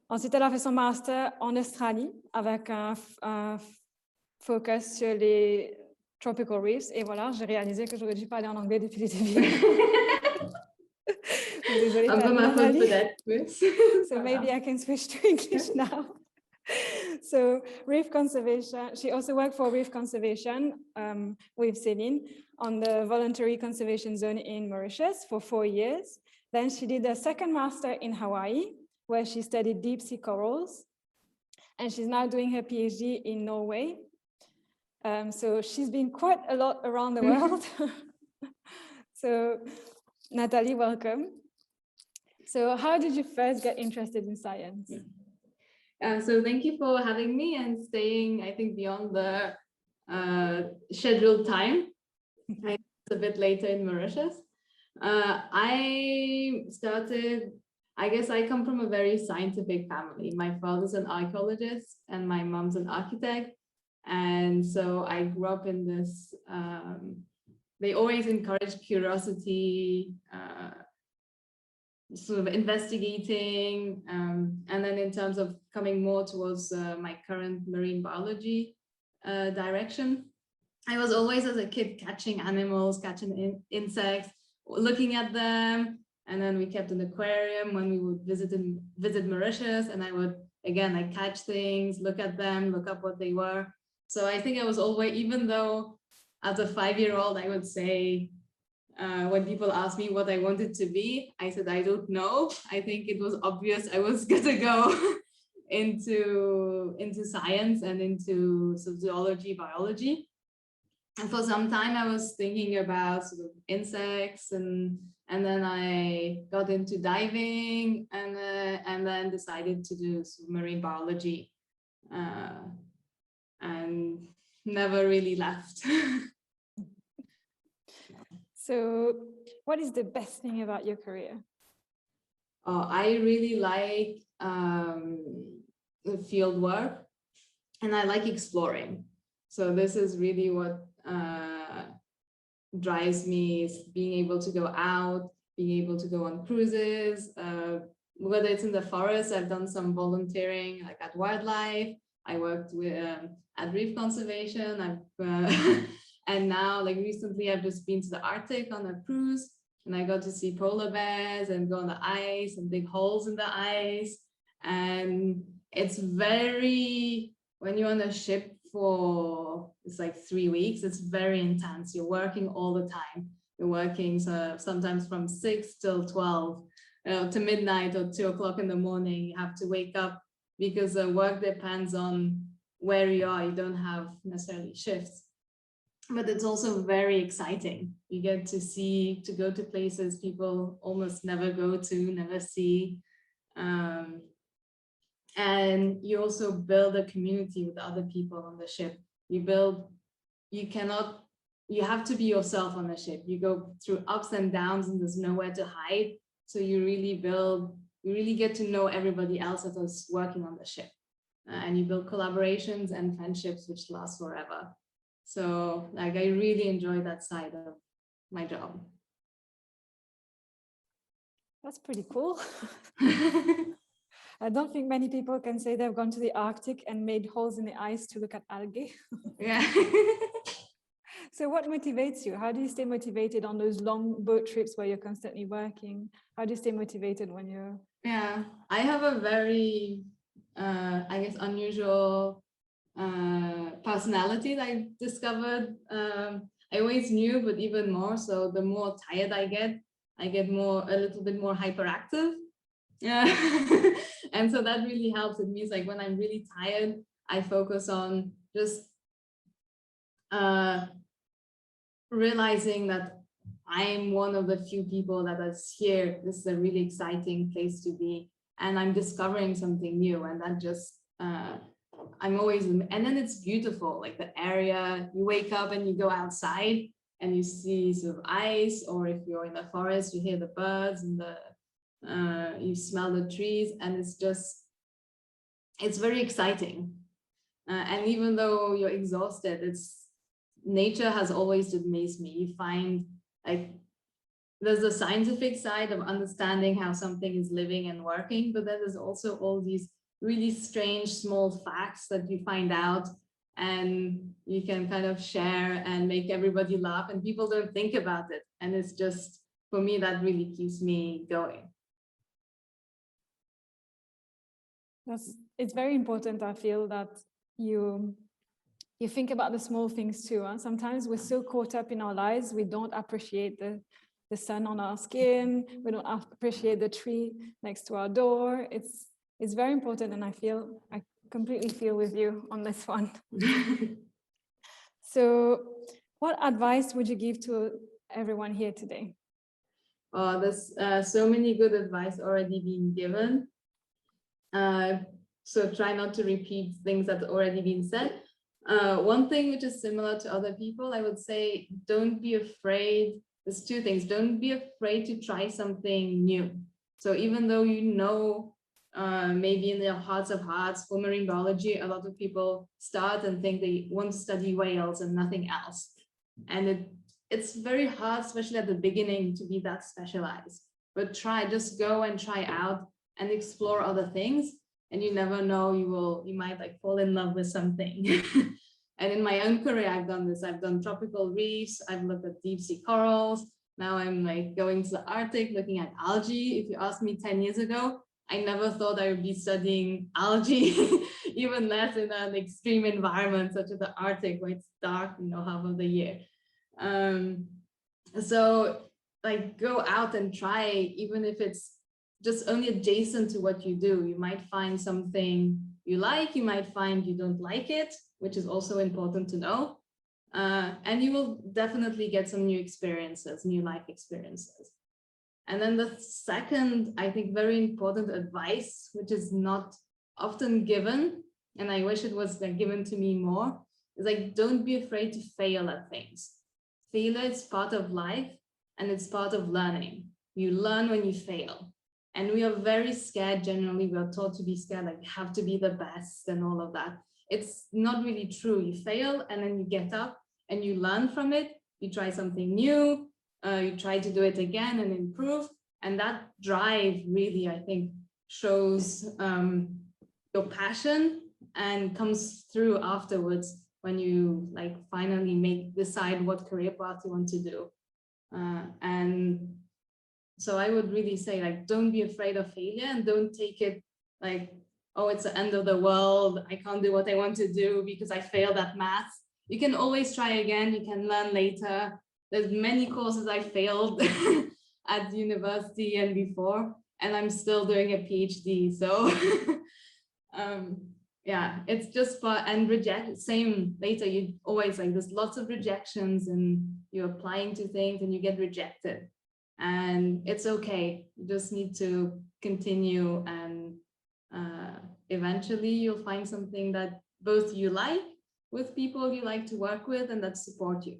Ensuite, elle a fait son master en Australie avec un focus sur les tropical reefs. Et voilà, j'ai réalisé que j'aurais dû parler en anglais depuis le début. Désolée, un peu ma faute peut-être. So maybe I can switch to English now. So reef conservation, she also worked for reef conservation with Céline on the voluntary conservation zone in Mauritius for 4 years. Then she did a second master in Hawaii, where she studied deep sea corals. And she's now doing her PhD in Norway. So she's been quite a lot around the world. So Nathalie, welcome. So how did you first get interested in science? So thank you for having me and staying, I think, beyond the scheduled time. It's a bit later in Mauritius. I guess I come from a very scientific family. My father's an archaeologist and my mom's an architect. And so I grew up in this, they always encourage curiosity, sort of investigating, and then in terms of coming more towards my current marine biology direction, I was always as a kid catching animals, catching insects, looking at them, and then we kept an aquarium when we would visit Mauritius, and I would again like catch things, look at them, look up what they were. So I think I was always, even though as a 5-year-old I would say, when people asked me what I wanted to be, I said, I don't know. I think it was obvious I was gonna go into science and into zoology, biology. And for some time I was thinking about sort of insects, and then I got into diving, and then decided to do marine biology, and never really left. So what is the best thing about your career? I really like field work, and I like exploring. So this is really what drives me, is being able to go out, being able to go on cruises, whether it's in the forest. I've done some volunteering like at wildlife. I worked with at reef conservation. I've and now, like recently, I've just been to the Arctic on a cruise, and I got to see polar bears and go on the ice and dig holes in the ice. And it's very, when you're on a ship for, it's like 3 weeks, it's very intense. You're working all the time. You're working sometimes from 6 till 12, to midnight or 2 o'clock in the morning. You have to wake up because the work depends on where you are. You don't have necessarily shifts. But it's also very exciting. You get to see, to go to places people almost never go to, never see. And you also build a community with other people on the ship. You have to be yourself on the ship. You go through ups and downs and there's nowhere to hide. So you really get to know everybody else that is working on the ship. And you build collaborations and friendships which last forever. So like, I really enjoy that side of my job. That's pretty cool. I don't think many people can say they've gone to the Arctic and made holes in the ice to look at algae. Yeah. So what motivates you? How do you stay motivated on those long boat trips where you're constantly working? How do you stay motivated when you're... Yeah, I have a very, I guess, unusual personality that I discovered. I always knew, but even more so, the more tired I get a little bit more hyperactive. Yeah. And so that really helps. It means like when I'm really tired, I focus on just realizing that I'm one of the few people that is here. This is a really exciting place to be, and I'm discovering something new. And that just I'm always, and then it's beautiful, like the area. You wake up and you go outside and you see sort of ice, or if you're in the forest, you hear the birds and you smell the trees, and it's very exciting. And even though you're exhausted, nature has always amazed me. You find, like, there's a scientific side of understanding how something is living and working, but then there's also all these really strange small facts that you find out and you can kind of share and make everybody laugh, and people don't think about it. And it's just, for me, that really keeps me going. It's very important, I feel, that you think about the small things too. Huh? Sometimes we're so caught up in our lives, we don't appreciate the sun on our skin, we don't appreciate the tree next to our door. It's very important, and I completely feel with you on this one. So what advice would you give to everyone here today? There's so many good advice already being given. So try not to repeat things that have already been said. One thing which is similar to other people, I would say, don't be afraid. There's two things. Don't be afraid to try something new. So even though you know, maybe in their hearts of hearts for marine biology, a lot of people start and think they want to study whales and nothing else. And it's very hard, especially at the beginning, to be that specialized. But just go and try out and explore other things. And you never know, you might like fall in love with something. And in my own career, I've done this. I've done tropical reefs. I've looked at deep sea corals. Now I'm like going to the Arctic, looking at algae. If you asked me 10 years ago, I never thought I would be studying algae, even less in an extreme environment such as the Arctic, where it's dark, half of the year. So like, go out and try, even if it's just only adjacent to what you do. You might find something you like, you might find you don't like it, which is also important to know. And you will definitely get some new experiences, new life experiences. And then the second, I think, very important advice, which is not often given, and I wish it was given to me more, is like, don't be afraid to fail at things. Failure is part of life, and it's part of learning. You learn when you fail. And we are very scared. Generally, we are taught to be scared, like you have to be the best and all of that. It's not really true. You fail and then you get up and you learn from it. You try something new, you try to do it again and improve. And that drive really, I think, shows your passion and comes through afterwards when you like finally decide what career path you want to do. And so I would really say, like, don't be afraid of failure and don't take it like, oh, it's the end of the world. I can't do what I want to do because I failed at math. You can always try again. You can learn later. There's many courses I failed at university and before, and I'm still doing a PhD. So yeah, it's just for, and reject, same later, you always like, there's lots of rejections and you're applying to things and you get rejected. And it's okay. You just need to continue, and eventually you'll find something that both you like, with people you like to work with, and that support you.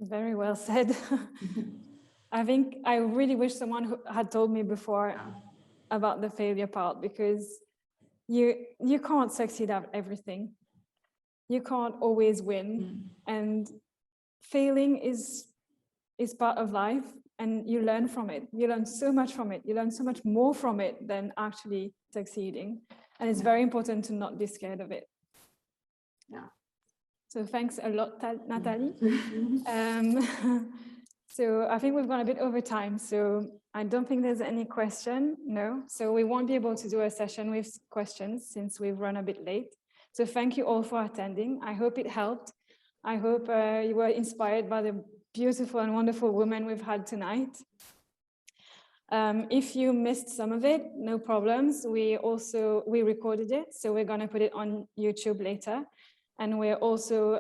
Very well said. I think I really wish someone who had told me before about the failure part, because you can't succeed at everything. You can't always win, and failing is part of life, and you learn from it. You learn so much from it. You learn so much more from it than actually succeeding. And it's very important to not be scared of it. Yeah. So thanks a lot, Nathalie. So I think we've gone a bit over time. So I don't think there's any question. No. So we won't be able to do a session with questions since we've run a bit late. So thank you all for attending. I hope it helped. I hope you were inspired by the beautiful and wonderful women we've had tonight. If you missed some of it, no problems. We recorded it, so we're going to put it on YouTube later. And we're also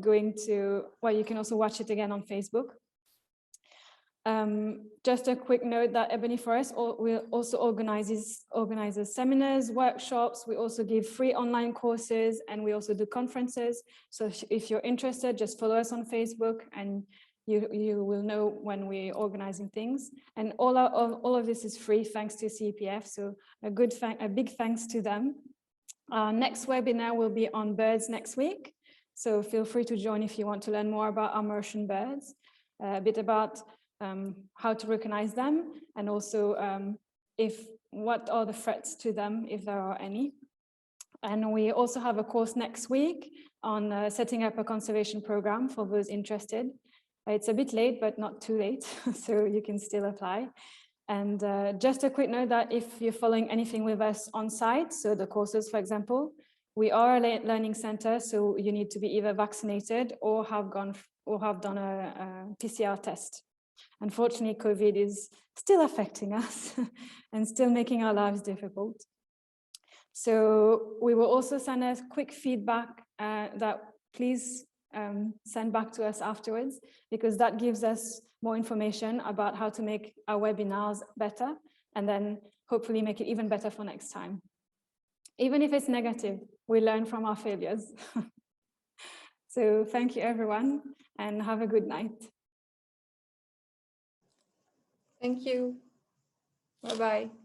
going to, well, you can also watch it again on Facebook. Just a quick note that Ebony Forest also organizes seminars, workshops. We also give free online courses, and we also do conferences. So if you're interested, just follow us on Facebook, and you will know when we're organizing things. And all of this is free thanks to CEPF. So a big thanks to them. Our next webinar will be on birds next week. So feel free to join if you want to learn more about our Mauritian birds, a bit about how to recognize them, and also what are the threats to them, if there are any. And we also have a course next week on setting up a conservation program for those interested. It's a bit late, but not too late, so you can still apply. And just a quick note that if you're following anything with us on site, so the courses, for example, we are a learning center, so you need to be either vaccinated or have done a PCR test. Unfortunately, COVID is still affecting us and still making our lives difficult. So we will also send us quick feedback that please send back to us afterwards, because that gives us more information about how to make our webinars better, and then hopefully make it even better for next time. Even if it's negative, we learn from our failures. So thank you, everyone, and have a good night. Thank you. Bye-bye.